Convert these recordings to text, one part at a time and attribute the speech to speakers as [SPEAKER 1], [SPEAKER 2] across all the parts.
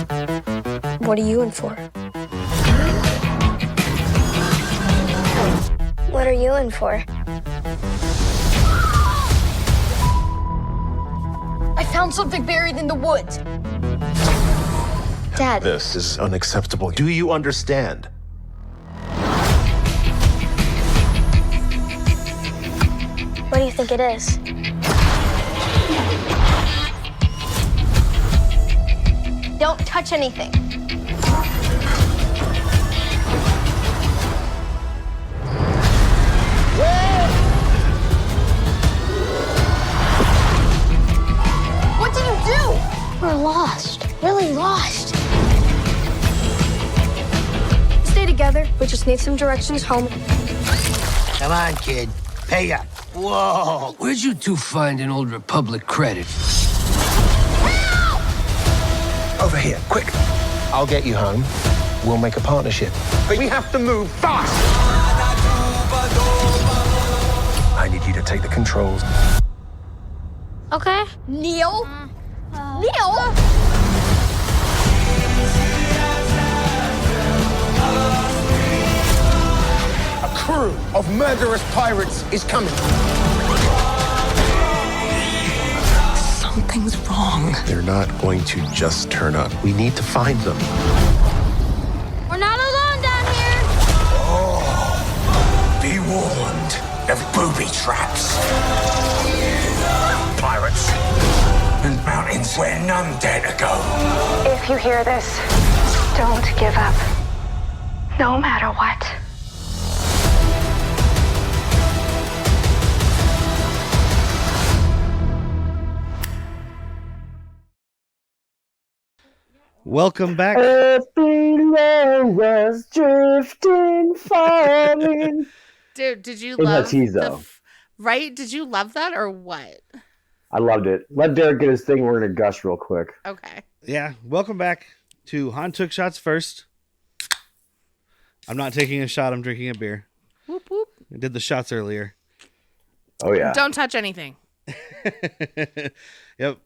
[SPEAKER 1] What are you in for? What are you in for? I found something buried in the woods. Dad.
[SPEAKER 2] This is unacceptable. Do you understand?
[SPEAKER 1] What do you think it is? Don't touch anything. What did you do? We're lost. Really lost. Stay together. We just need some directions home.
[SPEAKER 3] Come on, kid. Pay up. Whoa.
[SPEAKER 4] Where'd you two find an old Republic credit?
[SPEAKER 2] Over here, quick. I'll get you home. We'll make a partnership. But we have to move fast. I need you to take the controls.
[SPEAKER 1] Okay. Neil? Neil?
[SPEAKER 2] A crew of murderous pirates is coming.
[SPEAKER 4] Something's wrong.
[SPEAKER 2] They're not going to just turn up. We need to find them.
[SPEAKER 1] We're not alone down here.
[SPEAKER 3] Be warned of booby traps. Pirates and mountains where none dare to go.
[SPEAKER 5] If you hear this, don't give up. No matter what.
[SPEAKER 6] Welcome back.
[SPEAKER 7] Below was drifting, falling.
[SPEAKER 8] Dude, did you
[SPEAKER 7] In
[SPEAKER 8] love
[SPEAKER 7] Hatiz, though.
[SPEAKER 8] Right? Did you love that or what?
[SPEAKER 7] I loved it. Let Derek get his thing. We're going to gush real quick.
[SPEAKER 8] Okay.
[SPEAKER 6] Yeah, welcome back to Han Took Shots First. I'm not taking a shot, I'm drinking a beer.
[SPEAKER 8] Whoop, whoop.
[SPEAKER 6] I did the shots earlier.
[SPEAKER 7] Oh, yeah.
[SPEAKER 8] Don't touch anything.
[SPEAKER 6] Yep.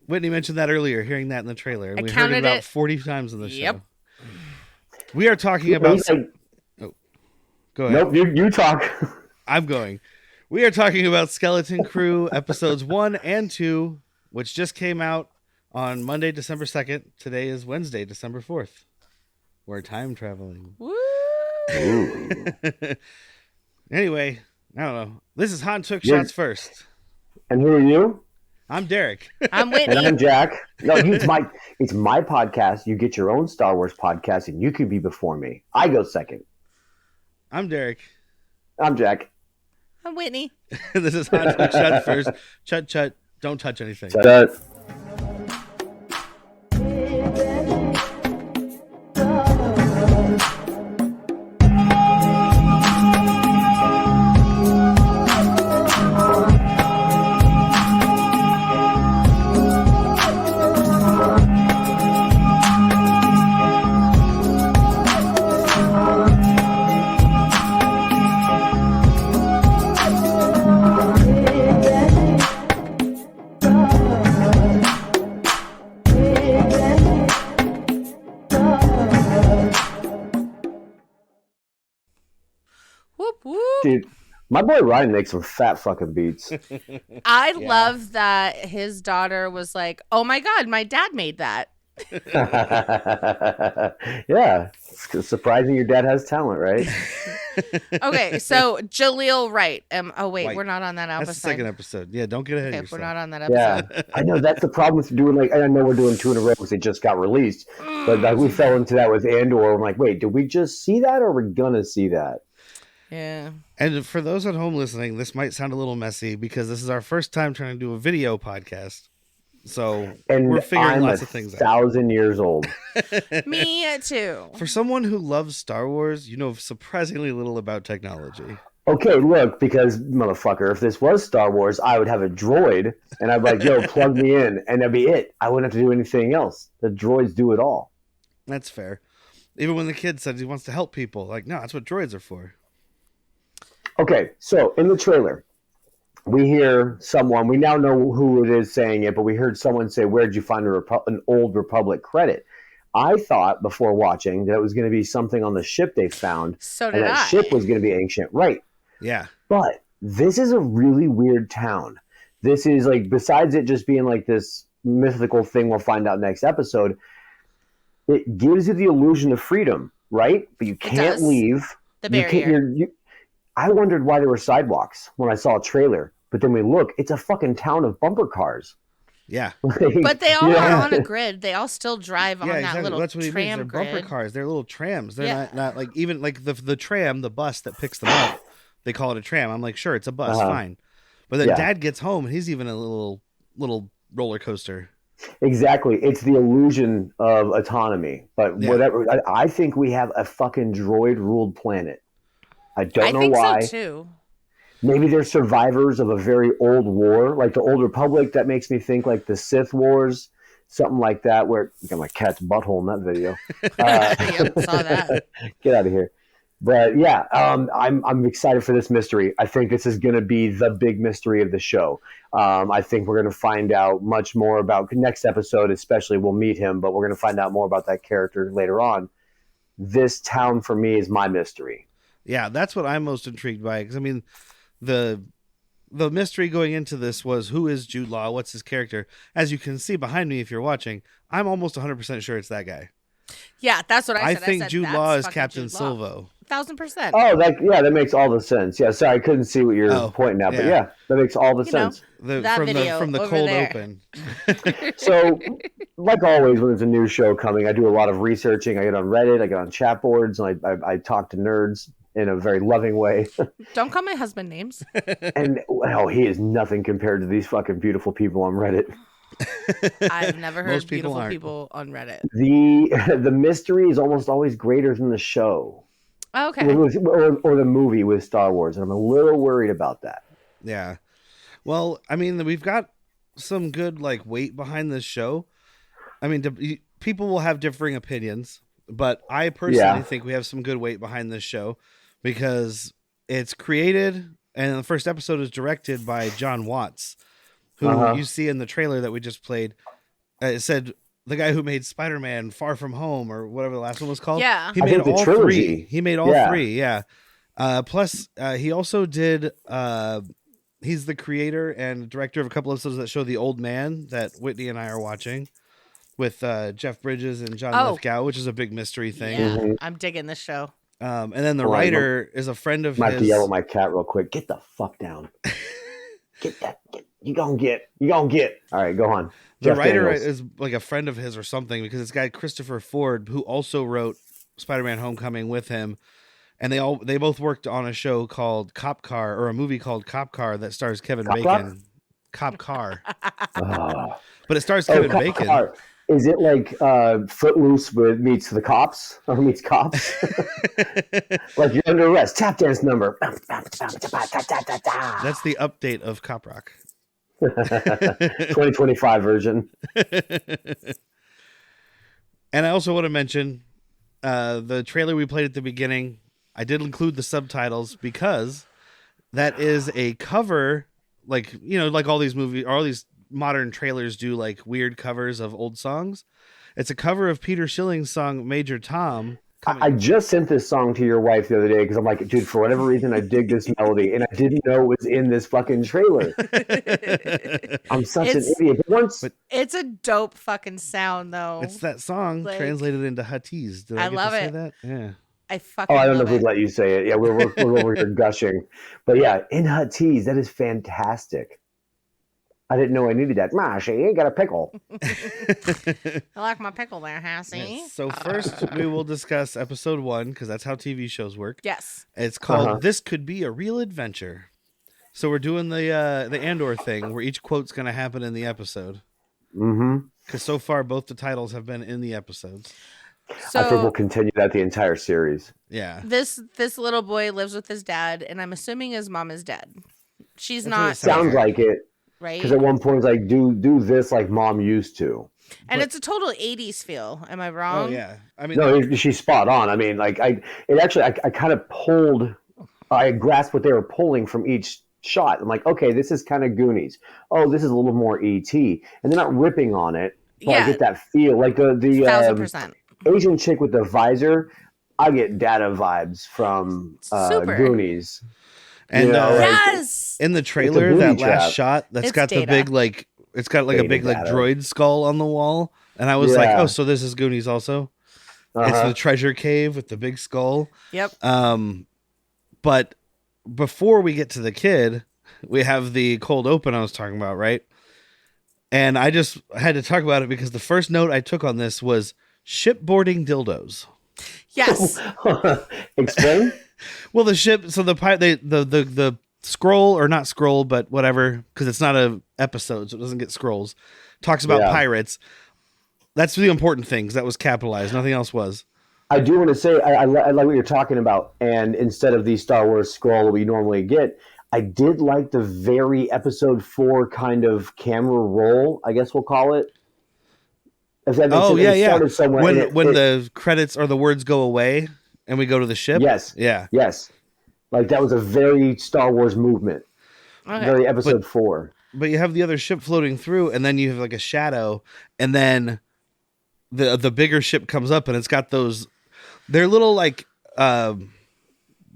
[SPEAKER 6] Whitney mentioned that earlier, hearing that in the trailer. And
[SPEAKER 8] I
[SPEAKER 6] we heard
[SPEAKER 8] counted
[SPEAKER 6] it about
[SPEAKER 8] it.
[SPEAKER 6] 40 times in the
[SPEAKER 8] Yep.
[SPEAKER 6] show. We are talking about... Oh, go ahead.
[SPEAKER 7] Nope, you talk.
[SPEAKER 6] I'm going. We are talking about Skeleton Crew episodes 1 and 2, which just came out on Monday, December 2nd. Today is Wednesday, December 4th. We're time traveling.
[SPEAKER 8] Woo!
[SPEAKER 6] Anyway, I don't know. This is Han Took Shots First.
[SPEAKER 7] And who are you?
[SPEAKER 6] I'm Derek.
[SPEAKER 8] I'm Whitney.
[SPEAKER 7] And I'm Jack. No, it's my podcast. You get your own Star Wars podcast, and you can be before me. I go second.
[SPEAKER 6] I'm Derek.
[SPEAKER 7] I'm Jack.
[SPEAKER 8] I'm Whitney.
[SPEAKER 6] This is Han Took Shots First. Chut, chut. Don't touch anything.
[SPEAKER 8] Whoop, whoop.
[SPEAKER 7] Dude, my boy Ryan makes some fat fucking beats.
[SPEAKER 8] I love that his daughter was like, oh my God, my dad made that.
[SPEAKER 7] Yeah. It's surprising your dad has talent, right?
[SPEAKER 8] Okay, so Jaleel Wright. Oh, wait,
[SPEAKER 6] White.
[SPEAKER 8] we're not on that episode.
[SPEAKER 6] That's the second episode. Yeah, don't get ahead of
[SPEAKER 8] Okay,
[SPEAKER 6] yourself.
[SPEAKER 8] we're not on that
[SPEAKER 7] Yeah.
[SPEAKER 8] episode.
[SPEAKER 7] I know that's the problem with doing I know we're doing 2 in a row because they just got released. But we fell into that with Andor. I'm like, wait, did we just see that or are we gonna see that?
[SPEAKER 8] Yeah.
[SPEAKER 6] And for those at home listening, this might sound a little messy because this is our first time trying to do a video podcast. So
[SPEAKER 7] And
[SPEAKER 6] we're figuring
[SPEAKER 7] I'm
[SPEAKER 6] lots of things out.
[SPEAKER 7] 1,000 years old.
[SPEAKER 8] Me too.
[SPEAKER 6] For someone who loves Star Wars, you know surprisingly little about technology.
[SPEAKER 7] Okay, look, because motherfucker, if this was Star Wars, I would have a droid, and I'd be like, yo, plug me in, and that'd be it. I wouldn't have to do anything else. The droids do it all.
[SPEAKER 6] That's fair. Even when the kid says he wants to help people, like, no, that's what droids are for.
[SPEAKER 7] Okay, so in the trailer, we hear someone, we now know who it is saying it, but we heard someone say, where'd you find an old Republic credit? I thought before watching that it was going to be something on the ship they found.
[SPEAKER 8] So
[SPEAKER 7] and
[SPEAKER 8] did
[SPEAKER 7] that
[SPEAKER 8] I.
[SPEAKER 7] ship was going to be ancient. Right.
[SPEAKER 6] Yeah.
[SPEAKER 7] But this is a really weird town. This is like, besides it just being like this mythical thing we'll find out next episode, it gives you the illusion of freedom, right? But you can't leave.
[SPEAKER 8] The barrier.
[SPEAKER 7] I wondered why there were sidewalks when I saw a trailer. But then we look, it's a fucking town of bumper cars.
[SPEAKER 6] Yeah.
[SPEAKER 8] But they all are on a grid. They all still drive on that
[SPEAKER 6] exactly.
[SPEAKER 8] little
[SPEAKER 6] That's what he means.
[SPEAKER 8] tram
[SPEAKER 6] They're
[SPEAKER 8] grid.
[SPEAKER 6] bumper cars. They're little trams. They're not like even like the tram, the bus that picks them up. They call it a tram. I'm like, sure, it's a bus, fine. But then Dad gets home and he's even a little roller coaster.
[SPEAKER 7] Exactly. It's the illusion of autonomy. But whatever. I think we have a fucking droid-ruled planet. I don't know why.
[SPEAKER 8] I think so too.
[SPEAKER 7] Maybe they're survivors of a very old war, like the Old Republic. That makes me think like the Sith Wars, something like that. Where you got my cat's butthole in that video.
[SPEAKER 8] Yep, saw that.
[SPEAKER 7] Get out of here. But yeah, I'm excited for this mystery. I think this is going to be the big mystery of the show. I think we're going to find out much more about next episode, especially we'll meet him, but we're going to find out more about that character later on. This town for me is my mystery.
[SPEAKER 6] Yeah, that's what I'm most intrigued by. Because I mean, the mystery going into this was who is Jude Law? What's his character? As you can see behind me, if you're watching, I'm almost 100% sure it's that guy.
[SPEAKER 8] Yeah, that's what I said.
[SPEAKER 6] I think Jude Law is Captain
[SPEAKER 8] Jude Law.
[SPEAKER 6] Silvo.
[SPEAKER 8] 1,000%.
[SPEAKER 7] Oh, that makes all the sense. Yeah, sorry, I couldn't see what you're pointing at, but yeah, that makes all the sense.
[SPEAKER 6] From the cold
[SPEAKER 8] there.
[SPEAKER 6] open.
[SPEAKER 7] So, like always, when there's a new show coming, I do a lot of researching. I get on Reddit, I get on chat boards, and I talk to nerds in a very loving way.
[SPEAKER 8] Don't call my husband names.
[SPEAKER 7] And he is nothing compared to these fucking beautiful people on Reddit.
[SPEAKER 8] I've never heard
[SPEAKER 6] Most people
[SPEAKER 8] beautiful
[SPEAKER 6] aren't.
[SPEAKER 8] people on Reddit.
[SPEAKER 7] The mystery is almost always greater than the show.
[SPEAKER 8] Okay.
[SPEAKER 7] Or the movie with Star Wars, and I'm a little worried about that.
[SPEAKER 6] Yeah. Well, I mean, we've got some good weight behind this show. I mean, people will have differing opinions, but I personally think we have some good weight behind this show because it's created and the first episode is directed by John Watts, who you see in the trailer that we just played. It said the guy who made Spider-Man Far From Home or whatever the last one was called.
[SPEAKER 8] Yeah.
[SPEAKER 6] He made all
[SPEAKER 7] trilogy.
[SPEAKER 6] three. He made all three. Yeah. Plus, he also did. He's the creator and director of a couple episodes that show The Old Man that Whitney and I are watching with Jeff Bridges and John Lithgow, which is a big mystery thing.
[SPEAKER 8] Yeah, I'm digging this show.
[SPEAKER 6] And then the writer is a friend of his.
[SPEAKER 7] I have to yell at my cat real quick. Get the fuck down. You gonna get. All right, go on.
[SPEAKER 6] The
[SPEAKER 7] Jeff
[SPEAKER 6] writer
[SPEAKER 7] Daniels.
[SPEAKER 6] is like a friend of his or something because this guy Christopher Ford, who also wrote Spider-Man: Homecoming with him, and they both worked on a show called Cop Car or a movie called Cop Car that stars Kevin Bacon. Cop Car, but it stars Kevin Bacon.
[SPEAKER 7] Car. Is it like Footloose meets the cops or meets cops? Like you're under arrest. Tap dance number.
[SPEAKER 6] That's the update of Cop Rock.
[SPEAKER 7] 2025 version.
[SPEAKER 6] And I also want to mention the trailer we played at the beginning. I did include the subtitles because that is a cover, like all these movies, or all these modern trailers do like weird covers of old songs. It's a cover of Peter Schilling's song Major Tom.
[SPEAKER 7] I just sent this song to your wife the other day because I'm like, dude, for whatever reason, I dig this melody, and I didn't know it was in this fucking trailer. I'm such an idiot. But
[SPEAKER 8] it's a dope fucking sound, though.
[SPEAKER 6] It's that song translated into Huttese. Did I get
[SPEAKER 8] love
[SPEAKER 6] to say
[SPEAKER 8] it.
[SPEAKER 6] that? Yeah.
[SPEAKER 8] I fucking
[SPEAKER 7] I don't know
[SPEAKER 8] love
[SPEAKER 7] if we'd
[SPEAKER 8] it.
[SPEAKER 7] let you say it. Yeah, we're over here gushing. But yeah, in Huttese, that is fantastic. I didn't know I needed that. Ma, she ain't got a pickle.
[SPEAKER 8] I like my pickle there, Hassie.
[SPEAKER 6] Yes. So first we will discuss episode 1 because that's how TV shows work.
[SPEAKER 8] Yes.
[SPEAKER 6] It's called This Could Be a Real Adventure. So we're doing the Andor thing where each quote's going to happen in the episode.
[SPEAKER 7] Mm-hmm.
[SPEAKER 6] Because so far both the titles have been in the episodes.
[SPEAKER 8] So
[SPEAKER 7] I think we'll continue that the entire series.
[SPEAKER 6] Yeah.
[SPEAKER 8] This little boy lives with his dad, and I'm assuming his mom is dead. She's
[SPEAKER 6] That's
[SPEAKER 8] not.
[SPEAKER 6] what it
[SPEAKER 7] Sounds like it.
[SPEAKER 8] Right.
[SPEAKER 7] Because at one point it's like, do this like mom used to.
[SPEAKER 8] And it's a total 80s feel. Am I wrong?
[SPEAKER 6] Oh yeah. I mean,
[SPEAKER 7] No, she's spot on. I mean, like I kind of pulled, I grasped what they were pulling from each shot. I'm like, okay, this is kind of Goonies. Oh, this is a little more ET, and they're not ripping on it. But I get that feel, like the
[SPEAKER 8] 1,000%.
[SPEAKER 7] Asian chick with the visor, I get Data vibes from
[SPEAKER 8] Super.
[SPEAKER 7] Goonies.
[SPEAKER 6] And
[SPEAKER 8] Yes.
[SPEAKER 6] in the trailer,
[SPEAKER 7] booby
[SPEAKER 6] that
[SPEAKER 7] trap.
[SPEAKER 6] last shot, that's
[SPEAKER 8] It's
[SPEAKER 6] got the
[SPEAKER 8] Data.
[SPEAKER 6] big like, it's got like a
[SPEAKER 7] Data,
[SPEAKER 6] big like
[SPEAKER 7] Data.
[SPEAKER 6] droid skull on the wall, and I was like,
[SPEAKER 7] Yeah.
[SPEAKER 6] oh, so this is Goonies also. It's the treasure cave with the big skull.
[SPEAKER 8] Yep.
[SPEAKER 6] But before we get to the kid, we have the cold open I was talking about, right? And I just had to talk about it because the first note I took on this was shipboarding dildos.
[SPEAKER 8] Yes.
[SPEAKER 7] Explain.
[SPEAKER 6] Well, the ship, so the scroll, or not scroll, but whatever, because it's not a episode, so it doesn't get scrolls, talks about pirates. That's the important thing, because that was capitalized. Nothing else was.
[SPEAKER 7] I do want to say I like what you're talking about, and instead of the Star Wars scroll that we normally get, I did like the very episode 4 kind of camera roll, I guess we'll call it. If that makes sense. It started somewhere,
[SPEAKER 6] When the credits or the words go away and we go to the ship.
[SPEAKER 7] Yes.
[SPEAKER 6] Yeah.
[SPEAKER 7] Yes. Like that was a very Star Wars movement.
[SPEAKER 8] Okay.
[SPEAKER 7] Very episode 4.
[SPEAKER 6] But you have the other ship floating through, and then you have like a shadow, and then the bigger ship comes up, and it's got those. They're little like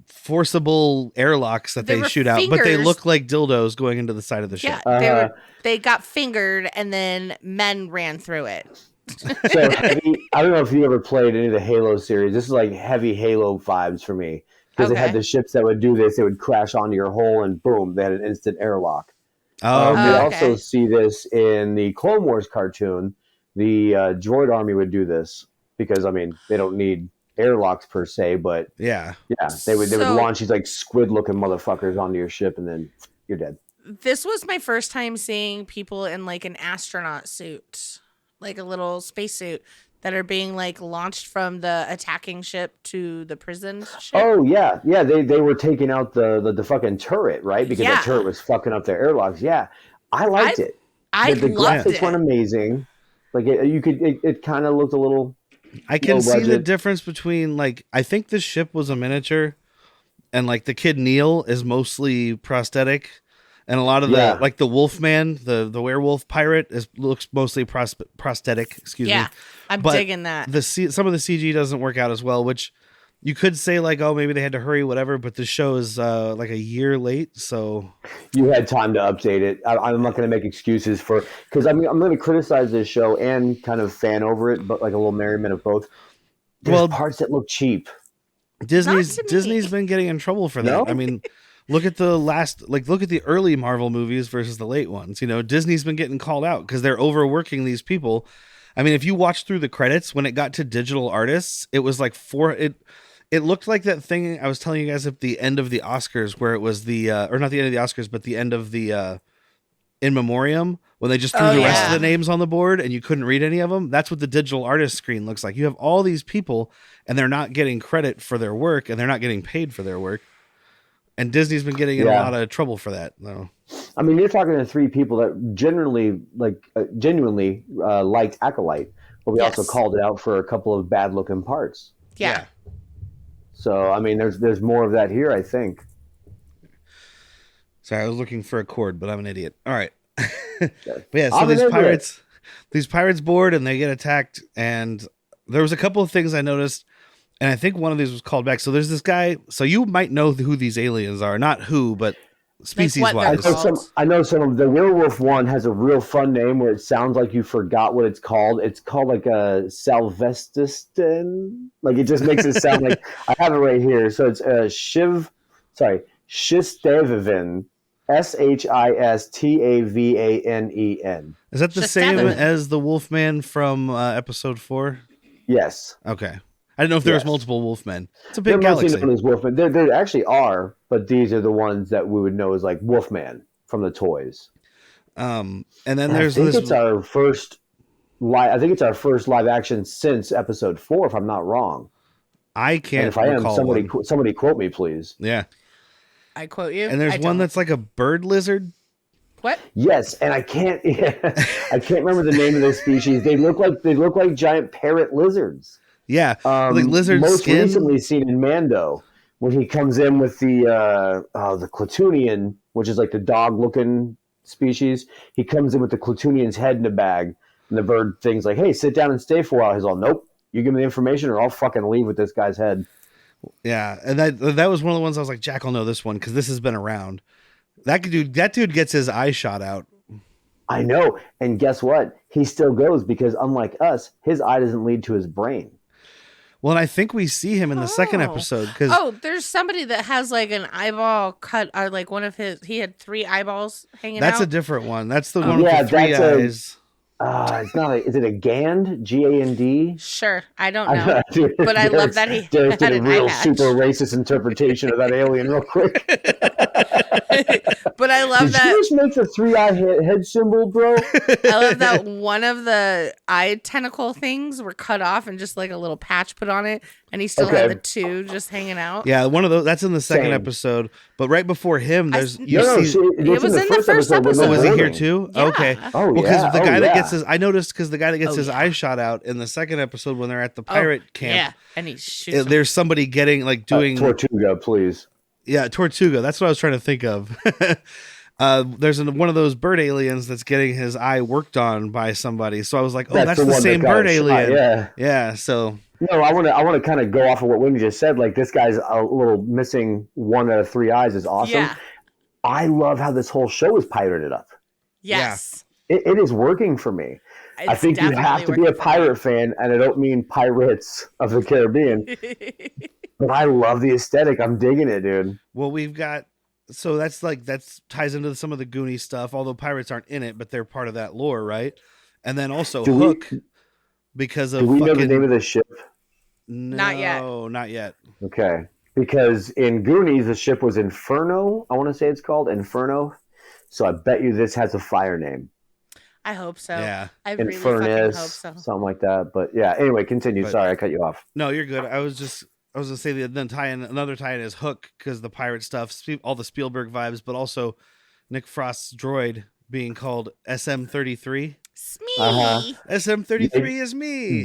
[SPEAKER 6] forcible airlocks that they shoot out, but they
[SPEAKER 8] fingers.
[SPEAKER 6] look like dildos going into the side of the ship.
[SPEAKER 8] Yeah, they got fingered, and then men ran through it.
[SPEAKER 7] So I don't know if you ever played any of the Halo series. This is like heavy Halo vibes for me, because they had the ships that would do this. They would crash onto your hull, and boom, they had an instant airlock. We also see this in the Clone Wars cartoon. The droid army would do this because, I mean, they don't need airlocks per se, but
[SPEAKER 6] yeah,
[SPEAKER 7] they would launch these like squid looking motherfuckers onto your ship, and then you're dead.
[SPEAKER 8] This was my first time seeing people in like an astronaut suit, like a little spacesuit, that are being like launched from the attacking ship to the prison ship.
[SPEAKER 7] Oh yeah, they were taking out the fucking turret, right? Because the turret was fucking up their airlocks. Yeah, I liked it. The
[SPEAKER 8] loved
[SPEAKER 7] graphics
[SPEAKER 8] it.
[SPEAKER 7] weren't amazing. Like it kind of looked a little.
[SPEAKER 6] I can see the
[SPEAKER 7] budget.
[SPEAKER 6] difference between, like, I think the ship was a miniature, and like the kid Neil is mostly prosthetic, and a lot of the like the Wolfman, the werewolf pirate looks mostly prosthetic. Excuse me.
[SPEAKER 8] Yeah, I'm digging that.
[SPEAKER 6] Some of the CG doesn't work out as well, which you could say like, oh, maybe they had to hurry, whatever. But the show is like a year late, so
[SPEAKER 7] you had time to update it. I'm not going to make excuses because I'm going to criticize this show and kind of fan over it, but like a little merriment of both. There's parts that look cheap.
[SPEAKER 6] Disney's been getting in trouble for that.
[SPEAKER 7] No?
[SPEAKER 6] I mean, look at the early Marvel movies versus the late ones. You know, Disney's been getting called out because they're overworking these people. I mean, if you watch through the credits, when it got to digital artists, it was like it looked like that thing I was telling you guys at the end of the Oscars, where it was the or not the end of the Oscars, but the end of the In Memoriam, when they just threw the rest of the names on the board and you couldn't read any of them. That's what the digital artist screen looks like. You have all these people and they're not getting credit for their work, and they're not getting paid for their work. And Disney's been getting in a lot of trouble for that, though.
[SPEAKER 7] I mean, you're talking to 3 people that genuinely liked Acolyte, but we also called it out for a couple of bad-looking parts.
[SPEAKER 8] Yeah.
[SPEAKER 7] So, I mean, there's more of that here, I think.
[SPEAKER 6] Sorry, I was looking for a chord, but I'm an idiot. All right. But yeah, so these pirates board and they get attacked, and there was a couple of things I noticed, and I think one of these was called back. So there's this guy, so you might know who these aliens are. Not who, but species-wise.
[SPEAKER 7] I know some of the werewolf one has a real fun name where it sounds like you forgot what it's called. It's called like a Salvestistan. Like it just makes it sound like I have it right here. So it's Shistavin. Shistavan.
[SPEAKER 6] Is that the same as the Wolfman from episode 4?
[SPEAKER 7] Yes.
[SPEAKER 6] Okay. I didn't know if there was multiple Wolfmen. It's a big galaxy.
[SPEAKER 7] They're mostly known as Wolfmen. There actually are, but these are the ones that we would know as like Wolfman from the toys.
[SPEAKER 6] And then there's
[SPEAKER 7] I think it's our first live action since episode 4, if I'm not wrong.
[SPEAKER 6] I can't.
[SPEAKER 7] And if I am, somebody quote me, please.
[SPEAKER 6] Yeah.
[SPEAKER 8] I quote you.
[SPEAKER 6] And there's one that's like a bird lizard.
[SPEAKER 8] What?
[SPEAKER 7] Yes, and I can't remember the name of this species. They look like giant parrot lizards.
[SPEAKER 6] Yeah, like lizard
[SPEAKER 7] most
[SPEAKER 6] skin.
[SPEAKER 7] recently seen in Mando when he comes in with the Klatooinian, which is like the dog-looking species. He comes in with the Klatooinian's head in a bag, and the bird thing's like, "Hey, sit down and stay for a while." He's all, "Nope, You give me the information, or I'll fucking leave with this guy's head.
[SPEAKER 6] Yeah, and that was one of the ones I was like, Jack will know this one because this has been around. That dude gets his eye shot out.
[SPEAKER 7] I know, and guess what? He still goes because unlike us, his eye doesn't lead to his brain.
[SPEAKER 6] Well, and I think we see him in the second episode because
[SPEAKER 8] there's somebody that has like an eyeball cut, or like one of his. He had 3 eyeballs hanging out.
[SPEAKER 6] that's a different one. That's the one with the 3 eyes.
[SPEAKER 7] It's not. Is it a Gand? Gand?
[SPEAKER 8] Sure, I don't know, but I love that he
[SPEAKER 7] Derek
[SPEAKER 8] had
[SPEAKER 7] did a
[SPEAKER 8] an
[SPEAKER 7] real
[SPEAKER 8] eye patch.
[SPEAKER 7] super racist interpretation of that alien, real quick.
[SPEAKER 8] But I love
[SPEAKER 7] Did
[SPEAKER 8] that.
[SPEAKER 7] you just make the 3-eye head symbol, bro?
[SPEAKER 8] I love that one of the eye tentacle things were cut off and just like a little patch put on it, and he still had the 2 just hanging out.
[SPEAKER 6] Yeah, one of those. That's in the second
[SPEAKER 7] Same.
[SPEAKER 6] episode. But right before him, there's
[SPEAKER 8] It
[SPEAKER 7] was
[SPEAKER 8] in the first episode.
[SPEAKER 6] Oh, was he here
[SPEAKER 7] morning.
[SPEAKER 6] too?
[SPEAKER 8] Yeah.
[SPEAKER 6] Okay.
[SPEAKER 7] Oh,
[SPEAKER 6] Well, because the guy that gets his, I noticed because the guy that gets his eye shot out in the second episode when they're at the pirate camp.
[SPEAKER 8] Yeah, and he shoots. Him.
[SPEAKER 6] There's somebody getting like doing
[SPEAKER 7] Tortuga, please.
[SPEAKER 6] Yeah, Tortuga. That's what I was trying to think of. There's one of those bird aliens that's getting his eye worked on by somebody. So I was like, oh, that's the
[SPEAKER 7] one
[SPEAKER 6] same
[SPEAKER 7] that got
[SPEAKER 6] bird
[SPEAKER 7] shot,
[SPEAKER 6] alien.
[SPEAKER 7] Yeah.
[SPEAKER 6] So
[SPEAKER 7] No, I want to kind of go off of what Wendy just said. Like, this guy's a little missing 1 out of 3 eyes is awesome.
[SPEAKER 8] Yeah.
[SPEAKER 7] I love how this whole show is pirated up.
[SPEAKER 8] Yes.
[SPEAKER 7] It is working for me. I
[SPEAKER 8] It's
[SPEAKER 7] think you
[SPEAKER 8] definitely
[SPEAKER 7] have to be a
[SPEAKER 8] working for me.
[SPEAKER 7] pirate fan, and I don't mean Pirates of the Caribbean, but I love the aesthetic. I'm digging it, dude.
[SPEAKER 6] well, we've got that's ties into some of the Goonie stuff. Although pirates aren't in it, but they're part of that lore, right? And then also Hook, because of
[SPEAKER 7] Do we know the
[SPEAKER 6] fucking
[SPEAKER 7] name of the ship?
[SPEAKER 8] Not yet.
[SPEAKER 6] No, not yet.
[SPEAKER 7] Okay. Because in Goonies, the ship was Inferno. I want to say it's called Inferno. So I bet you this has a fire name.
[SPEAKER 8] I hope so.
[SPEAKER 6] Yeah.
[SPEAKER 8] I really
[SPEAKER 7] Infernus,
[SPEAKER 8] fucking hope so.
[SPEAKER 7] something like that. But yeah, anyway, continue.
[SPEAKER 6] But-
[SPEAKER 7] Sorry, I cut you off.
[SPEAKER 6] No, you're good. I was gonna say another tie-in is Hook because the pirate stuff, all the Spielberg vibes, but also Nick Frost's droid being called SM-33.
[SPEAKER 8] Smee.
[SPEAKER 7] Uh-huh.
[SPEAKER 6] SM-33 is me.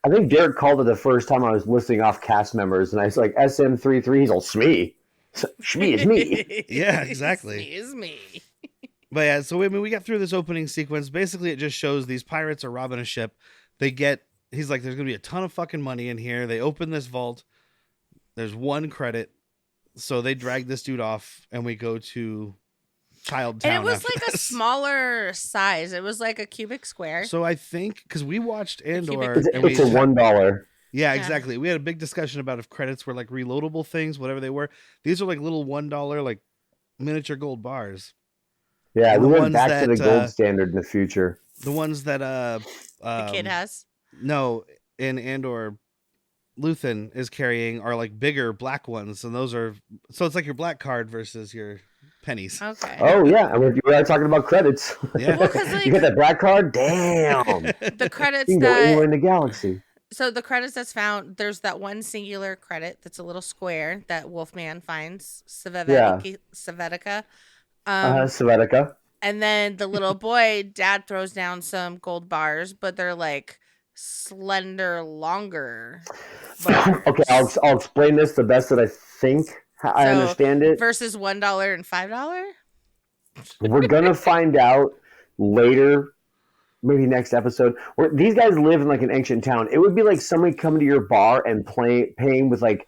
[SPEAKER 7] I think Derek called it the first time I was listing off cast members, and I was like, SM-33, he's all Smee. Smee is me.
[SPEAKER 6] Yeah, exactly.
[SPEAKER 8] Smee is me.
[SPEAKER 6] But yeah, so I mean, we got through this opening sequence. Basically, it just shows these pirates are robbing a ship. He's like, there's gonna be a ton of fucking money in here. They open this vault. There's 1 credit, so they drag this dude off, and we go to Child Town.
[SPEAKER 8] And it was
[SPEAKER 6] after
[SPEAKER 8] like a
[SPEAKER 6] this.
[SPEAKER 8] smaller size. It was like a cubic square.
[SPEAKER 6] So I think because we watched Andor,
[SPEAKER 8] It's
[SPEAKER 6] and
[SPEAKER 7] It's a $1.
[SPEAKER 6] yeah, exactly. We had a big discussion about if credits were like reloadable things, whatever they were. These are like little $1 like miniature gold bars.
[SPEAKER 7] Yeah,
[SPEAKER 6] And
[SPEAKER 7] we
[SPEAKER 6] the
[SPEAKER 7] went
[SPEAKER 6] ones
[SPEAKER 7] back to the
[SPEAKER 6] that,
[SPEAKER 7] gold standard in the future.
[SPEAKER 6] The ones that
[SPEAKER 8] the kid has.
[SPEAKER 6] No, in Andor, Luthen is carrying are like bigger black ones, and those are so it's like your black card versus your pennies.
[SPEAKER 8] Okay.
[SPEAKER 7] Oh, yeah, and we are talking about credits.
[SPEAKER 6] Yeah.
[SPEAKER 8] Well, 'cause, like,
[SPEAKER 7] You got that black card? Damn.
[SPEAKER 8] the credits
[SPEAKER 7] You can go anywhere
[SPEAKER 8] that
[SPEAKER 7] in the galaxy.
[SPEAKER 8] so the credits that's found, there's that one singular credit that's a little square that Wolfman finds, Savetica.
[SPEAKER 7] Savetica.
[SPEAKER 8] And then the little boy, Dad throws down some gold bars, but they're like slender, longer. bars.
[SPEAKER 7] Okay, I'll explain this the best that I think I
[SPEAKER 8] So,
[SPEAKER 7] understand it.
[SPEAKER 8] Versus $1 and $5.
[SPEAKER 7] We're gonna find out later, maybe next episode. Where these guys live in like an ancient town. It would be like somebody coming to your bar and paying with like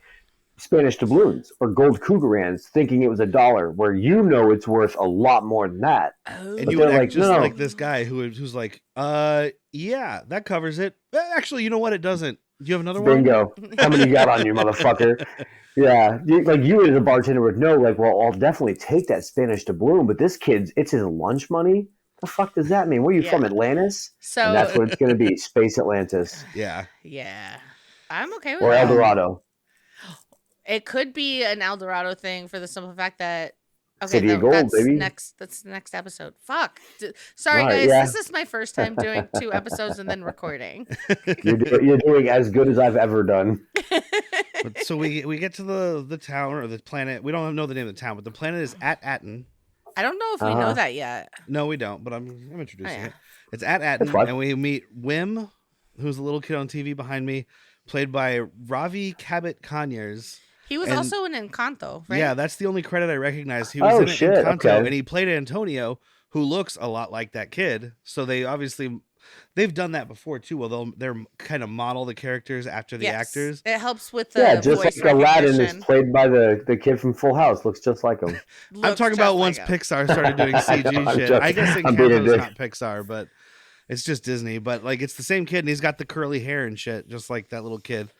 [SPEAKER 7] Spanish doubloons or gold cougarans, thinking it was $1, where you know it's worth a lot more than that.
[SPEAKER 8] Oh.
[SPEAKER 6] And
[SPEAKER 7] But
[SPEAKER 6] you would
[SPEAKER 7] they're
[SPEAKER 6] act
[SPEAKER 7] like,
[SPEAKER 6] just
[SPEAKER 7] no.
[SPEAKER 6] like this guy who's like, yeah, that covers it. Actually, you know what? It doesn't. Do you have another one?
[SPEAKER 7] Bingo. How many you got on you, motherfucker? Yeah, you as a bartender would know, like, well, I'll definitely take that Spanish doubloon, but this kid's, it's his lunch money? The fuck does that mean? Where are you from, Atlantis?
[SPEAKER 8] So
[SPEAKER 7] And that's what it's going to be, Space Atlantis.
[SPEAKER 6] Yeah.
[SPEAKER 8] yeah, I'm okay with
[SPEAKER 7] Or
[SPEAKER 8] that.
[SPEAKER 7] El Dorado.
[SPEAKER 8] It could be an El Dorado thing for the simple fact that
[SPEAKER 7] City of Gold,
[SPEAKER 8] that's
[SPEAKER 7] baby.
[SPEAKER 8] That's the next episode. Fuck. Sorry
[SPEAKER 7] Right,
[SPEAKER 8] guys,
[SPEAKER 7] yeah.
[SPEAKER 8] this is my first time doing 2 episodes and then recording.
[SPEAKER 7] You're doing as good as I've ever done.
[SPEAKER 6] But, so we get to the town or the planet. We don't know the name of the town, but the planet is at Atten.
[SPEAKER 8] I don't know if we know that yet.
[SPEAKER 6] No, we don't. But I'm introducing
[SPEAKER 8] Oh, yeah.
[SPEAKER 6] it. It's at Atten,
[SPEAKER 7] fine.
[SPEAKER 6] and we meet Wim, who's the little kid on TV behind me, played by Ravi Cabot Conyers.
[SPEAKER 8] He was
[SPEAKER 6] And-
[SPEAKER 8] also in Encanto, right?
[SPEAKER 6] Yeah, that's the only credit I recognize. He was
[SPEAKER 7] Oh,
[SPEAKER 6] in Encanto,
[SPEAKER 7] okay.
[SPEAKER 6] and he played Antonio, who looks a lot like that kid. So they obviously they've done that before too. Well, they're kind of model the characters after the actors.
[SPEAKER 8] It helps with the
[SPEAKER 7] Yeah, just
[SPEAKER 8] voice
[SPEAKER 7] like Aladdin is
[SPEAKER 8] recognition.
[SPEAKER 7] played by the kid from Full House. Looks just like him.
[SPEAKER 6] I'm
[SPEAKER 8] Looks
[SPEAKER 6] talking
[SPEAKER 8] just
[SPEAKER 6] about
[SPEAKER 8] like
[SPEAKER 6] once
[SPEAKER 8] him.
[SPEAKER 6] Pixar started doing
[SPEAKER 7] I
[SPEAKER 6] CG
[SPEAKER 7] know, I'm
[SPEAKER 6] shit.
[SPEAKER 7] joking.
[SPEAKER 6] I guess
[SPEAKER 7] I'm being a
[SPEAKER 6] Encanto's
[SPEAKER 7] dick.
[SPEAKER 6] not Pixar, but it's just Disney. But like, it's the same kid, and he's got the curly hair and shit, just like that little kid.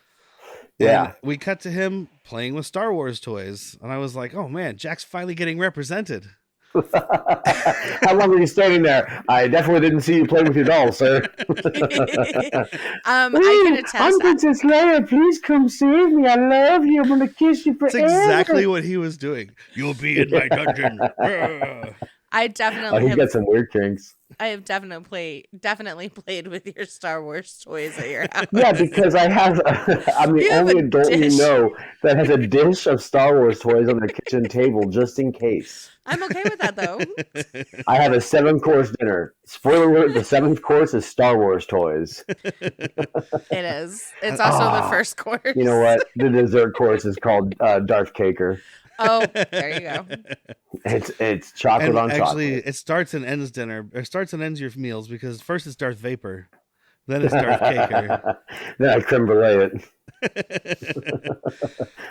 [SPEAKER 7] Yeah.
[SPEAKER 6] And we cut to him playing with Star Wars toys, and I was like, "Oh man, Jack's finally getting represented."
[SPEAKER 7] How long were you standing there? I definitely didn't see you play with your doll, sir.
[SPEAKER 8] I can attest.
[SPEAKER 7] I'm Princess Leia. Please come save me. I love you. I'm gonna kiss you
[SPEAKER 6] That's
[SPEAKER 7] forever.
[SPEAKER 6] exactly what he was doing. You'll be in my dungeon.
[SPEAKER 8] I
[SPEAKER 7] Oh,
[SPEAKER 8] definitely
[SPEAKER 7] he's
[SPEAKER 8] have.
[SPEAKER 7] got some weird kinks.
[SPEAKER 8] I have definitely played with your Star Wars toys at your house.
[SPEAKER 7] Yeah, because I have. I'm the
[SPEAKER 8] You have
[SPEAKER 7] only
[SPEAKER 8] a
[SPEAKER 7] adult
[SPEAKER 8] dish.
[SPEAKER 7] you know that has a dish of Star Wars toys on their kitchen table just in case.
[SPEAKER 8] I'm okay with that though.
[SPEAKER 7] I have a 7-course dinner. Spoiler alert: the 7th course is Star Wars toys.
[SPEAKER 8] It is. It's also the first course.
[SPEAKER 7] You know what? The dessert course is called Darth Caker.
[SPEAKER 8] Oh, there you go.
[SPEAKER 7] It's chocolate
[SPEAKER 6] And
[SPEAKER 7] on
[SPEAKER 6] actually,
[SPEAKER 7] chocolate.
[SPEAKER 6] it starts and ends dinner. It starts and ends your meals because first it's Darth Vapor, then it's Darth Caker.
[SPEAKER 7] Then I creme brulee it.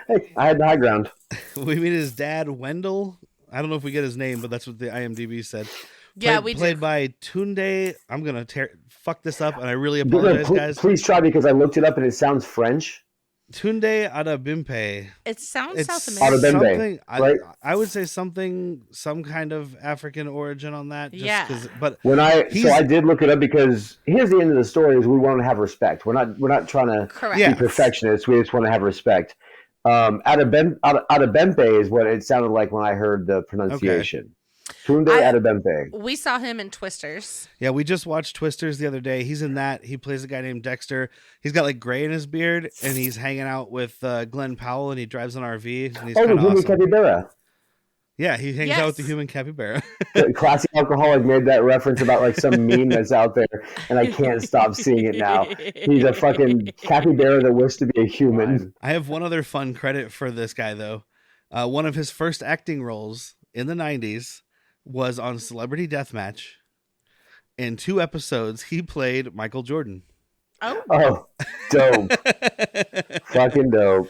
[SPEAKER 7] Hey, I had the high ground.
[SPEAKER 6] We meet his dad, Wendell. I don't know if we get his name, but that's what the IMDb said.
[SPEAKER 8] Yeah, we
[SPEAKER 6] played
[SPEAKER 8] do.
[SPEAKER 6] by Tunde. I'm gonna fuck this up, and I really apologize, guys.
[SPEAKER 7] Please try because I looked it up and it sounds French.
[SPEAKER 6] Tunde Adebimpe.
[SPEAKER 8] It sounds
[SPEAKER 6] It's
[SPEAKER 8] South
[SPEAKER 7] Adebimpe,
[SPEAKER 8] American.
[SPEAKER 6] something.
[SPEAKER 7] right?
[SPEAKER 6] I would say some kind of African origin on that. Just
[SPEAKER 8] Yeah.
[SPEAKER 6] 'cause- but
[SPEAKER 7] So I did look it up because here's the end of the story: is we want to have respect. We're not trying to
[SPEAKER 8] Correct.
[SPEAKER 6] Yeah.
[SPEAKER 7] be perfectionists. We just want to have respect. Adebempe is what it sounded like when I heard the pronunciation. Tunde Adebempe.
[SPEAKER 8] We saw him in Twisters.
[SPEAKER 6] yeah, we just watched Twisters the other day. He's in that. He plays a guy named Dexter. He's got like gray in his beard, and he's hanging out with Glenn Powell, and he drives an RV, and he's
[SPEAKER 7] Oh,
[SPEAKER 6] kind
[SPEAKER 7] the
[SPEAKER 6] of
[SPEAKER 7] human
[SPEAKER 6] awesome.
[SPEAKER 7] capybara.
[SPEAKER 6] Yeah, he hangs out with the
[SPEAKER 8] Yes.
[SPEAKER 6] human capybara.
[SPEAKER 7] The classic alcoholic made that reference about like some meme that's out there, and I can't stop seeing it now. He's a fucking capybara that wished to be a human.
[SPEAKER 6] I have one other fun credit for this guy though. One of his first acting roles in the 90s was on Celebrity Deathmatch. In 2 episodes, he played Michael Jordan.
[SPEAKER 7] Oh, dope. Fucking dope.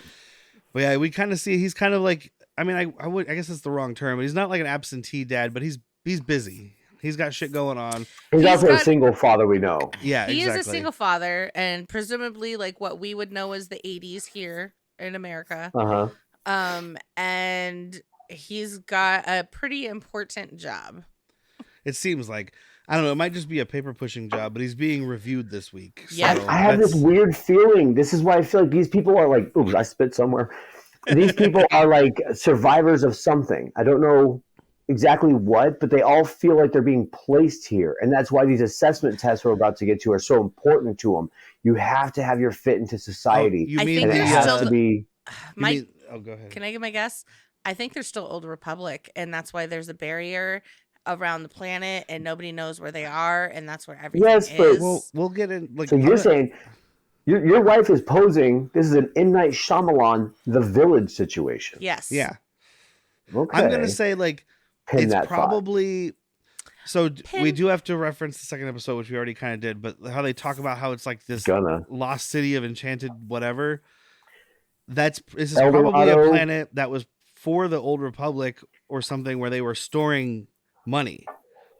[SPEAKER 6] But yeah, we kind of see he's kind of like, I mean, I guess it's the wrong term, but he's not like an absentee dad, but he's busy. He's got shit going on.
[SPEAKER 7] He's also a
[SPEAKER 8] got-
[SPEAKER 7] single father we know.
[SPEAKER 6] Yeah,
[SPEAKER 8] He
[SPEAKER 6] exactly.
[SPEAKER 8] is a single father, and presumably like what we would know as the 80s here in America.
[SPEAKER 7] Uh-huh.
[SPEAKER 8] And he's got a pretty important job.
[SPEAKER 6] It seems like, I don't know, it might just be a paper pushing job, but he's being reviewed this week.
[SPEAKER 8] Yeah.
[SPEAKER 6] So
[SPEAKER 7] I have this
[SPEAKER 6] that's-
[SPEAKER 7] weird feeling. This is why I feel like these people are like, oops, I spit somewhere. These people are like survivors of something. I don't know exactly what, but they all feel like they're being placed here. And that's why these assessment tests we're about to get to are so important to them. You have to have your fit into society.
[SPEAKER 6] you
[SPEAKER 8] I
[SPEAKER 6] mean
[SPEAKER 8] think
[SPEAKER 7] and it
[SPEAKER 8] there's
[SPEAKER 7] has
[SPEAKER 8] still
[SPEAKER 7] to be.
[SPEAKER 8] Mike,
[SPEAKER 6] oh, go ahead.
[SPEAKER 8] can I give my guess? I think there's still Old Republic, and that's why there's a barrier around the planet, and nobody knows where they are, and that's where everything
[SPEAKER 7] Yes, but-
[SPEAKER 8] is.
[SPEAKER 6] We'll get in. Like,
[SPEAKER 7] So you're saying your wife is posing, this is an M. Night Shyamalan, The Village situation.
[SPEAKER 8] Yes.
[SPEAKER 6] yeah.
[SPEAKER 7] Okay.
[SPEAKER 6] I'm gonna say like
[SPEAKER 7] Pin
[SPEAKER 6] it's
[SPEAKER 7] that thought.
[SPEAKER 6] probably. So we
[SPEAKER 8] Pin.
[SPEAKER 6] do have to reference the second episode, which we already kind of did, but how they talk about how it's like this
[SPEAKER 7] Gonna.
[SPEAKER 6] lost city of enchanted whatever. This is
[SPEAKER 7] El
[SPEAKER 6] probably a
[SPEAKER 7] Dorado.
[SPEAKER 6] planet that was for the Old Republic or something where they were storing money.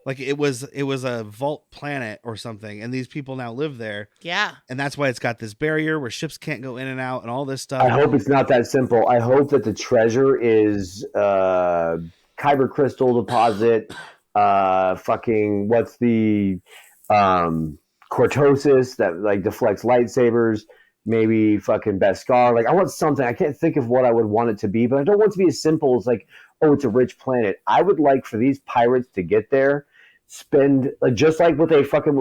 [SPEAKER 6] Like it was a vault planet or something, and these people now live there,
[SPEAKER 8] Yeah.
[SPEAKER 6] and that's why it's got this barrier where ships can't go in and out and all this stuff.
[SPEAKER 7] I hope it's not that simple. I hope that the treasure is kyber crystal deposit, fucking what's the cortosis that like deflects lightsabers, maybe fucking Beskar. Like I want something. I can't think of what I would want it to be, but I don't want it to be as simple as like, oh, it's a rich planet. I would like for these pirates to get there, spend like just like what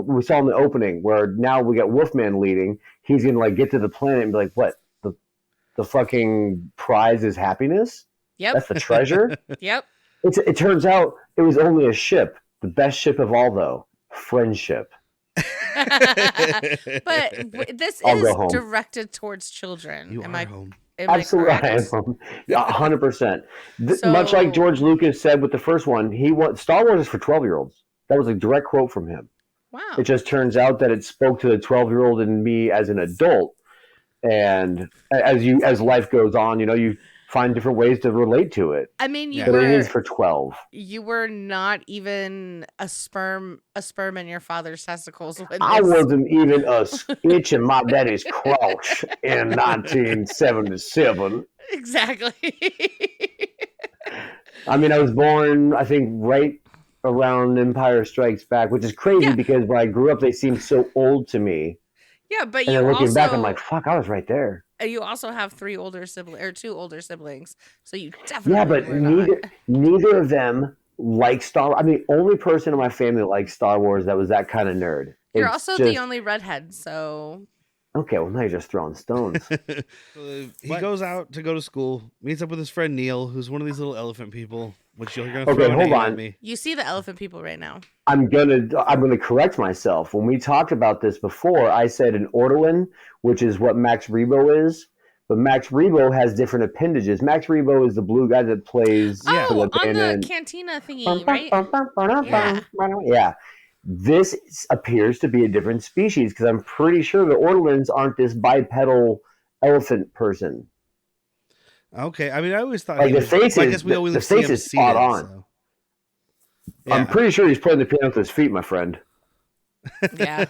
[SPEAKER 7] we saw in the opening, where now we got Wolfman leading. He's gonna like get to the planet and be like, what the fucking prize is happiness?
[SPEAKER 8] Yep.
[SPEAKER 7] That's the treasure?
[SPEAKER 8] Yep.
[SPEAKER 7] It turns out it was only a ship. The best ship of all, though, friendship.
[SPEAKER 8] But this
[SPEAKER 7] I'll
[SPEAKER 8] is
[SPEAKER 7] go home.
[SPEAKER 8] directed towards children.
[SPEAKER 6] You
[SPEAKER 8] am
[SPEAKER 6] are
[SPEAKER 8] I
[SPEAKER 6] home.
[SPEAKER 8] am I
[SPEAKER 7] Absolutely, I
[SPEAKER 8] correct?
[SPEAKER 7] am. Yeah, 100%.
[SPEAKER 8] So-
[SPEAKER 7] Much like George Lucas said with the first one, Star Wars is for 12-year-olds. That was a direct quote from him.
[SPEAKER 8] Wow.
[SPEAKER 7] It just turns out that it spoke to the 12-year-old in me as an adult. And as life goes on, you find different ways to relate to it.
[SPEAKER 8] I mean,
[SPEAKER 7] But it is for 12.
[SPEAKER 8] You were not even a sperm in your father's testicles when
[SPEAKER 7] I
[SPEAKER 8] this...
[SPEAKER 7] wasn't even a itch in my daddy's crotch in 1977.
[SPEAKER 8] Exactly.
[SPEAKER 7] I mean, I was born, I think, right around Empire Strikes Back, which is crazy because when I grew up, they seemed so old to me.
[SPEAKER 8] Yeah, but
[SPEAKER 7] And
[SPEAKER 8] you
[SPEAKER 7] then looking
[SPEAKER 8] also...
[SPEAKER 7] back, I'm like, fuck, I was right there.
[SPEAKER 8] You also have 2 older siblings, so you definitely...
[SPEAKER 7] Yeah, but neither of them like Star Wars. I mean, only person in my family that likes Star Wars that was that kind of nerd.
[SPEAKER 8] You're also the only redhead, so...
[SPEAKER 7] Okay, well, now you're just throwing stones.
[SPEAKER 6] He goes out to go to school, meets up with his friend Neil, who's one of these little elephant people, which you're going to throw
[SPEAKER 7] hold on.
[SPEAKER 6] at me.
[SPEAKER 8] You see the elephant people right now.
[SPEAKER 7] I'm gonna correct myself. When we talked about this before, I said an ortolan, which is what Max Rebo is. But Max Rebo has different appendages. Max Rebo is the blue guy that plays for the band
[SPEAKER 8] on the cantina thingy, right?
[SPEAKER 7] Yeah. This appears to be a different species because I'm pretty sure the ortolans aren't this bipedal elephant person.
[SPEAKER 6] Okay, I mean, I always thought
[SPEAKER 7] like the face
[SPEAKER 6] I guess we always
[SPEAKER 7] the face is spot on.
[SPEAKER 6] So. Yeah.
[SPEAKER 7] I'm pretty sure he's playing the piano with his feet, my friend.
[SPEAKER 8] Yeah.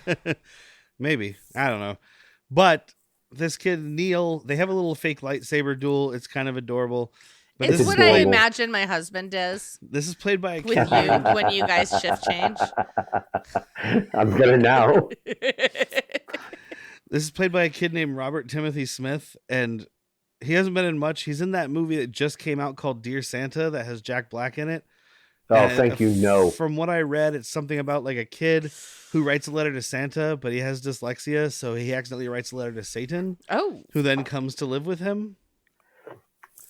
[SPEAKER 6] Maybe. I don't know. But this kid, Neil, they have a little fake lightsaber duel. It's kind of adorable. But
[SPEAKER 8] It's what I imagine my husband does.
[SPEAKER 6] This is played by a
[SPEAKER 8] with you when you guys shift change.
[SPEAKER 7] I'm gonna now.
[SPEAKER 6] This is played by a kid named Robert Timothy Smith, and he hasn't been in much. He's in that movie that just came out called Dear Santa that has Jack Black in it.
[SPEAKER 7] Oh,
[SPEAKER 6] And
[SPEAKER 7] thank you. No.
[SPEAKER 6] From what I read, it's something about like a kid who writes a letter to Santa, but he has dyslexia, so he accidentally writes a letter to Satan.
[SPEAKER 8] Oh.
[SPEAKER 6] Who then comes to live with him.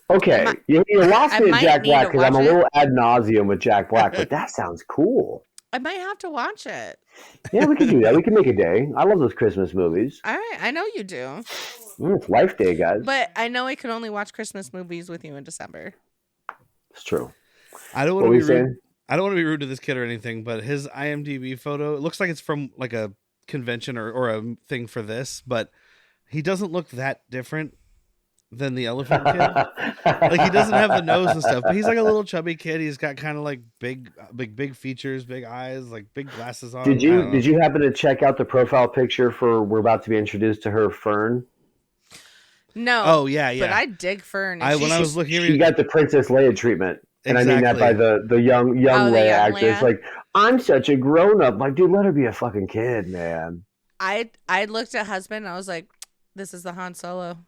[SPEAKER 7] Okay, you lost me at Jack Black because I'm a little
[SPEAKER 8] it.
[SPEAKER 7] ad nauseum with Jack Black, but that sounds cool.
[SPEAKER 8] I might have to watch it.
[SPEAKER 7] Yeah, we can do that. We can make a day. I love those Christmas movies.
[SPEAKER 8] All right, I know you do.
[SPEAKER 7] It's Life Day, guys.
[SPEAKER 8] But I know I can only watch Christmas movies with you in December.
[SPEAKER 7] It's true.
[SPEAKER 6] I don't want to be rude. I don't want to be rude to this kid or anything, but his IMDb photo, it looks like it's from like a convention or a thing for this, but he doesn't look that different than the elephant kid. Like he doesn't have the nose and stuff, but he's like a little chubby kid. He's got kind of like big features, big eyes, like big glasses on.
[SPEAKER 7] Did you happen to check out the profile picture for we're about to be introduced to her, Fern?
[SPEAKER 8] No.
[SPEAKER 6] Oh yeah.
[SPEAKER 8] But I dig Fern.
[SPEAKER 6] When I was looking,
[SPEAKER 7] she got the Princess Leia treatment. And exactly. I mean that by the young Leia actor. It's like, I'm such a grown up. Like, dude, let her be a fucking kid, man.
[SPEAKER 8] I looked at husband and I was like, this is the Han Solo.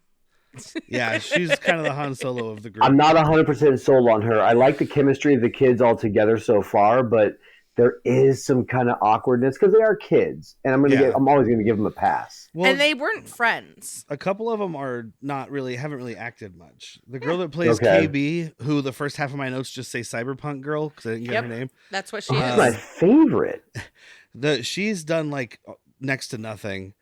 [SPEAKER 6] Yeah, she's kind of the Han Solo of the group.
[SPEAKER 7] I'm not 100% sold on her. I like the chemistry of the kids all together so far, but there is some kind of awkwardness because they are kids, and I'm always gonna give them a pass.
[SPEAKER 8] Well, and they weren't friends.
[SPEAKER 6] A couple of them haven't really acted much. The girl that plays KB, who the first half of my notes just say Cyberpunk girl because I didn't get her name.
[SPEAKER 8] That's what she is.
[SPEAKER 7] That's my favorite.
[SPEAKER 6] She's done like next to nothing.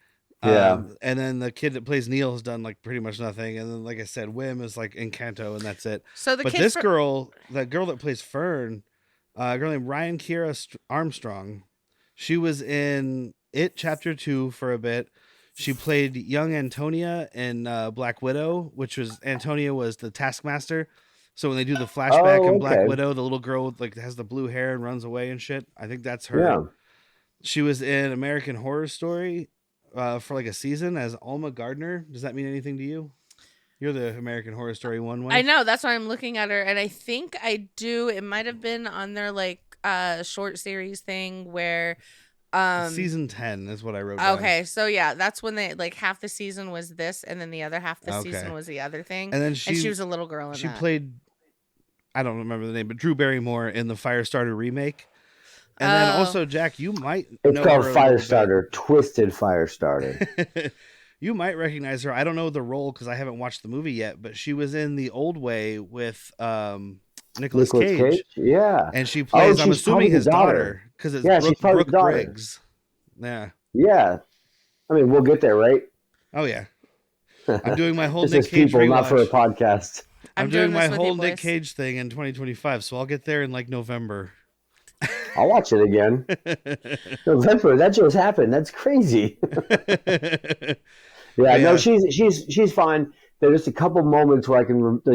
[SPEAKER 7] Yeah.
[SPEAKER 6] And then the kid that plays Neil has done like pretty much nothing. And then, like I said, Wim is like Encanto, and that's it.
[SPEAKER 8] So
[SPEAKER 6] the girl that plays Fern, a girl named Ryan Kira Armstrong, she was in It Chapter 2 for a bit. She played young Antonia in Black Widow, which was Antonia was the Taskmaster. So when they do the flashback in Black Widow, the little girl with, like has the blue hair and runs away and shit. I think that's her.
[SPEAKER 7] Yeah.
[SPEAKER 6] She was in American Horror Story for like a season as Alma Gardner. Does that mean anything to you? You're the American Horror Story one.
[SPEAKER 8] I know, that's why I'm looking at her, and I think I do. It might have been on their like short series thing where
[SPEAKER 6] season 10 is what I wrote
[SPEAKER 8] okay
[SPEAKER 6] down.
[SPEAKER 8] So yeah, that's when they like half the season was this and then the other half the season was the other thing, and then she was a little girl in
[SPEAKER 6] she
[SPEAKER 8] that.
[SPEAKER 6] Played, I don't remember the name, but Drew Barrymore in the Firestarter remake. And then also, Jack, you might know
[SPEAKER 7] called
[SPEAKER 6] her
[SPEAKER 7] Firestarter, Twisted Firestarter.
[SPEAKER 6] You might recognize her. I don't know the role because I haven't watched the movie yet, but she was in The Old Way with Nicolas Cage.
[SPEAKER 7] Yeah.
[SPEAKER 6] And she plays, I'm assuming, his daughter because it's Brooke Briggs. Yeah.
[SPEAKER 7] Yeah. I mean, we'll get there, right?
[SPEAKER 6] Oh, yeah. I'm doing my whole
[SPEAKER 7] This
[SPEAKER 6] Nick
[SPEAKER 7] is
[SPEAKER 6] Cage
[SPEAKER 7] people,
[SPEAKER 6] rewatch.
[SPEAKER 7] not for a podcast.
[SPEAKER 6] I'm doing my whole Nick Cage thing in 2025, so I'll get there in like November.
[SPEAKER 7] I'll watch it again. November, that just happened. That's crazy. Yeah, no, she's fine. There's just a couple moments where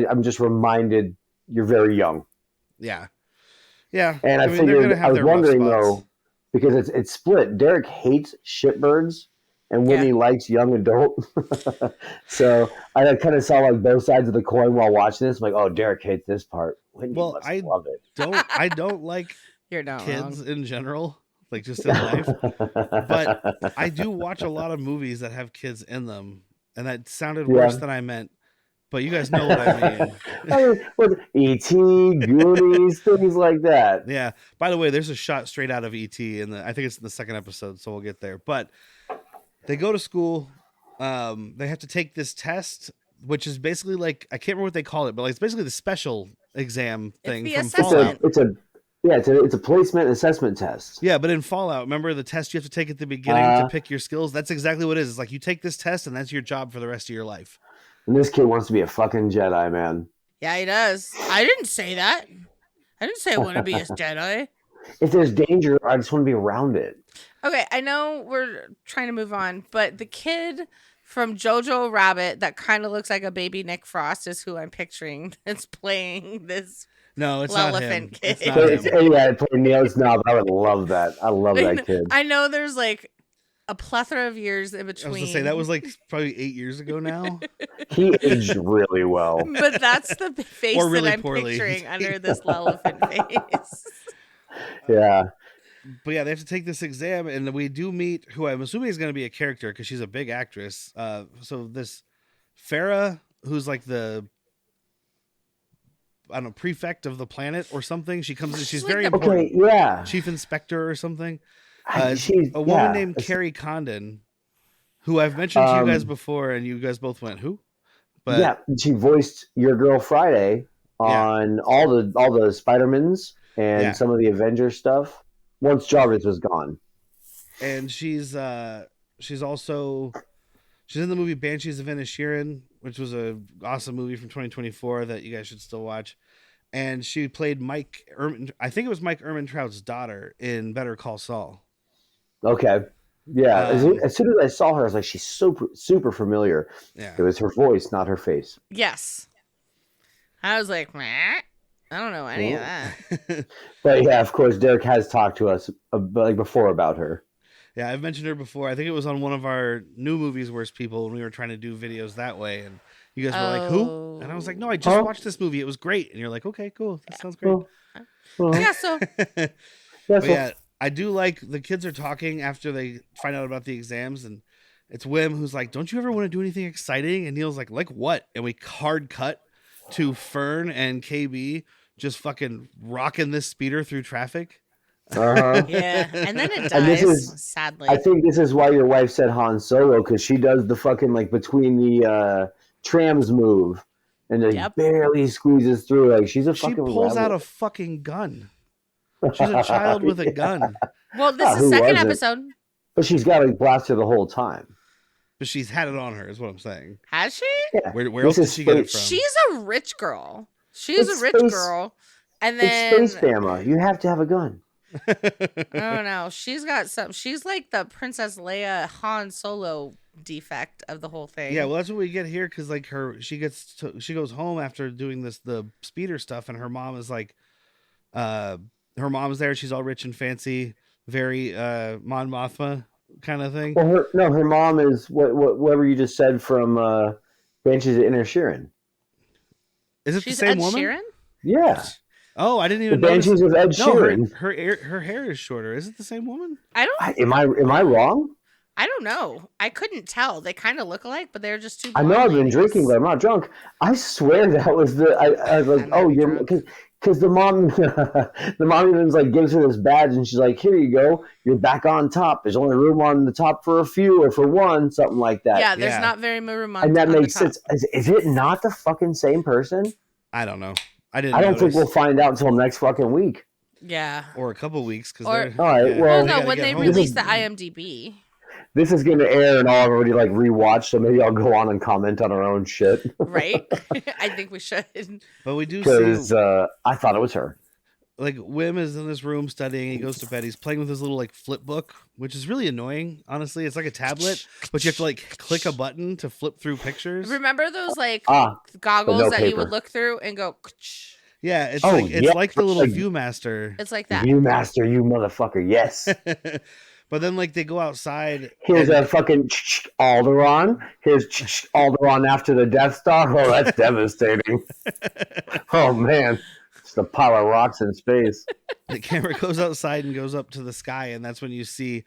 [SPEAKER 7] I'm just reminded you're very young.
[SPEAKER 6] Yeah. Yeah.
[SPEAKER 7] And I
[SPEAKER 6] mean,
[SPEAKER 7] figured, I was wondering though, because it's split. Derek hates shitbirds and Whitney likes young adult. So I kind of saw like both sides of the coin while watching this. I'm like, oh, Derek hates this part. Whitney must love it.
[SPEAKER 6] I don't like
[SPEAKER 8] You're not
[SPEAKER 6] kids
[SPEAKER 8] wrong.
[SPEAKER 6] in general, like just in life. But I do watch a lot of movies that have kids in them. And that sounded worse than I meant. But you guys know what I mean.
[SPEAKER 7] With E.T., Goonies, things like that.
[SPEAKER 6] Yeah. By the way, there's a shot straight out of E.T. I think it's in the second episode, so we'll get there. But they go to school. They have to take this test, which is basically like, I can't remember what they call it, but like it's basically the special exam thing from Fallout.
[SPEAKER 7] It's a placement assessment test.
[SPEAKER 6] Yeah, but in Fallout, remember the test you have to take at the beginning to pick your skills? That's exactly what it is. It's like you take this test and that's your job for the rest of your life.
[SPEAKER 7] And this kid wants to be a fucking Jedi, man.
[SPEAKER 8] Yeah, he does. I didn't say that. I didn't say I want to be a Jedi.
[SPEAKER 7] If there's danger, I just want to be around it.
[SPEAKER 8] Okay, I know we're trying to move on, but the kid from Jojo Rabbit that kind of looks like a baby Nick Frost is who I'm picturing that's playing this.
[SPEAKER 6] No, it's not him.
[SPEAKER 8] Kid.
[SPEAKER 6] It's not him.
[SPEAKER 7] Yeah, playing Neo Snob. I would love that. I love that kid.
[SPEAKER 8] I know there's like a plethora of years in between.
[SPEAKER 6] I was going to say, that was like probably 8 years ago now.
[SPEAKER 7] He aged really well.
[SPEAKER 8] But that's the face
[SPEAKER 6] really
[SPEAKER 8] that I'm
[SPEAKER 6] poorly.
[SPEAKER 8] picturing under this Lillifant face.
[SPEAKER 7] Yeah.
[SPEAKER 6] But yeah, they have to take this exam, and we do meet who I'm assuming is going to be a character because she's a big actress. So this Farah, who's like the, I don't know, prefect of the planet or something. She comes in, she's very important.
[SPEAKER 7] Okay, yeah.
[SPEAKER 6] Chief inspector or something.
[SPEAKER 7] She's
[SPEAKER 6] a woman named Carrie Condon, who I've mentioned to you guys before, and you guys both went, who? But
[SPEAKER 7] yeah, she voiced your girl Friday on all the Spider-Mans and some of the Avengers stuff once Jarvis was gone.
[SPEAKER 6] And she's also in the movie Banshees of Inisherin, which was a awesome movie from 2024 that you guys should still watch. And she played Mike Ehrmantraut's daughter in Better Call Saul.
[SPEAKER 7] Okay. Yeah. As soon as I saw her, I was like, she's super familiar.
[SPEAKER 6] Yeah.
[SPEAKER 7] It was her voice, not her face.
[SPEAKER 8] Yes. I was like, meh. I don't know any of that.
[SPEAKER 7] But yeah, of course, Derek has talked to us before about her.
[SPEAKER 6] Yeah, I've mentioned her before. I think it was on one of our New Movies Worst People when we were trying to do videos that way. And you guys were like, who? And I was like, no, I just watched this movie. It was great. And you're like, okay, cool. That sounds great.
[SPEAKER 8] Yeah, so.
[SPEAKER 6] Yeah, I do like the kids are talking after they find out about the exams. And it's Wim who's like, don't you ever want to do anything exciting? And Neil's like what? And we hard cut to Fern and KB just fucking rocking this speeder through traffic.
[SPEAKER 8] Yeah, and then it dies, sadly.
[SPEAKER 7] I think this is why your wife said Han Solo, because she does the fucking like between the trams move and then barely squeezes through. Like she
[SPEAKER 6] pulls out a fucking gun. She's a child with a gun.
[SPEAKER 8] Well, this is second episode.
[SPEAKER 7] But she's got a blaster the whole time.
[SPEAKER 6] But she's had it on her, is what I'm saying.
[SPEAKER 8] Has she?
[SPEAKER 7] Yeah.
[SPEAKER 6] Where else did she get it from?
[SPEAKER 8] She's a rich girl. She's a rich girl. And then
[SPEAKER 7] it's Space Bama. You have to have a gun.
[SPEAKER 8] I don't know. She's got some. She's like the Princess Leia Han Solo defect of the whole thing.
[SPEAKER 6] Yeah, well, that's what we get here because like she goes home after doing the speeder stuff, and her mom is like, her mom's there. She's all rich and fancy, very Mon Mothma kind of thing.
[SPEAKER 7] Well, her mom is whatever you just said from Banshees of Inisherin.
[SPEAKER 6] Is it
[SPEAKER 8] She's
[SPEAKER 6] the same
[SPEAKER 8] Ed
[SPEAKER 6] woman?
[SPEAKER 8] Sheeran?
[SPEAKER 7] Yeah.
[SPEAKER 6] Oh, I didn't even
[SPEAKER 7] the Banshees of Ed Sheeran.
[SPEAKER 6] No, her hair is shorter. Is it the same woman?
[SPEAKER 7] Am I wrong?
[SPEAKER 8] I don't know. I couldn't tell. They kind of look alike, but they're just two.
[SPEAKER 7] I know I've been drinking, but I'm not drunk. I swear that was I was like, oh, you're because the mom even like gives her this badge and she's like, here you go, you're back on top. There's only room on the top for a few or for one, something like that.
[SPEAKER 8] Yeah, there's not very much room on.
[SPEAKER 7] And that makes sense. Is it not the fucking same person?
[SPEAKER 6] I don't know. I
[SPEAKER 7] don't think we'll find out until next fucking week.
[SPEAKER 8] Yeah,
[SPEAKER 6] or a couple weeks because
[SPEAKER 8] all
[SPEAKER 7] right.
[SPEAKER 8] Yeah. Well, no, when they release the IMDb.
[SPEAKER 7] This is going to air and I'll already like rewatch, so maybe I'll go on and comment on our own shit.
[SPEAKER 8] Right? I think we should.
[SPEAKER 6] But we do
[SPEAKER 7] because I thought it was her.
[SPEAKER 6] like Wim is in this room studying. He goes to bed. He's playing with his little like flip book, which is really annoying. Honestly, it's like a tablet, but you have to like click a button to flip through pictures.
[SPEAKER 8] Remember those like
[SPEAKER 7] no
[SPEAKER 8] goggles that you
[SPEAKER 7] paper.
[SPEAKER 8] would look through and go?
[SPEAKER 6] Yeah, it's
[SPEAKER 7] yeah.
[SPEAKER 6] like the little
[SPEAKER 7] Like,
[SPEAKER 6] Viewmaster.
[SPEAKER 8] It's like that.
[SPEAKER 7] Viewmaster, you motherfucker. Yes.
[SPEAKER 6] But then like they go outside.
[SPEAKER 7] Here's a fucking Alderaan. Here's Alderaan after the Death Star. Oh, that's devastating. Oh man, it's the pile of rocks in space.
[SPEAKER 6] The camera goes outside and goes up to the sky, and that's when you see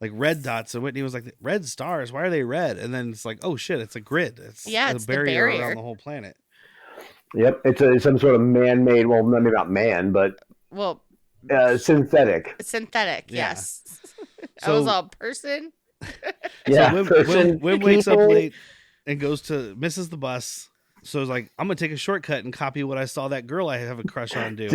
[SPEAKER 6] like red dots. And Whitney was like, "Red stars? Why are they red?" And then it's like, "Oh shit, it's a grid. It's
[SPEAKER 8] it's
[SPEAKER 6] a
[SPEAKER 8] the
[SPEAKER 6] barrier
[SPEAKER 8] barrier
[SPEAKER 6] around the whole planet."
[SPEAKER 7] Yep, it's some sort of man-made. Well, maybe not man, but synthetic.
[SPEAKER 8] Synthetic.
[SPEAKER 6] Yeah.
[SPEAKER 8] Yes. I
[SPEAKER 6] So-
[SPEAKER 8] was all person.
[SPEAKER 7] Yeah,
[SPEAKER 6] So Wim wakes up late and misses the bus. So it's like, I'm gonna take a shortcut and copy what I saw that girl I have a crush on do.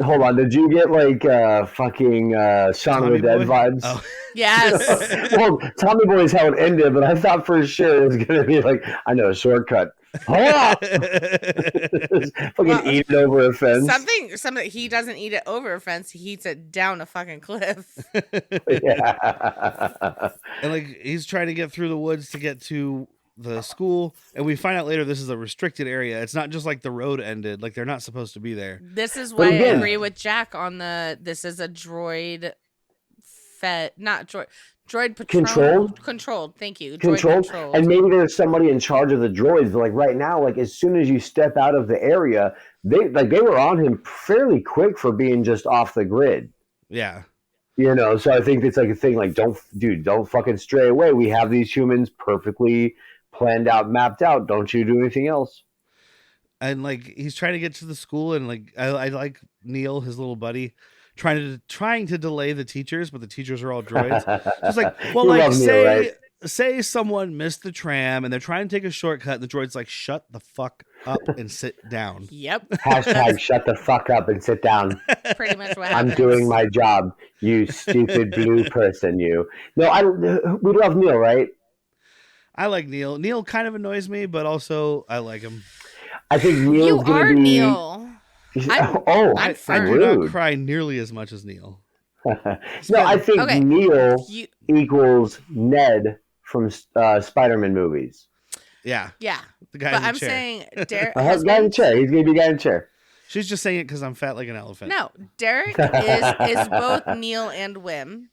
[SPEAKER 7] Hold on, did you get like fucking Shaun of the Dead vibes?
[SPEAKER 6] Oh.
[SPEAKER 8] Yes.
[SPEAKER 7] Well, Tommy Boy's how it ended, but I thought for sure it was gonna be like, I know a shortcut. Hold on. Fucking eat it over a fence.
[SPEAKER 8] Something he doesn't eat it over a fence, he eats it down a fucking cliff.
[SPEAKER 7] Yeah.
[SPEAKER 6] And like he's trying to get through the woods to get to the school, and we find out later this is a restricted area. It's not just like the road ended, like they're not supposed to be there.
[SPEAKER 8] This is why I
[SPEAKER 7] again-
[SPEAKER 8] agree with Jack on this is a droid droid controlled. Thank you. Droid
[SPEAKER 7] Controlled. And maybe there's somebody in charge of the droids. Like right now, like as soon as you step out of the area, they were on him fairly quick for being just off the grid.
[SPEAKER 6] Yeah.
[SPEAKER 7] You know, so I think it's like a thing like don't fucking stray away. We have these humans perfectly planned out, mapped out. Don't you do anything else.
[SPEAKER 6] And like he's trying to get to the school, and like I like Neil, his little buddy, trying to delay the teachers, but the teachers are all droids. Just like, well,
[SPEAKER 7] You
[SPEAKER 6] like
[SPEAKER 7] love Neil, right?
[SPEAKER 6] say someone missed the tram and they're trying to take a shortcut, and the droid's like, shut the fuck up and sit down.
[SPEAKER 8] Yep.
[SPEAKER 7] Hashtag shut the fuck up and sit down.
[SPEAKER 8] Pretty much what
[SPEAKER 7] I'm
[SPEAKER 8] happens.
[SPEAKER 7] doing my job. You stupid blue person, you. No, we love Neil, right?
[SPEAKER 6] I like Neil. Neil kind of annoys me, but also I like him.
[SPEAKER 7] I think Neil's
[SPEAKER 8] You
[SPEAKER 7] gonna
[SPEAKER 8] are
[SPEAKER 7] be.
[SPEAKER 8] Neil. I'm
[SPEAKER 6] I
[SPEAKER 8] fine.
[SPEAKER 6] do not
[SPEAKER 7] rude.
[SPEAKER 6] cry nearly as much as Neil.
[SPEAKER 7] No, I think
[SPEAKER 8] Okay.
[SPEAKER 7] Neil
[SPEAKER 8] You-
[SPEAKER 7] equals Ned from Spider-Man movies.
[SPEAKER 6] Yeah.
[SPEAKER 8] Yeah.
[SPEAKER 6] The guy
[SPEAKER 8] But
[SPEAKER 6] in the
[SPEAKER 8] I'm
[SPEAKER 6] chair.
[SPEAKER 8] saying Derek
[SPEAKER 7] Guy in the chair. He's gonna be guy in the chair.
[SPEAKER 6] She's just saying it because I'm fat like an elephant.
[SPEAKER 8] No, Derek is both Neil and Wim.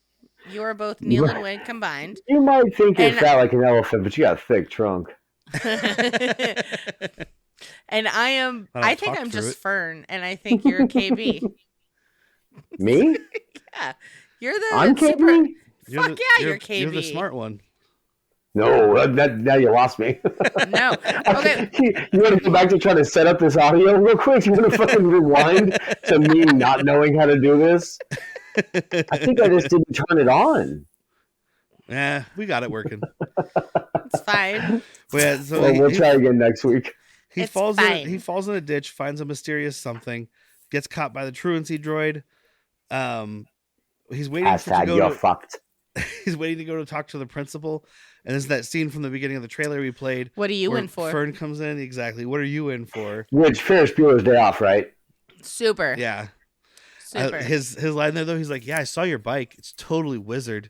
[SPEAKER 8] You are both Neil and Wim combined.
[SPEAKER 7] You might think you're
[SPEAKER 8] And-
[SPEAKER 7] fat like an elephant, but you got a thick trunk.
[SPEAKER 8] And I am.
[SPEAKER 6] I don't
[SPEAKER 8] I think
[SPEAKER 6] talk
[SPEAKER 8] I'm
[SPEAKER 6] through
[SPEAKER 8] just
[SPEAKER 6] it.
[SPEAKER 8] Fern, and I think you're KB.
[SPEAKER 7] Me?
[SPEAKER 8] Yeah, you're the
[SPEAKER 7] I'm
[SPEAKER 8] super.
[SPEAKER 7] KB?
[SPEAKER 8] Fuck yeah, you're KB.
[SPEAKER 6] You're the smart one.
[SPEAKER 7] No, now you lost me.
[SPEAKER 8] No, okay.
[SPEAKER 7] You want to go back to trying to set up this audio real quick? You want to fucking rewind to me not knowing how to do this? I think I just didn't turn it on.
[SPEAKER 6] Yeah, we got it working.
[SPEAKER 8] It's fine.
[SPEAKER 6] But yeah, so
[SPEAKER 7] Well, we'll try again next week.
[SPEAKER 6] he
[SPEAKER 8] It's
[SPEAKER 6] falls
[SPEAKER 8] fine.
[SPEAKER 6] he falls in a ditch, finds a mysterious something, gets caught by the truancy droid. He's waiting
[SPEAKER 7] Hashtag you're fucked.
[SPEAKER 6] he's waiting to go to talk to the principal. And this is that scene from the beginning of the trailer we played.
[SPEAKER 8] What are you
[SPEAKER 6] where
[SPEAKER 8] in for?
[SPEAKER 6] Fern comes in. Exactly. What are you in for?
[SPEAKER 7] Which Ferris Bueller's Day Off, right?
[SPEAKER 8] Super.
[SPEAKER 6] Yeah.
[SPEAKER 8] Super.
[SPEAKER 6] His line there though, he's like, "Yeah, I saw your bike. It's totally wizard."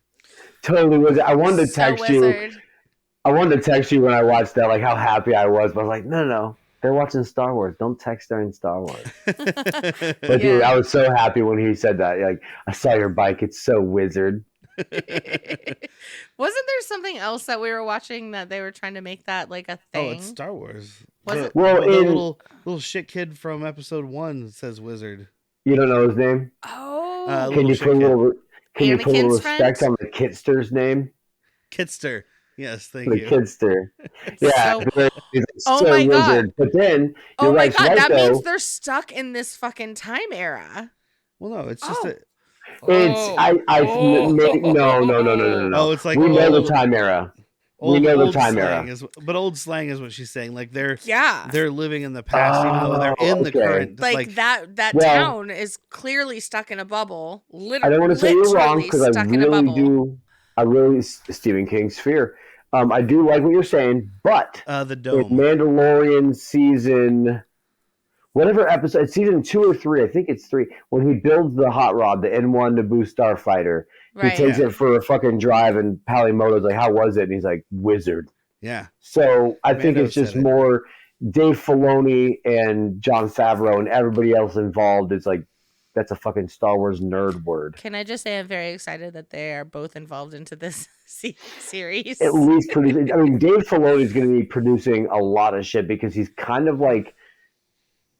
[SPEAKER 7] Totally was. I wanted to
[SPEAKER 8] So
[SPEAKER 7] text you.
[SPEAKER 8] wizard.
[SPEAKER 7] I wanted to text you when I watched that, like how happy I was. But I was like, no. They're watching Star Wars. Don't text during Star Wars. But dude,
[SPEAKER 8] Yeah.
[SPEAKER 7] I was so happy when he said that. Like, I saw your bike. It's so wizard.
[SPEAKER 8] Wasn't there something else that we were watching that they were trying to make that like a thing?
[SPEAKER 6] Oh, it's Star Wars.
[SPEAKER 8] Was
[SPEAKER 6] The-
[SPEAKER 8] it?
[SPEAKER 7] Well,
[SPEAKER 6] the
[SPEAKER 7] in
[SPEAKER 6] little shit kid from episode 1 says wizard.
[SPEAKER 7] you don't know his name.
[SPEAKER 8] Oh,
[SPEAKER 6] Little
[SPEAKER 7] Can you
[SPEAKER 6] shit
[SPEAKER 7] put a
[SPEAKER 6] kid.
[SPEAKER 7] little? Can you put a little
[SPEAKER 8] Anakin's
[SPEAKER 7] respect
[SPEAKER 8] friend?
[SPEAKER 7] on the Kitster's name?
[SPEAKER 6] Kitster. Yes, thank
[SPEAKER 7] The
[SPEAKER 6] you.
[SPEAKER 7] Kidster. Yeah.
[SPEAKER 8] So-
[SPEAKER 7] He's
[SPEAKER 8] Oh
[SPEAKER 7] so
[SPEAKER 8] my God.
[SPEAKER 7] wizard. But then
[SPEAKER 8] oh
[SPEAKER 7] you're
[SPEAKER 8] my
[SPEAKER 7] right,
[SPEAKER 8] god,
[SPEAKER 7] right
[SPEAKER 8] that
[SPEAKER 7] though.
[SPEAKER 8] means they're stuck in this fucking time era.
[SPEAKER 6] Well, no, it's just
[SPEAKER 8] Oh.
[SPEAKER 6] a,
[SPEAKER 7] It's no.
[SPEAKER 6] Oh, it's like
[SPEAKER 7] we know
[SPEAKER 6] old-
[SPEAKER 7] the time era.
[SPEAKER 6] old,
[SPEAKER 7] know the
[SPEAKER 6] old
[SPEAKER 7] time
[SPEAKER 6] slang
[SPEAKER 7] era.
[SPEAKER 6] but old slang is what she's saying. Like they're
[SPEAKER 8] Yeah.
[SPEAKER 6] living in the past, even though they're in the
[SPEAKER 7] okay.
[SPEAKER 6] current.
[SPEAKER 8] Like that
[SPEAKER 7] Well-
[SPEAKER 8] town is clearly stuck in a bubble.
[SPEAKER 7] I don't want to say you're wrong because I
[SPEAKER 8] stuck in a
[SPEAKER 7] really
[SPEAKER 8] bubble.
[SPEAKER 7] do. I really Stephen King Sphere. I do like what you're saying, but
[SPEAKER 6] the
[SPEAKER 7] in
[SPEAKER 6] dome.
[SPEAKER 7] Mandalorian season, whatever episode, it's season 2 or 3, I think it's 3, when he builds the hot rod, the N1 Naboo Starfighter.
[SPEAKER 8] Right.
[SPEAKER 7] He takes it for a fucking drive, and Palimoto's like, how was it? And he's like, wizard.
[SPEAKER 6] Yeah.
[SPEAKER 7] So I think
[SPEAKER 6] Mando
[SPEAKER 7] it's just
[SPEAKER 6] said it.
[SPEAKER 7] more Dave Filoni and Jon Favreau and everybody else involved. It's like, that's a fucking Star Wars nerd word.
[SPEAKER 8] Can I just say I'm very excited that they are both involved into this series.
[SPEAKER 7] At least producing. I mean, Dave Filoni is going to be producing a lot of shit because he's kind of like,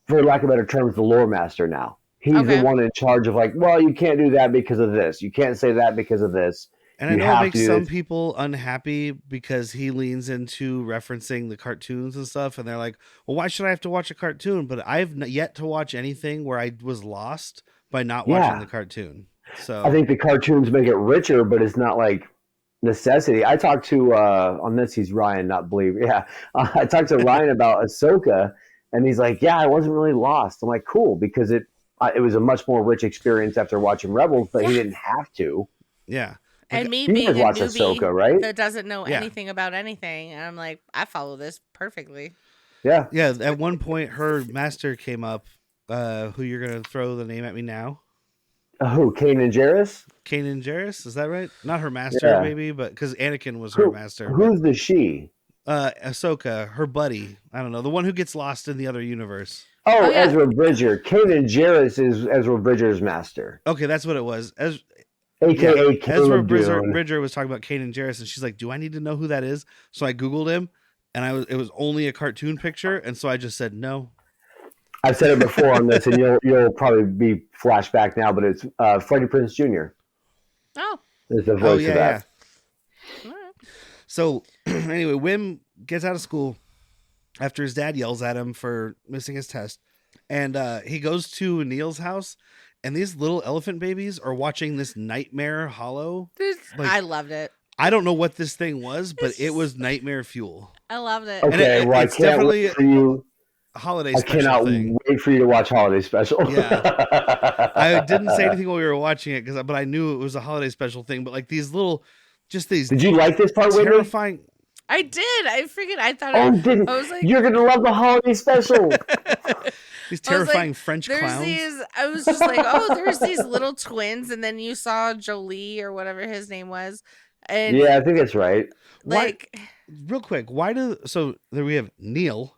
[SPEAKER 7] for lack of better terms, the lore master now. He's
[SPEAKER 8] Okay.
[SPEAKER 7] the one in charge of like, well, you can't do that because of this. You can't say that because of this.
[SPEAKER 6] And I
[SPEAKER 7] You
[SPEAKER 6] know it
[SPEAKER 7] have
[SPEAKER 6] makes
[SPEAKER 7] to do
[SPEAKER 6] some
[SPEAKER 7] this.
[SPEAKER 6] people unhappy because he leans into referencing the cartoons and stuff, and they're like, "Well, why should I have to watch a cartoon?" But I've yet to watch anything where I was lost by not watching the cartoon. So
[SPEAKER 7] I think the cartoons make it richer, but it's not like necessity. I talked to on this, he's Ryan, not Believe. Yeah, I talked to Ryan about Ahsoka, and he's like, "Yeah, I wasn't really lost." I'm like, "Cool," because it was a much more rich experience after watching Rebels, but he didn't have to.
[SPEAKER 6] yeah.
[SPEAKER 8] And me
[SPEAKER 7] You
[SPEAKER 8] being a
[SPEAKER 7] guys watch
[SPEAKER 8] newbie
[SPEAKER 7] Ahsoka, right?
[SPEAKER 8] that doesn't know
[SPEAKER 6] Yeah.
[SPEAKER 8] anything about anything, and I'm like, I follow this perfectly.
[SPEAKER 7] Yeah.
[SPEAKER 6] Yeah, at one point her master came up, who you're gonna throw the name at me now.
[SPEAKER 7] Who? Kanan Jarrus?
[SPEAKER 6] Kanan Jarrus, is that right? Not her master,
[SPEAKER 7] Yeah.
[SPEAKER 6] maybe, but because Anakin was her master.
[SPEAKER 7] Who's the she?
[SPEAKER 6] Ahsoka, her buddy. I don't know, the one who gets lost in the other universe.
[SPEAKER 7] Oh,
[SPEAKER 8] yeah.
[SPEAKER 7] Ezra Bridger. Kanan Jarrus is Ezra Bridger's master,
[SPEAKER 6] Okay, that's what it was.
[SPEAKER 7] aka
[SPEAKER 6] Ezra
[SPEAKER 7] Caleb Dune.
[SPEAKER 6] Bridger was talking about Kanan Jarrus, and she's like, "Do I need to know who that is?" So I googled him, and it was only a cartoon picture, and so I just said no.
[SPEAKER 7] I've said it before on this, and you'll probably be flashback now, but it's Freddie Prinze Jr.
[SPEAKER 8] Oh,
[SPEAKER 7] is the voice of that.
[SPEAKER 6] So anyway, Wim gets out of school after his dad yells at him for missing his test, and he goes to Neil's house, and these little elephant babies are watching this Nightmare Hollow. Like,
[SPEAKER 8] I loved it.
[SPEAKER 6] I don't know what this thing was, but it was nightmare fuel.
[SPEAKER 8] I loved it.
[SPEAKER 7] Okay,
[SPEAKER 6] And
[SPEAKER 7] well, I
[SPEAKER 6] it's
[SPEAKER 7] can't
[SPEAKER 6] definitely
[SPEAKER 7] wait for you.
[SPEAKER 6] a holiday
[SPEAKER 7] I
[SPEAKER 6] special
[SPEAKER 7] cannot
[SPEAKER 6] thing.
[SPEAKER 7] wait for you to watch Holiday Special.
[SPEAKER 6] Yeah. I didn't say anything while we were watching it, but I knew it was a holiday special thing. But like these little, just these
[SPEAKER 7] Did you like this part, Whitney?
[SPEAKER 6] terrifying.
[SPEAKER 8] I did. I thought.
[SPEAKER 7] Oh,
[SPEAKER 8] I was like,
[SPEAKER 7] you're gonna love the Holiday Special.
[SPEAKER 6] These
[SPEAKER 8] I was like,
[SPEAKER 6] terrifying French
[SPEAKER 8] there's
[SPEAKER 6] clowns.
[SPEAKER 8] I was just like, oh, there's these little twins, and then you saw Jolie or whatever his name was, and
[SPEAKER 7] Yeah, I think that's right.
[SPEAKER 8] like
[SPEAKER 6] Real quick, so there we have Neil,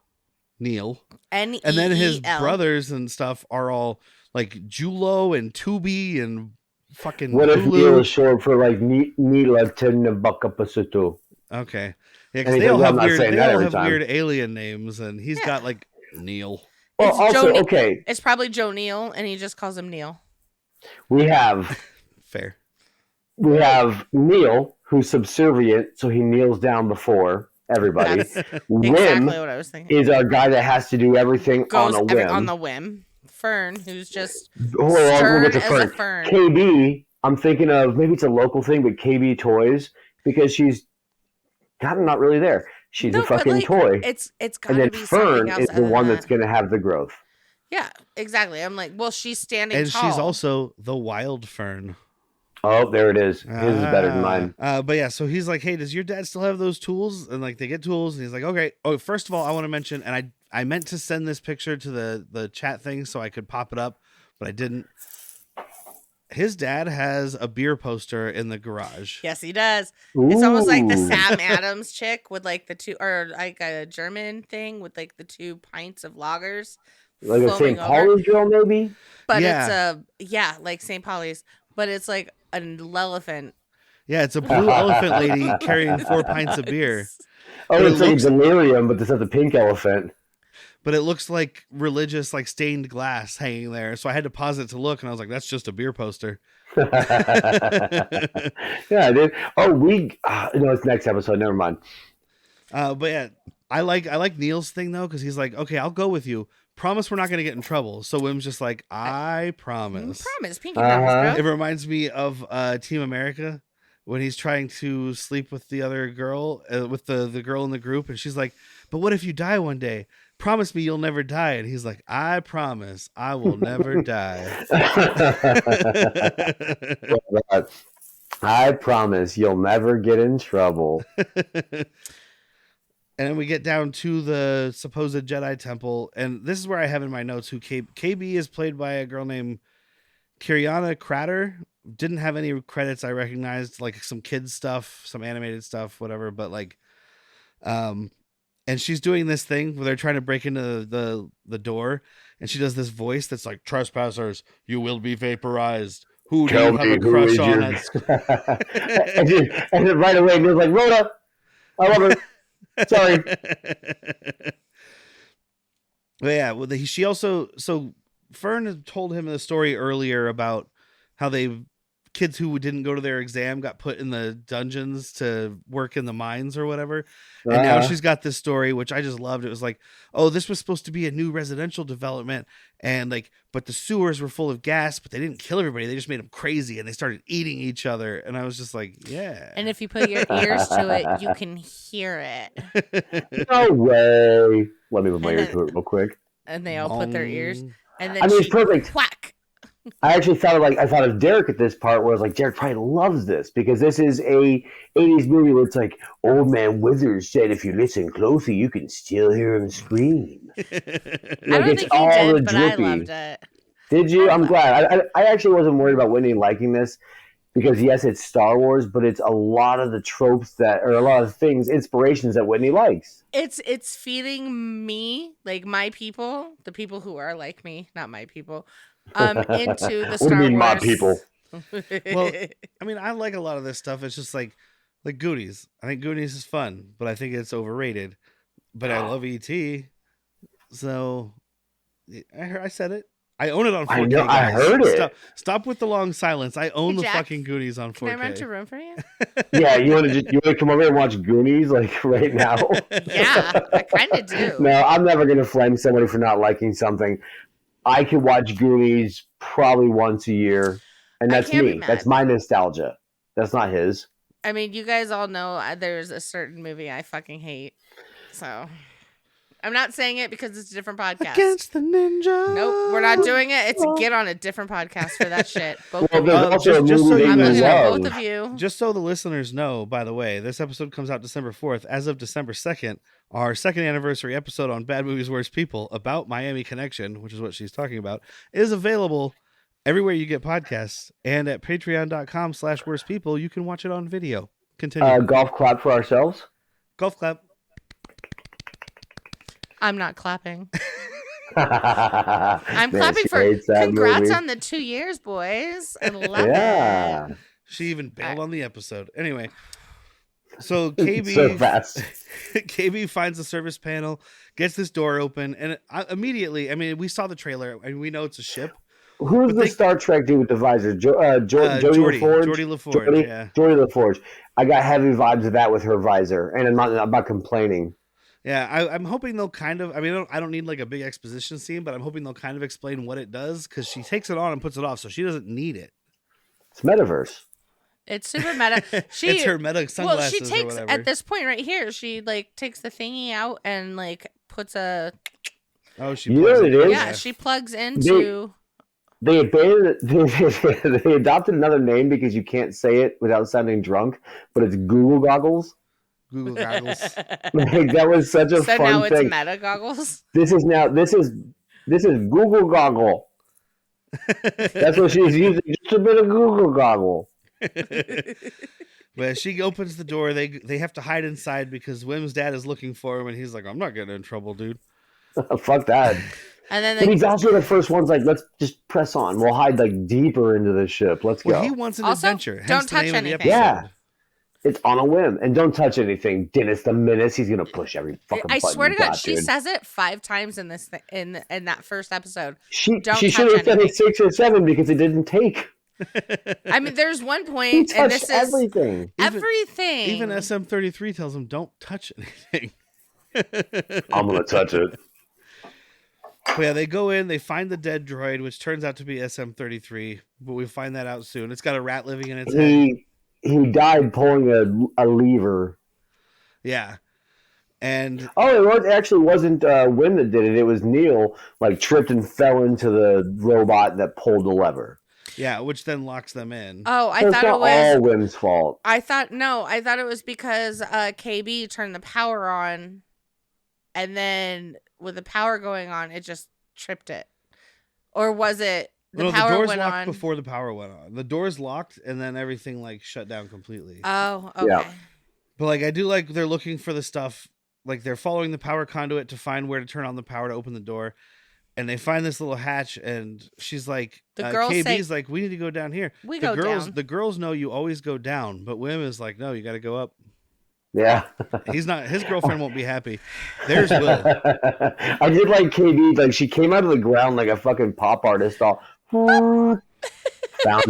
[SPEAKER 8] N-E-E-L.
[SPEAKER 6] and then his brothers and stuff are all like Julo and Tubi and fucking
[SPEAKER 7] What if
[SPEAKER 6] Hulu.
[SPEAKER 7] Neil is short for like Nila Tenabakapasutu?
[SPEAKER 6] Okay, yeah,
[SPEAKER 7] And
[SPEAKER 6] because
[SPEAKER 7] he's
[SPEAKER 6] they all
[SPEAKER 7] like,
[SPEAKER 6] have
[SPEAKER 7] "Well, I'm not
[SPEAKER 6] weird.
[SPEAKER 7] saying
[SPEAKER 6] They
[SPEAKER 7] that
[SPEAKER 6] all
[SPEAKER 7] every
[SPEAKER 6] have
[SPEAKER 7] time."
[SPEAKER 6] weird alien names, and he's got like Neil.
[SPEAKER 7] Well,
[SPEAKER 8] It's
[SPEAKER 7] also,
[SPEAKER 8] Joe
[SPEAKER 7] okay,
[SPEAKER 8] It's probably Joe Neal, and he just calls him Neil.
[SPEAKER 7] we have
[SPEAKER 6] Fair.
[SPEAKER 7] Neil, who's subservient, so he kneels down before everybody.
[SPEAKER 8] That's
[SPEAKER 7] Whim
[SPEAKER 8] exactly what I was thinking.
[SPEAKER 7] is our guy that has to do everything
[SPEAKER 8] Goes
[SPEAKER 7] on a whim.
[SPEAKER 8] on the whim. Fern, who's just
[SPEAKER 7] Hold on, we'll
[SPEAKER 8] stern
[SPEAKER 7] get to
[SPEAKER 8] as a fern.
[SPEAKER 7] KB, I'm thinking of maybe it's a local thing, but KB Toys, because she's kind of not really there. She's
[SPEAKER 8] No,
[SPEAKER 7] a
[SPEAKER 8] but,
[SPEAKER 7] fucking
[SPEAKER 8] like,
[SPEAKER 7] toy.
[SPEAKER 8] It's
[SPEAKER 7] And
[SPEAKER 8] gotta
[SPEAKER 7] then
[SPEAKER 8] be
[SPEAKER 7] Fern
[SPEAKER 8] something else
[SPEAKER 7] is the
[SPEAKER 8] other
[SPEAKER 7] one
[SPEAKER 8] than
[SPEAKER 7] that's
[SPEAKER 8] that.
[SPEAKER 7] going to have the growth.
[SPEAKER 8] Yeah, exactly. I'm like, well, she's standing
[SPEAKER 6] And
[SPEAKER 8] tall.
[SPEAKER 6] she's also the wild fern.
[SPEAKER 7] Oh, there it is. His is better than mine.
[SPEAKER 6] But yeah, so he's like, "Hey, does your dad still have those tools?" And like they get tools, and he's like, "Okay." Oh, first of all, I want to mention, and I meant to send this picture to the chat thing so I could pop it up, but I didn't. His dad has a beer poster in the garage.
[SPEAKER 8] Yes, he does. It's almost like the
[SPEAKER 7] Ooh.
[SPEAKER 8] Sam Adams chick with like the two, or like a German thing with like the 2 pints of lagers.
[SPEAKER 7] Like a
[SPEAKER 8] foaming
[SPEAKER 7] St.
[SPEAKER 8] over.
[SPEAKER 7] Paul's girl, maybe?
[SPEAKER 8] But
[SPEAKER 6] Yeah.
[SPEAKER 8] it's like St. Pauli's, but it's like an elephant.
[SPEAKER 6] Yeah, it's a blue elephant lady carrying 4 pints of beer.
[SPEAKER 7] Oh,
[SPEAKER 6] But
[SPEAKER 7] it's
[SPEAKER 6] it
[SPEAKER 7] like
[SPEAKER 6] looks-
[SPEAKER 7] delirium, but this is a pink elephant.
[SPEAKER 6] But it looks like religious, like stained glass hanging there. So I had to pause it to look, and I was like, "That's just a beer poster."
[SPEAKER 7] Yeah, dude. Oh, no, it's next episode. Never mind.
[SPEAKER 6] But yeah, I like Neil's thing though, because he's like, "Okay, I'll go with you. Promise we're not gonna get in trouble." So Wim's just like, "I promise."
[SPEAKER 8] Promise, pinky promise,
[SPEAKER 6] It
[SPEAKER 8] bro.
[SPEAKER 6] reminds me of Team America when he's trying to sleep with the other girl, with the girl in the group, and she's like, "But what if you die one day? Promise me you'll never die." And he's like, "I promise I will never die."
[SPEAKER 7] I promise you'll never get in trouble.
[SPEAKER 6] And then we get down to the supposed Jedi temple, and this is where I have in my notes who KB is played by a girl named Kiriana Crater. Didn't have any credits I recognized, like some kids stuff, some animated stuff, whatever. But like, and she's doing this thing where they're trying to break into the door, and she does this voice that's like, "Trespassers, you will be vaporized. Who do you have a crush on?"
[SPEAKER 7] And then right away, Neil's like, "Rhoda, I love her." Sorry.
[SPEAKER 6] But yeah, well, she also, so Fern had told him the story earlier about how kids who didn't go to their exam got put in the dungeons to work in the mines or whatever. And now she's got this story, which I just loved. It was like, oh, this was supposed to be a new residential development. And like, but the sewers were full of gas, but they didn't kill everybody. They just made them crazy and they started eating each other. And I was just like, yeah.
[SPEAKER 8] And if you put your ears to it, you can hear it.
[SPEAKER 7] No way. Let me put my ear to it real quick.
[SPEAKER 8] And they all put their ears. And then
[SPEAKER 7] it's perfect.
[SPEAKER 8] Whack.
[SPEAKER 7] I actually thought of Derek at this part where I was like, Derek probably loves this because this is a 80s movie where it's like, Old Man Withers said if you listen closely, you can still hear him scream.
[SPEAKER 8] I don't think you did, but I loved it.
[SPEAKER 7] Did you? I'm glad. I actually wasn't worried about Whitney liking this because, yes, it's Star Wars, but it's a lot of the tropes a lot of things, inspirations that Whitney likes.
[SPEAKER 8] It's feeding me, like my people, the people who are like me, not my people, into the Star Wars.
[SPEAKER 7] What do you mean, my people?
[SPEAKER 6] Well, I mean, I like a lot of this stuff. It's just like Goonies. I think Goonies is fun, but I think it's overrated. But I love E.T. So I said it. I own it on 4K.
[SPEAKER 7] I know,
[SPEAKER 6] guys.
[SPEAKER 7] I heard it.
[SPEAKER 6] Stop with the long silence. I own
[SPEAKER 8] Hey,
[SPEAKER 6] the
[SPEAKER 8] Jack,
[SPEAKER 6] fucking Goonies on 4K.
[SPEAKER 8] Can I rent a room for you?
[SPEAKER 7] Yeah, you want to come over here and watch Goonies like right now?
[SPEAKER 8] Yeah, I kind of do.
[SPEAKER 7] No, I'm never gonna flame somebody for not liking something. I could watch Goonies probably once a year, and that's me. That's my nostalgia. That's not his.
[SPEAKER 8] I mean, you guys all know there's a certain movie I fucking hate. So I'm not saying it because it's a different podcast.
[SPEAKER 6] Against the Ninja.
[SPEAKER 8] Nope, we're not doing it. It's get on a different podcast for that shit. Both of you.
[SPEAKER 6] Just so you
[SPEAKER 8] I'm
[SPEAKER 6] guys
[SPEAKER 8] looking at
[SPEAKER 6] know,
[SPEAKER 8] both of you.
[SPEAKER 6] Just so the listeners know, by the way, this episode comes out December 4th. As of December 2nd, our second anniversary episode on Bad Movies, Worst People about Miami Connection, which is what she's talking about, is available everywhere you get podcasts. And at patreon.com/worstpeople, you can watch it on video. Continue.
[SPEAKER 7] Golf clap for ourselves.
[SPEAKER 6] Golf clap.
[SPEAKER 8] I'm not clapping. I'm clapping for congrats on the 2 years, boys. I love it.
[SPEAKER 6] She even bailed on the episode. Anyway, so KB
[SPEAKER 7] so fast.
[SPEAKER 6] KB finds the service panel, gets this door open, and immediately, I mean, we saw the trailer and we know it's a ship.
[SPEAKER 7] Who's the Star Trek dude with the visor? Jodie LaForge?
[SPEAKER 6] Jodie LaForge, yeah.
[SPEAKER 7] Jodie LaForge. I got heavy vibes of that with her visor, and I'm not complaining.
[SPEAKER 6] Yeah, I'm hoping they'll kind of, I mean, I don't need like a big exposition scene, but I'm hoping they'll kind of explain what it does, because she takes it on and puts it off, so she doesn't need it.
[SPEAKER 7] It's metaverse.
[SPEAKER 8] It's super meta.
[SPEAKER 6] It's her meta sunglasses.
[SPEAKER 8] Well, she takes,
[SPEAKER 6] or whatever.
[SPEAKER 8] at this point right here, she like takes the thingy out and like puts a...
[SPEAKER 6] Oh, she
[SPEAKER 7] you know what it is?
[SPEAKER 8] Yeah, she plugs into...
[SPEAKER 7] They adopted another name because you can't say it without sounding drunk, but it's Google Goggles.
[SPEAKER 6] Google Goggles.
[SPEAKER 7] Like, that was such a fun thing. So now it's
[SPEAKER 8] Meta Goggles?
[SPEAKER 7] This is Google Goggle. That's what she's using, just a bit of Google Goggle.
[SPEAKER 6] Well, she opens the door. They have to hide inside because Wim's dad is looking for him, and he's like, I'm not getting in trouble, dude.
[SPEAKER 7] Fuck that.
[SPEAKER 8] And then
[SPEAKER 7] he's also the first one's like, let's just press on. We'll hide like deeper into the ship. Let's go.
[SPEAKER 6] He wants an
[SPEAKER 8] also,
[SPEAKER 6] adventure.
[SPEAKER 8] Don't touch anything.
[SPEAKER 7] Yeah. It's on a whim. And don't touch anything. Dennis the Menace, he's going to push every fucking button.
[SPEAKER 8] I swear to God, she
[SPEAKER 7] dude.
[SPEAKER 8] says it 5 times in this in that first episode.
[SPEAKER 7] She should have said it 6 or 7 because it didn't take.
[SPEAKER 8] I mean, there's one point,
[SPEAKER 7] and this is
[SPEAKER 8] everything.
[SPEAKER 6] Even SM33 tells him, don't touch anything.
[SPEAKER 7] I'm going to touch it.
[SPEAKER 6] But yeah, they go in, they find the dead droid, which turns out to be SM33, but we find that out soon. It's got a rat living in its head.
[SPEAKER 7] He died pulling a lever.
[SPEAKER 6] Yeah. And
[SPEAKER 7] it actually wasn't Wim that did it. It was Neil, like, tripped and fell into the robot that pulled the lever.
[SPEAKER 6] Yeah, which then locks them in.
[SPEAKER 8] Oh, I thought it was
[SPEAKER 7] all Wim's fault.
[SPEAKER 8] I thought it was because KB turned the power on and then with the power going on, it just tripped it. Or was it the power
[SPEAKER 6] doors
[SPEAKER 8] went
[SPEAKER 6] locked
[SPEAKER 8] on
[SPEAKER 6] before the power went on? The doors locked, and then everything like shut down completely.
[SPEAKER 8] Oh, okay.
[SPEAKER 7] Yeah.
[SPEAKER 6] But like I do like they're looking for the stuff. Like they're following the power conduit to find where to turn on the power to open the door. And they find this little hatch, and she's like,
[SPEAKER 8] The girls
[SPEAKER 6] KB's
[SPEAKER 8] say,
[SPEAKER 6] like, we need to go down here.
[SPEAKER 8] We
[SPEAKER 6] the
[SPEAKER 8] go
[SPEAKER 6] girls,
[SPEAKER 8] down.
[SPEAKER 6] The girls know you always go down, but Wim is like, no, you got to go up.
[SPEAKER 7] Yeah.
[SPEAKER 6] He's not. His girlfriend won't be happy. There's Will.
[SPEAKER 7] I did like KB. Like she came out of the ground like a fucking pop artist. All found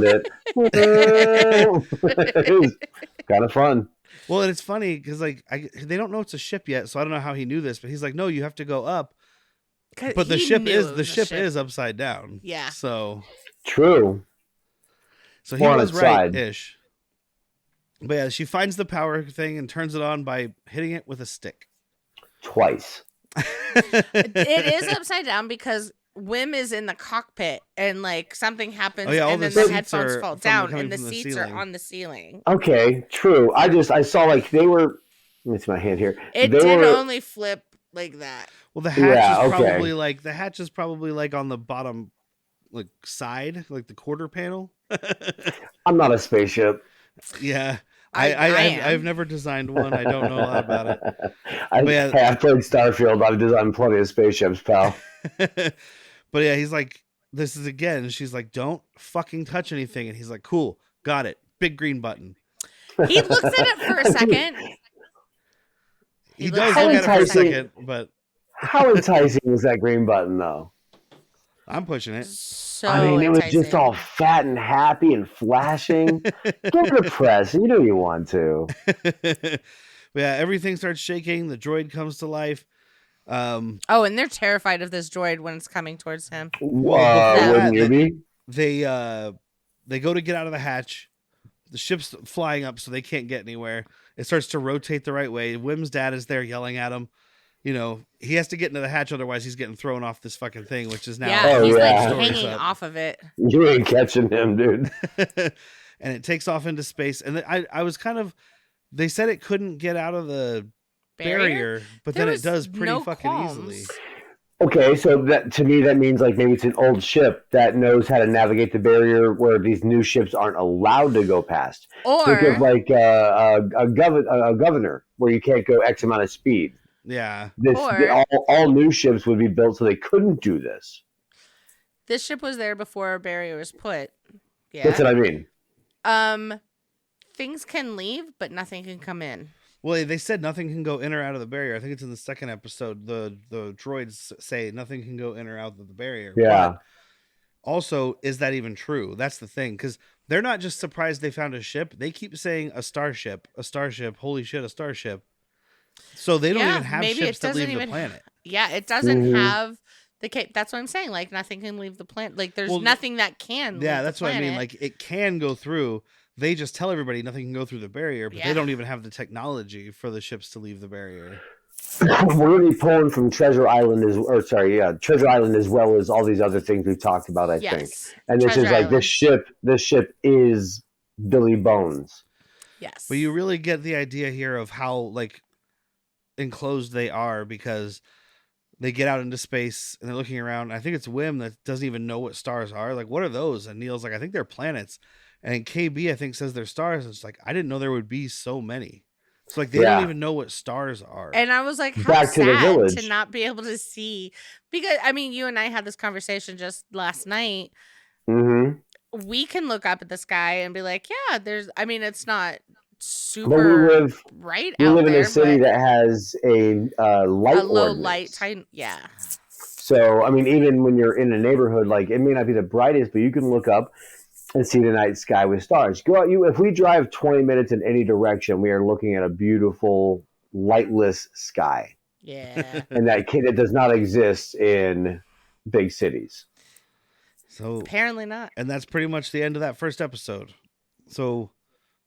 [SPEAKER 7] it. It was kind of fun.
[SPEAKER 6] Well, and it's funny because like they don't know it's a ship yet, so I don't know how he knew this, but he's like, no, you have to go up. But the ship is upside down.
[SPEAKER 8] Yeah.
[SPEAKER 6] So
[SPEAKER 7] true.
[SPEAKER 6] So he
[SPEAKER 7] Or on
[SPEAKER 6] was
[SPEAKER 7] its side.
[SPEAKER 6] right-ish. But yeah, she finds the power thing and turns it on by hitting it with a stick.
[SPEAKER 7] Twice.
[SPEAKER 8] It is upside down because Wim is in the cockpit and like something happens
[SPEAKER 6] all
[SPEAKER 8] and
[SPEAKER 6] the
[SPEAKER 8] then the
[SPEAKER 6] seats
[SPEAKER 8] headphones
[SPEAKER 6] are
[SPEAKER 8] fall
[SPEAKER 6] from
[SPEAKER 8] down
[SPEAKER 6] coming
[SPEAKER 8] and the
[SPEAKER 6] from the
[SPEAKER 8] seats are
[SPEAKER 6] ceiling.
[SPEAKER 8] on the ceiling.
[SPEAKER 7] Okay, true. I saw like they were. Let me see my hand here.
[SPEAKER 8] It
[SPEAKER 7] They
[SPEAKER 8] did
[SPEAKER 7] were-
[SPEAKER 8] only flip like that.
[SPEAKER 6] Well, the hatch
[SPEAKER 7] Yeah,
[SPEAKER 6] the hatch is probably like on the bottom like side, like the quarter panel.
[SPEAKER 7] I'm not a spaceship.
[SPEAKER 6] Yeah.
[SPEAKER 8] I am.
[SPEAKER 6] I've never designed one. I don't know a lot about it.
[SPEAKER 7] Hey, I've played Starfield. I've designed plenty of spaceships, pal.
[SPEAKER 6] But yeah, he's like, this is again. She's like, don't fucking touch anything. And he's like, cool, got it. Big green button.
[SPEAKER 8] He looks at it for a second.
[SPEAKER 6] He
[SPEAKER 8] looks
[SPEAKER 6] does
[SPEAKER 8] at
[SPEAKER 6] look
[SPEAKER 8] it
[SPEAKER 6] at it
[SPEAKER 8] for a
[SPEAKER 6] for a
[SPEAKER 8] second.
[SPEAKER 6] second, but
[SPEAKER 7] How enticing was that green button, though?
[SPEAKER 6] I'm pushing it.
[SPEAKER 8] So
[SPEAKER 7] I mean, it was just
[SPEAKER 8] enticing.
[SPEAKER 7] all fat and happy and flashing. Give it a press. You know you want to.
[SPEAKER 6] But yeah, everything starts shaking. The droid comes to life.
[SPEAKER 8] Oh, and they're terrified of this droid when it's coming towards him.
[SPEAKER 6] Well, before
[SPEAKER 7] Wouldn't
[SPEAKER 6] that,
[SPEAKER 7] you be?
[SPEAKER 6] they go to get out of the hatch. The ship's flying up, so they can't get anywhere. It starts to rotate the right way. Wim's dad is there yelling at him. You know, he has to get into the hatch, otherwise he's getting thrown off this fucking thing, which is now
[SPEAKER 8] Yeah,
[SPEAKER 7] Oh,
[SPEAKER 8] he's
[SPEAKER 7] yeah.
[SPEAKER 8] like
[SPEAKER 6] story's
[SPEAKER 8] hanging
[SPEAKER 6] up.
[SPEAKER 8] off of it.
[SPEAKER 7] You ain't catching him, dude.
[SPEAKER 6] And it takes off into space. And I was kind of, they said it couldn't get out of the barrier, but
[SPEAKER 8] There
[SPEAKER 6] then it
[SPEAKER 8] was
[SPEAKER 6] does pretty
[SPEAKER 8] no
[SPEAKER 6] fucking
[SPEAKER 8] qualms.
[SPEAKER 6] easily.
[SPEAKER 7] Okay, so that to me that means like maybe it's an old ship that knows how to navigate the barrier where these new ships aren't allowed to go past. Think of
[SPEAKER 8] Or
[SPEAKER 7] like a governor where you can't go X amount of speed.
[SPEAKER 6] Yeah.
[SPEAKER 7] All new ships would be built so they couldn't do this.
[SPEAKER 8] this ship was there before a barrier was put.
[SPEAKER 7] That's what
[SPEAKER 8] Yeah.
[SPEAKER 7] I mean.
[SPEAKER 8] Things can leave, but nothing can come in.
[SPEAKER 6] Well, they said nothing can go in or out of the barrier. I think it's in the second episode. The droids say nothing can go in or out of the barrier.
[SPEAKER 7] Yeah.
[SPEAKER 6] But also, is that even true? That's the thing, because they're not just surprised they found a ship. They keep saying a starship, holy shit, a starship. So they don't
[SPEAKER 8] Yeah,
[SPEAKER 6] even have
[SPEAKER 8] maybe
[SPEAKER 6] ships
[SPEAKER 8] it
[SPEAKER 6] that
[SPEAKER 8] doesn't
[SPEAKER 6] leave the
[SPEAKER 8] even-
[SPEAKER 6] planet.
[SPEAKER 8] Yeah, it doesn't
[SPEAKER 7] Mhm.
[SPEAKER 8] have the that's what I'm saying. Like nothing can leave the planet. Like there's
[SPEAKER 6] Well,
[SPEAKER 8] nothing that can.
[SPEAKER 6] Yeah,
[SPEAKER 8] leave
[SPEAKER 6] that's
[SPEAKER 8] the
[SPEAKER 6] what I mean.
[SPEAKER 8] planet.
[SPEAKER 6] Like it can go through. They just tell everybody nothing can go through the barrier, but
[SPEAKER 8] Yeah.
[SPEAKER 6] they don't even have the technology for the ships to leave the barrier.
[SPEAKER 7] We're gonna be pulling from Treasure Island Treasure Island as well as all these other things we've talked about, I think.
[SPEAKER 8] Yes.
[SPEAKER 7] And this
[SPEAKER 8] Treasure
[SPEAKER 7] is like
[SPEAKER 8] Island.
[SPEAKER 7] this ship is Billy Bones.
[SPEAKER 8] Yes.
[SPEAKER 6] But you really get the idea here of how like enclosed they are, because they get out into space and they're looking around. I think it's Wim that doesn't even know what stars are. Like, what are those? And Neil's like, I think they're planets. And KB, I think, says they're stars. And it's like, I didn't know there would be so many. It's like they
[SPEAKER 7] Yeah.
[SPEAKER 6] don't even know what stars are.
[SPEAKER 8] And I was like, how
[SPEAKER 7] Back to the
[SPEAKER 8] sad
[SPEAKER 7] village.
[SPEAKER 8] to not be able to see. Because, I mean, you and I had this conversation just last night.
[SPEAKER 7] Mm-hmm.
[SPEAKER 8] We can look up at the sky and be like, yeah, it's not
[SPEAKER 7] But
[SPEAKER 8] super bright
[SPEAKER 7] we
[SPEAKER 8] out
[SPEAKER 7] live in
[SPEAKER 8] there,
[SPEAKER 7] a city
[SPEAKER 8] but
[SPEAKER 7] that has a light
[SPEAKER 8] a low
[SPEAKER 7] ordinance.
[SPEAKER 8] light time. Yeah.
[SPEAKER 7] So, I mean, even when you're in a neighborhood, like it may not be the brightest, but you can look up and see the night sky with stars. Go out, if we drive 20 minutes in any direction, we are looking at a beautiful lightless sky,
[SPEAKER 8] Yeah.
[SPEAKER 7] and that does not exist in big cities.
[SPEAKER 6] So,
[SPEAKER 8] Apparently not.
[SPEAKER 6] and that's pretty much the end of that first episode. So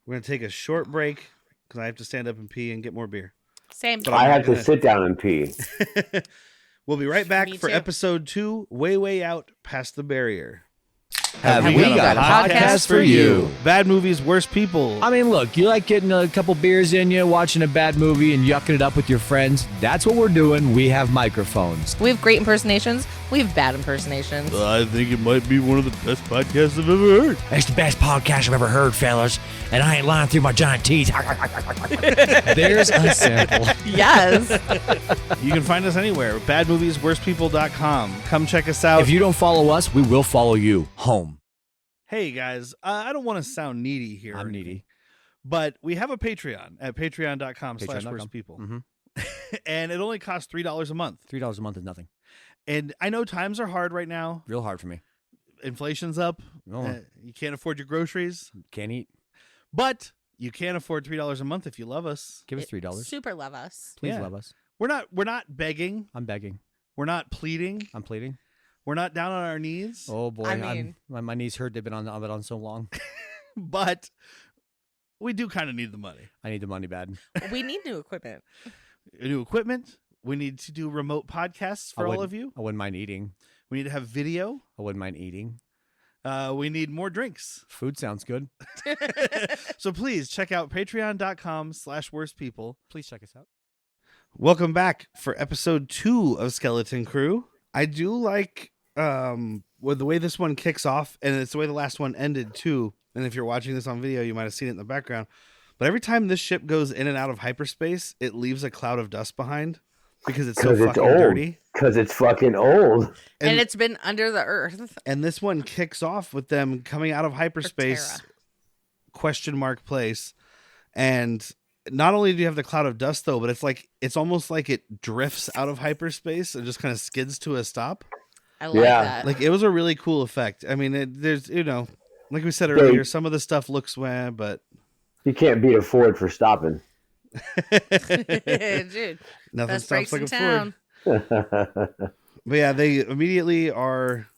[SPEAKER 6] we're going to take a short break because I have to stand up and pee and get more beer.
[SPEAKER 8] Same.
[SPEAKER 6] But
[SPEAKER 7] I
[SPEAKER 6] I'm
[SPEAKER 7] have to
[SPEAKER 6] gonna-
[SPEAKER 7] sit down and pee.
[SPEAKER 6] We'll be right back
[SPEAKER 8] Me
[SPEAKER 6] for
[SPEAKER 8] too.
[SPEAKER 6] episode 2, Way Out Past the Barrier.
[SPEAKER 9] Have we got a podcast for you?
[SPEAKER 6] Bad movies, worst people.
[SPEAKER 9] I mean, look, you like getting a couple beers in you, watching a bad movie, and yucking it up with your friends. That's what we're doing. We have microphones.
[SPEAKER 8] We have great impersonations. We have bad impersonations.
[SPEAKER 6] I think it might be one of the best podcasts I've ever heard.
[SPEAKER 10] It's the best podcast I've ever heard, fellas, and I ain't lying through my giant teeth.
[SPEAKER 9] There's a sample.
[SPEAKER 8] Yes.
[SPEAKER 6] You can find us anywhere. Badmoviesworstpeople.com. Come check us out.
[SPEAKER 9] If you don't follow us, we will follow you home.
[SPEAKER 6] Hey guys, I don't want to sound needy here.
[SPEAKER 9] I'm needy.
[SPEAKER 6] But we have a Patreon at patreon.com/worstpeople.
[SPEAKER 9] Mm-hmm.
[SPEAKER 6] And it only costs $3 a month.
[SPEAKER 9] $3 a month is nothing.
[SPEAKER 6] And I know times are hard right now.
[SPEAKER 9] Real hard for me.
[SPEAKER 6] Inflation's up.
[SPEAKER 9] Oh.
[SPEAKER 6] You can't afford your groceries.
[SPEAKER 9] Can't eat.
[SPEAKER 6] But you can afford $3 a month if you love us.
[SPEAKER 9] Give us $3.
[SPEAKER 8] Super love us.
[SPEAKER 9] Please
[SPEAKER 6] Yeah.
[SPEAKER 9] love us.
[SPEAKER 6] We're not begging.
[SPEAKER 9] I'm begging.
[SPEAKER 6] We're not pleading.
[SPEAKER 9] I'm pleading.
[SPEAKER 6] We're not down on our knees.
[SPEAKER 9] Oh boy,
[SPEAKER 8] I mean-
[SPEAKER 9] my knees hurt. They've been on so long.
[SPEAKER 6] But we do kind of need the money.
[SPEAKER 9] I need the money bad.
[SPEAKER 8] We need new equipment.
[SPEAKER 6] New equipment. We need to do remote podcasts for all of you.
[SPEAKER 9] I wouldn't mind eating.
[SPEAKER 6] We need to have video.
[SPEAKER 9] I wouldn't mind eating.
[SPEAKER 6] We need more drinks.
[SPEAKER 9] Food sounds good.
[SPEAKER 6] So please check out patreon.com/worstpeople.
[SPEAKER 9] Please check us out.
[SPEAKER 6] Welcome back for episode 2 of Skeleton Crew. I do like the way this one kicks off, and it's the way the last one ended too. And if you're watching this on video, you might have seen it in the background. But every time this ship goes in and out of hyperspace, it leaves a cloud of dust behind because it's so fucking dirty.
[SPEAKER 7] Because it's fucking old.
[SPEAKER 8] And it's been under the earth.
[SPEAKER 6] And this one kicks off with them coming out of hyperspace, question mark place. And not only do you have the cloud of dust though, but it's almost like it drifts out of hyperspace and just kind of skids to a stop.
[SPEAKER 8] I like that.
[SPEAKER 6] Like it was a really cool effect. I mean, there's, like we said earlier, some of the stuff looks but
[SPEAKER 7] you can't beat a Ford for stopping.
[SPEAKER 8] Dude,
[SPEAKER 6] nothing
[SPEAKER 8] best
[SPEAKER 6] stops
[SPEAKER 8] brakes
[SPEAKER 6] like
[SPEAKER 8] in
[SPEAKER 6] a
[SPEAKER 8] town.
[SPEAKER 6] Ford. But yeah, they immediately are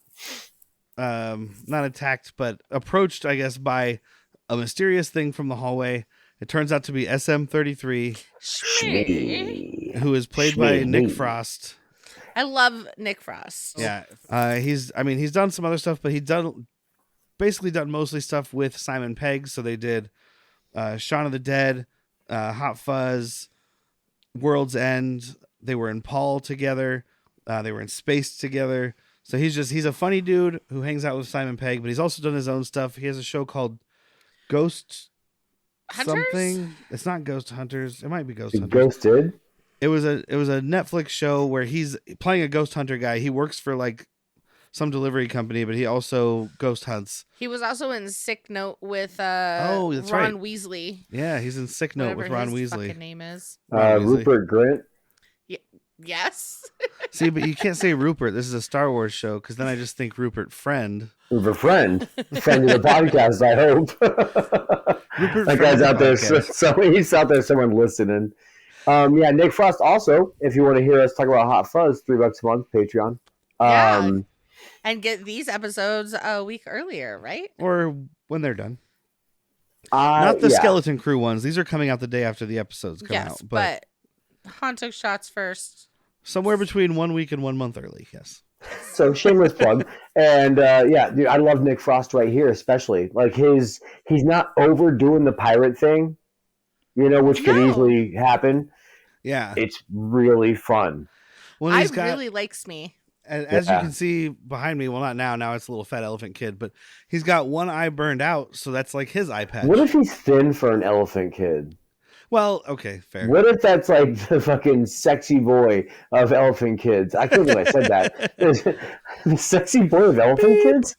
[SPEAKER 6] not attacked, but approached, I guess, by a mysterious thing from the hallway. It turns out to be SM-33, who is played by Nick Frost.
[SPEAKER 8] I love Nick Frost.
[SPEAKER 6] Yeah, he's done some other stuff, but he's basically done mostly stuff with Simon Pegg. So they did Shaun of the Dead, Hot Fuzz, World's End. They were in Paul together. They were in Space together. So he's a funny dude who hangs out with Simon Pegg, but he's also done his own stuff. He has a show called Ghost
[SPEAKER 8] Hunters?
[SPEAKER 6] Something. It's not Ghost Hunters. It might be Ghost Hunters.
[SPEAKER 7] Ghosted?
[SPEAKER 6] It was a Netflix show where he's playing a ghost hunter guy. He works for like some delivery company, but he also ghost hunts.
[SPEAKER 8] He was also in Sick Note with
[SPEAKER 6] that's
[SPEAKER 8] Ron
[SPEAKER 6] right.
[SPEAKER 8] Weasley.
[SPEAKER 6] Yeah, he's in Sick Note with Ron
[SPEAKER 8] his
[SPEAKER 6] Weasley.
[SPEAKER 8] Fucking name is.
[SPEAKER 7] Rupert Grint.
[SPEAKER 8] Yes.
[SPEAKER 6] See, but you can't say Rupert. This is a Star Wars show because then I just think Rupert Friend.
[SPEAKER 7] Rupert Friend of the podcast, I hope.
[SPEAKER 6] Rupert
[SPEAKER 7] that
[SPEAKER 6] Friend
[SPEAKER 7] guy's out there.
[SPEAKER 6] podcast.
[SPEAKER 7] He's out there. Someone listening. Yeah, Nick Frost. Also, if you want to hear us talk about Hot Fuzz, $3 a month, Patreon.
[SPEAKER 8] Yeah. And get these episodes a week earlier, right?
[SPEAKER 6] Or when they're done. Not the Skeleton Crew ones. These are coming out the day after the episodes come out.
[SPEAKER 8] But Han took shots first.
[SPEAKER 6] Somewhere between 1 week and 1 month early, yes.
[SPEAKER 7] So shameless plug. And yeah, dude, I love Nick Frost right here, especially. Like he's not overdoing the pirate thing, which could easily happen.
[SPEAKER 6] Yeah.
[SPEAKER 7] It's really fun.
[SPEAKER 6] Well,
[SPEAKER 8] really likes me.
[SPEAKER 6] As you can see behind me, well, not now. Now it's a little fat elephant kid, but he's got one eye burned out, so that's like his eye patch.
[SPEAKER 7] What if he's thin for an elephant kid?
[SPEAKER 6] Well, okay, fair.
[SPEAKER 7] What if that's like the fucking sexy boy of elephant kids? I can't believe I said that. The sexy boy of elephant kids?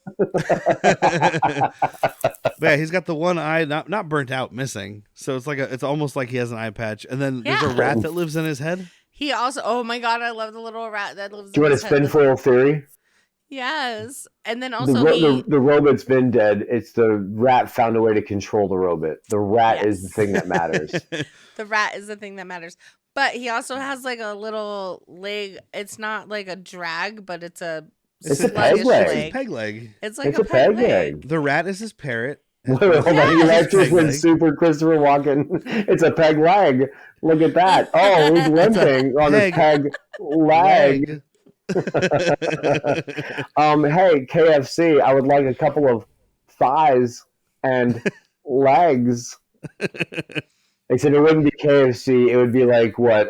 [SPEAKER 6] Yeah, he's got the one eye not burnt out, missing. So it's almost like he has an eye patch. And then there's a rat that lives in his head.
[SPEAKER 8] He also, oh my God, I love the little rat that lives
[SPEAKER 7] Do you
[SPEAKER 8] in
[SPEAKER 7] want
[SPEAKER 8] his
[SPEAKER 7] a
[SPEAKER 8] head.
[SPEAKER 7] spinfoil theory?
[SPEAKER 8] Yes. And then also
[SPEAKER 7] the robot's been dead. It's the rat found a way to control the robot. The rat is the thing that matters.
[SPEAKER 8] The rat is the thing that matters. But he also has like a little leg. It's not like a drag, but it's a
[SPEAKER 7] peg leg.
[SPEAKER 6] It's his peg leg.
[SPEAKER 8] It's like a peg leg.
[SPEAKER 6] The rat is his parrot.
[SPEAKER 7] Hold on, you just went super Christopher Walken. It's a peg leg. Look at that. Oh, he's limping on his peg leg. Hey, KFC, I would like a couple of thighs and legs. Except it wouldn't be KFC. It would be like what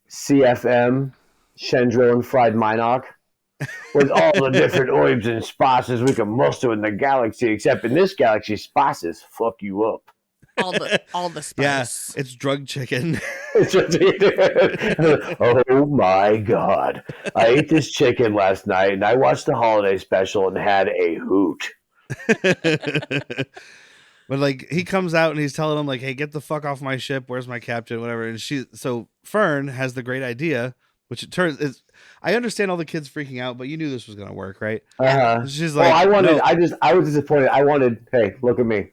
[SPEAKER 7] CFM, Chendril and Fried Minock, with all the different oibs and spices we can muster in the galaxy. Except in this galaxy, spices fuck you up.
[SPEAKER 8] All the spice.
[SPEAKER 6] Yeah, it's drug chicken.
[SPEAKER 7] Oh my god! I ate this chicken last night, and I watched the holiday special and had a hoot.
[SPEAKER 6] But like he comes out and he's telling him like, "Hey, get the fuck off my ship. Where's my captain? Whatever." And so Fern has the great idea, which it turns is. I understand all the kids freaking out, but you knew this was gonna work, right? She's like,
[SPEAKER 7] I wanted.
[SPEAKER 6] No.
[SPEAKER 7] I was disappointed. I wanted. Hey, look at me.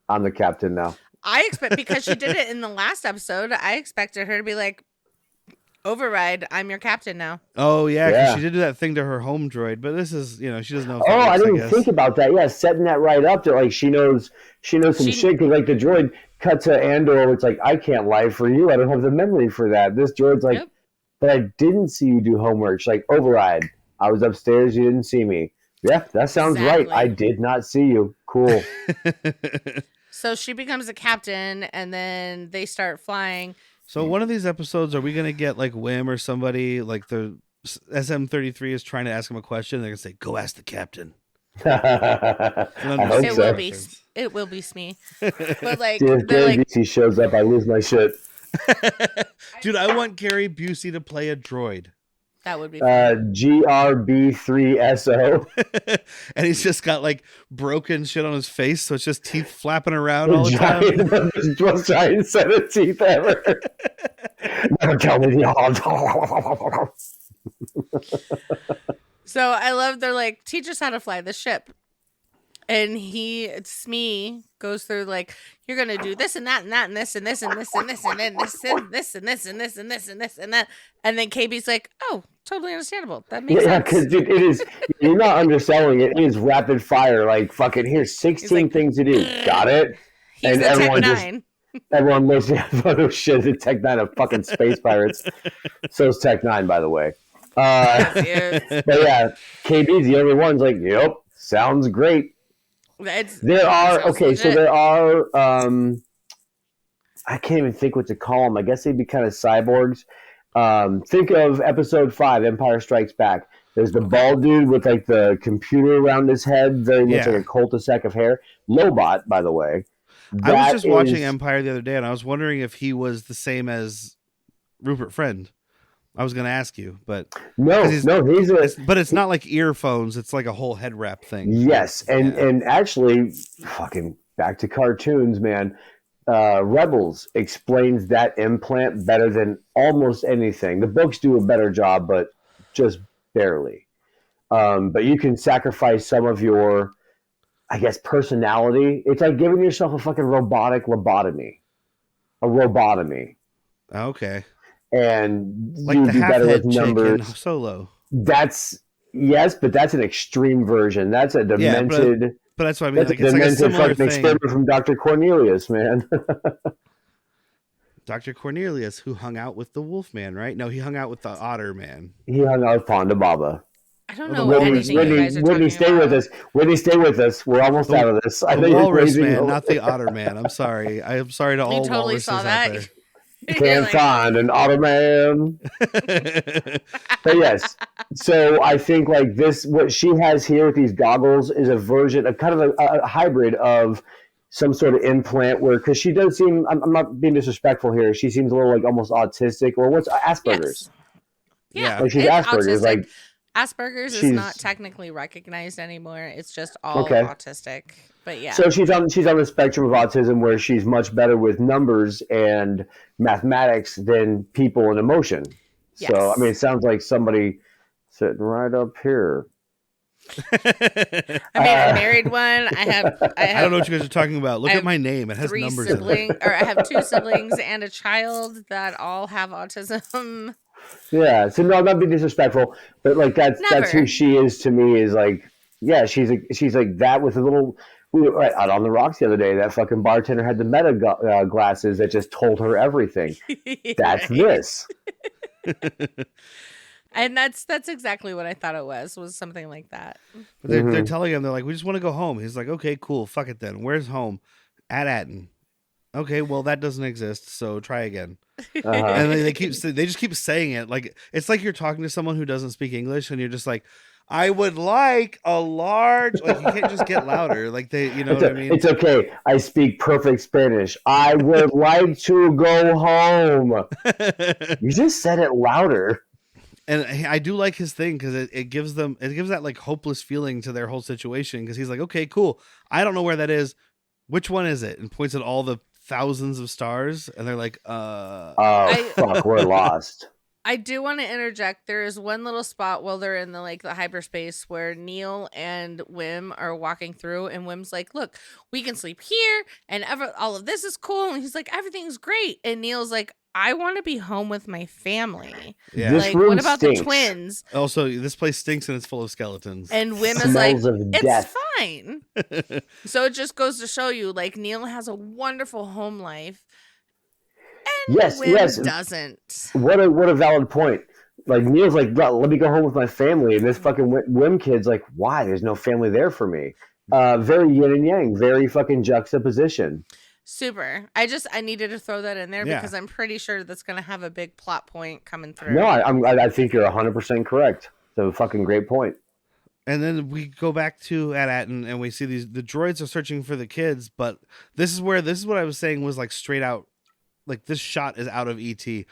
[SPEAKER 7] I'm the captain now.
[SPEAKER 8] I expect, because she did it in the last episode, I expected her to be like, override, I'm your captain now.
[SPEAKER 6] Oh yeah, because she did do that thing to her home droid, but this is, she doesn't know. If
[SPEAKER 7] I didn't think about that. Yeah, setting that right up to like she knows some shit, because like the droid cut to Andor. It's like, I can't lie for you. I don't have the memory for that. This droid's like, but I didn't see you do homework. She's like, override. I was upstairs. You didn't see me. Yeah, that sounds right. I did not see you. Cool.
[SPEAKER 8] So she becomes a captain, and then they start flying.
[SPEAKER 6] So one of these episodes, are we going to get like Wim or somebody, like the SM-33 is trying to ask him a question, and they're going to say, go ask the captain.
[SPEAKER 8] It will be Smee. But like,
[SPEAKER 7] if Gary Busey shows up, I lose my shit.
[SPEAKER 6] Dude, I want Gary Busey to play a droid.
[SPEAKER 8] That would be fun.
[SPEAKER 7] GRB3SO.
[SPEAKER 6] And he's just got like broken shit on his face, so it's just teeth flapping around all the time.
[SPEAKER 7] The most giant set of teeth ever. Never tell me the
[SPEAKER 8] So I love, they're like, teach us how to fly the ship. And Smee goes through like, you're gonna do this and that and that and this and this and this and this and then this and this and this and this and this and this and that. And then KB's like, oh, totally understandable. That makes sense. Yeah,
[SPEAKER 7] because dude, it is, you're not underselling it. It is rapid fire. Like, fucking, here's 16 things to do. Got it?
[SPEAKER 8] He's and everyone Tech-9.
[SPEAKER 7] Everyone looks at oh shit, the Tech-9 of fucking space pirates. So is Tech-9, by the way. But yeah, KB's the only one's like, yep, sounds great. There are I can't even think what to call them. I guess they'd be kind of cyborgs. Think of episode 5, Empire Strikes Back. There's the bald dude with like the computer around his head, very much like a cul-de-sac of hair. Lobot, by the way.
[SPEAKER 6] I was just watching Empire the other day, and I was wondering if he was the same as Rupert Friend. I was going to ask you, but
[SPEAKER 7] no,
[SPEAKER 6] but it's not like earphones. It's like a whole head wrap thing.
[SPEAKER 7] Yes, and actually, fucking back to cartoons, man. Rebels explains that implant better than almost anything. The books do a better job, but just barely. But you can sacrifice some of your, I guess, personality. It's like giving yourself a fucking robotic lobotomy. A robotomy.
[SPEAKER 6] Okay.
[SPEAKER 7] And
[SPEAKER 6] like
[SPEAKER 7] you
[SPEAKER 6] the
[SPEAKER 7] do better with numbers.
[SPEAKER 6] In Solo.
[SPEAKER 7] But that's an extreme version. That's a demented.
[SPEAKER 6] Yeah, but that's what I mean.
[SPEAKER 7] That's
[SPEAKER 6] like, it's like a similar thing.
[SPEAKER 7] Experiment from Dr. Cornelius, man.
[SPEAKER 6] Dr. Cornelius, who hung out with the Wolfman, right? No, he hung out with the Otter Man.
[SPEAKER 7] He hung out with Ponda Baba.
[SPEAKER 8] I don't know anything you guys are talking
[SPEAKER 7] stay
[SPEAKER 8] about.
[SPEAKER 7] with us. Whitney, stay with us. We're almost out of this.
[SPEAKER 6] The Walrus Man, not the Otter Man. I'm sorry. I am sorry to all
[SPEAKER 8] totally
[SPEAKER 6] walruses
[SPEAKER 8] saw
[SPEAKER 6] out
[SPEAKER 8] that.
[SPEAKER 6] there.
[SPEAKER 7] Can't find an Ottoman. But yes, so I think like this, what she has here with these goggles is a version, a kind of a hybrid of some sort of implant where, because she does seem, I'm not being disrespectful here, she seems a little like almost autistic, or what's Asperger's.
[SPEAKER 8] Yes. Yeah,
[SPEAKER 7] like she's Asperger's.
[SPEAKER 8] Autistic. Like Asperger's is not technically recognized anymore. It's just all autistic. But yeah.
[SPEAKER 7] So she's on the spectrum of autism where she's much better with numbers and mathematics than people and emotion. Yes. So I mean, it sounds like somebody sitting right up here.
[SPEAKER 8] I married one. I
[SPEAKER 6] don't know what you guys are talking about. Look at my name. It has numbers in it.
[SPEAKER 8] Or I have 2 siblings and a child that all have autism.
[SPEAKER 7] Yeah. So no, I'm not being disrespectful, but like that's who she is to me. Is like, yeah, she's like that with a little. We were out on the rocks the other day. That fucking bartender had the meta glasses that just told her everything. That's this.
[SPEAKER 8] And that's exactly what I thought it was something like that.
[SPEAKER 6] But they're telling him, they're like, we just want to go home. He's like, okay, cool, fuck it then. Where's home? At Atten. Okay, well that doesn't exist, so try again. And they just keep saying it like it's like you're talking to someone who doesn't speak English, and you're just like, I would like a large. Like you can't just get louder. Like what I mean?
[SPEAKER 7] It's okay. I speak perfect Spanish. I would like to go home. You just said it louder.
[SPEAKER 6] And I do like his thing because it gives that like hopeless feeling to their whole situation, because he's like, okay, cool. I don't know where that is. Which one is it? And points at all the thousands of stars, and they're like,
[SPEAKER 7] fuck, we're lost.
[SPEAKER 8] I do want to interject. There is one little spot while they're in the hyperspace where Neil and Wim are walking through, and Wim's like, look, we can sleep here, and all of this is cool. And he's like, everything's great. And Neil's like, I want to be home with my family.
[SPEAKER 6] Yeah.
[SPEAKER 7] This
[SPEAKER 8] like,
[SPEAKER 7] room
[SPEAKER 8] what about
[SPEAKER 7] stinks.
[SPEAKER 8] the twins?
[SPEAKER 6] Also, this place stinks and it's full of skeletons.
[SPEAKER 8] And Wim is like,
[SPEAKER 7] Smells of death.
[SPEAKER 8] it's fine. So it just goes to show you, like, Neil has a wonderful home life. And Wim doesn't.
[SPEAKER 7] What a valid point. Like, Neil's like, let me go home with my family. And this fucking Wim kid's like, why? There's no family there for me. Very yin and yang. Very fucking juxtaposition.
[SPEAKER 8] Super. I needed to throw that in there because I'm pretty sure that's going to have a big plot point coming through.
[SPEAKER 7] No, I think you're 100% correct. It's a fucking great point.
[SPEAKER 6] And then we go back to at Atten, and we see the droids are searching for the kids, but this is what I was saying was like straight out, like this shot is out of E.T.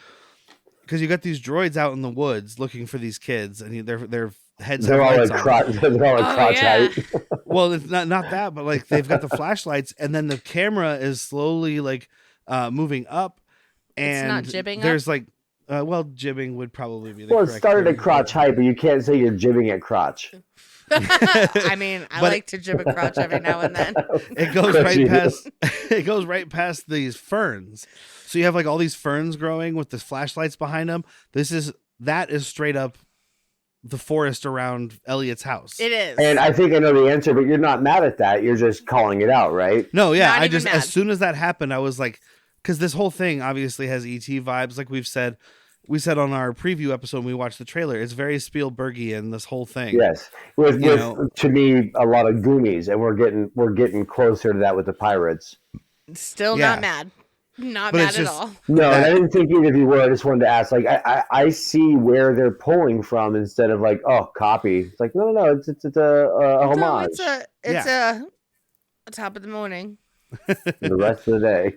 [SPEAKER 6] because you got these droids out in the woods looking for these kids, and their heads
[SPEAKER 7] they're
[SPEAKER 6] have
[SPEAKER 7] all
[SPEAKER 6] lights
[SPEAKER 7] like
[SPEAKER 6] on.
[SPEAKER 7] they're all like crotch height.
[SPEAKER 6] Well, it's not that, but like they've got the flashlights, and then the camera is slowly like moving up, and
[SPEAKER 8] it's not jibbing
[SPEAKER 6] there's
[SPEAKER 8] up?
[SPEAKER 6] like jibbing would probably be the
[SPEAKER 7] Well, it
[SPEAKER 6] correct
[SPEAKER 7] started
[SPEAKER 6] term,
[SPEAKER 7] at crotch height, but you can't say you're jibbing at crotch.
[SPEAKER 8] I mean, I like to jib a crotch every now and then.
[SPEAKER 6] It goes right past these ferns. So you have like all these ferns growing with the flashlights behind them. That is straight up the forest around Elliot's house.
[SPEAKER 8] It is.
[SPEAKER 7] And I think I know the answer, but you're not mad at that. You're just calling it out, right?
[SPEAKER 6] No, yeah.
[SPEAKER 8] Not even mad.
[SPEAKER 6] As soon as that happened, I was like, because this whole thing obviously has ET vibes, like we said on our preview episode when we watched the trailer. It's very Spielbergian, this whole thing.
[SPEAKER 7] Yes, with to me a lot of Goonies, and we're getting closer to that with the pirates.
[SPEAKER 8] Still not mad. Not mad at all.
[SPEAKER 7] No, I didn't think either of you were. I just wanted to ask. Like, I see where they're pulling from instead of like, oh, copy. It's like, no, it's a homage.
[SPEAKER 8] It's a top of the morning.
[SPEAKER 7] The rest of the day.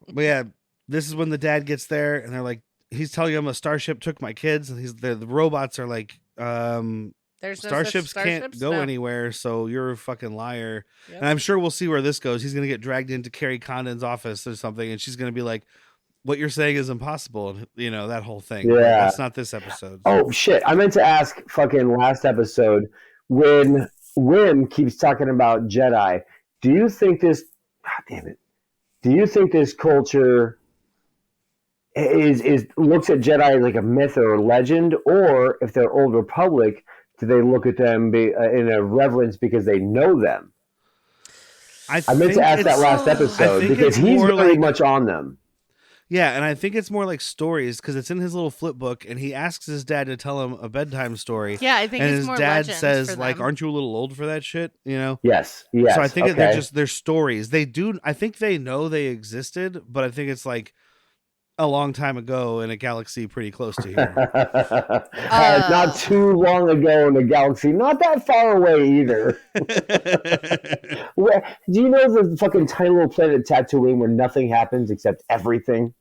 [SPEAKER 6] But yeah, this is when the dad gets there, and they're like, he's telling him a starship took my kids, and the robots are like,
[SPEAKER 8] There's no
[SPEAKER 6] starships can't go anywhere, so you're a fucking liar. Yep. And I'm sure we'll see where this goes. He's gonna get dragged into Carrie Condon's office or something, and she's gonna be like, what you're saying is impossible, and that whole thing.
[SPEAKER 7] Yeah,
[SPEAKER 6] that's not this episode.
[SPEAKER 7] Oh shit, I meant to ask fucking last episode when Wim keeps talking about Jedi. Do you think this culture is looks at Jedi like a myth or a legend, or if they're Old Republic, do they look at them in a reverence because they know them? I meant to ask that last episode because he's very much on them.
[SPEAKER 6] Yeah, and I think it's more like stories because it's in his little flip book, and he asks his dad to tell him a bedtime story.
[SPEAKER 8] Yeah, I think
[SPEAKER 6] and
[SPEAKER 8] it's
[SPEAKER 6] his
[SPEAKER 8] more
[SPEAKER 6] dad
[SPEAKER 8] legends
[SPEAKER 6] says
[SPEAKER 8] for
[SPEAKER 6] like,
[SPEAKER 8] them.
[SPEAKER 6] "Aren't you a little old for that shit?"
[SPEAKER 7] Yes.
[SPEAKER 6] So I think they're stories. They do. I think they know they existed, but I think it's like a long time ago in a galaxy pretty close to here.
[SPEAKER 7] Not too long ago in a galaxy, not that far away either. Do you know the fucking tiny little planet Tatooine where nothing happens except everything?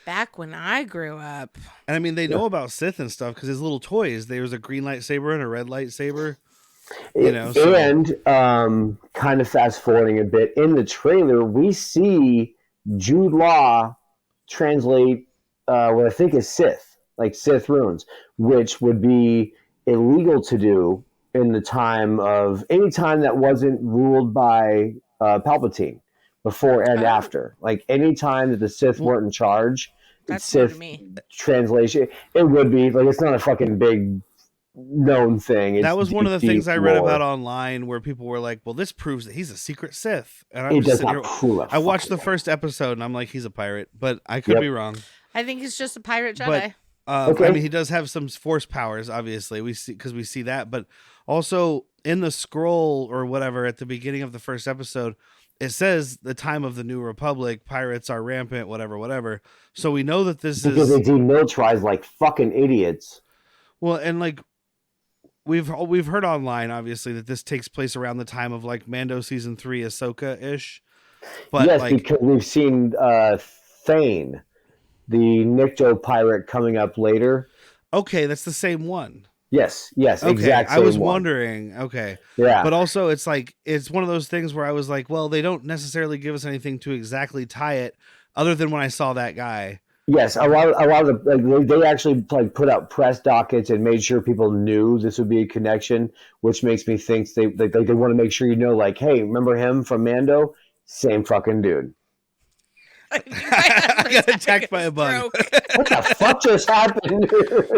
[SPEAKER 8] Back when I grew up.
[SPEAKER 6] And I mean, they know about Sith and stuff because his little toys. There was a green lightsaber and a red lightsaber.
[SPEAKER 7] And kind of fast forwarding a bit, in the trailer, we see Jude Law translate what I think is Sith, like Sith runes, which would be illegal to do in the time of any time that wasn't ruled by Palpatine, before and after. Like any time that the Sith weren't in charge,
[SPEAKER 8] that's
[SPEAKER 7] Sith translation, it would be like, it's not a fucking big known thing.
[SPEAKER 6] That was one of the things I read about online where people were like, well, this proves that he's a secret Sith. And I'm
[SPEAKER 7] it
[SPEAKER 6] just
[SPEAKER 7] does not prove it.
[SPEAKER 6] I watched the first episode and I'm like, he's a pirate, but I could be wrong.
[SPEAKER 8] I think he's just a pirate Jedi.
[SPEAKER 6] But I mean, he does have some force powers. Obviously, we see that, but also in the scroll or whatever at the beginning of the first episode, it says the time of the New Republic, pirates are rampant, whatever. So we know that this
[SPEAKER 7] because
[SPEAKER 6] is
[SPEAKER 7] they demilitarize like fucking idiots.
[SPEAKER 6] well, and like we've heard online, obviously, that this takes place around the time of like Mando season 3, Ahsoka ish. But
[SPEAKER 7] yes,
[SPEAKER 6] like,
[SPEAKER 7] because we've seen Thane, the Nikto pirate, coming up later.
[SPEAKER 6] okay, that's the same one.
[SPEAKER 7] Yes,
[SPEAKER 6] Okay,
[SPEAKER 7] exactly.
[SPEAKER 6] I was wondering. Okay,
[SPEAKER 7] yeah,
[SPEAKER 6] but also it's like it's one of those things where I was like, well, they don't necessarily give us anything to exactly tie it, other than when I saw that guy.
[SPEAKER 7] yes. A lot of the, like, they actually like put out press dockets and made sure people knew this would be a connection, which makes me think they want to make sure you know, like, hey, remember him from Mando? Same fucking dude.
[SPEAKER 6] I got attacked by a bug.
[SPEAKER 7] What the fuck just happened?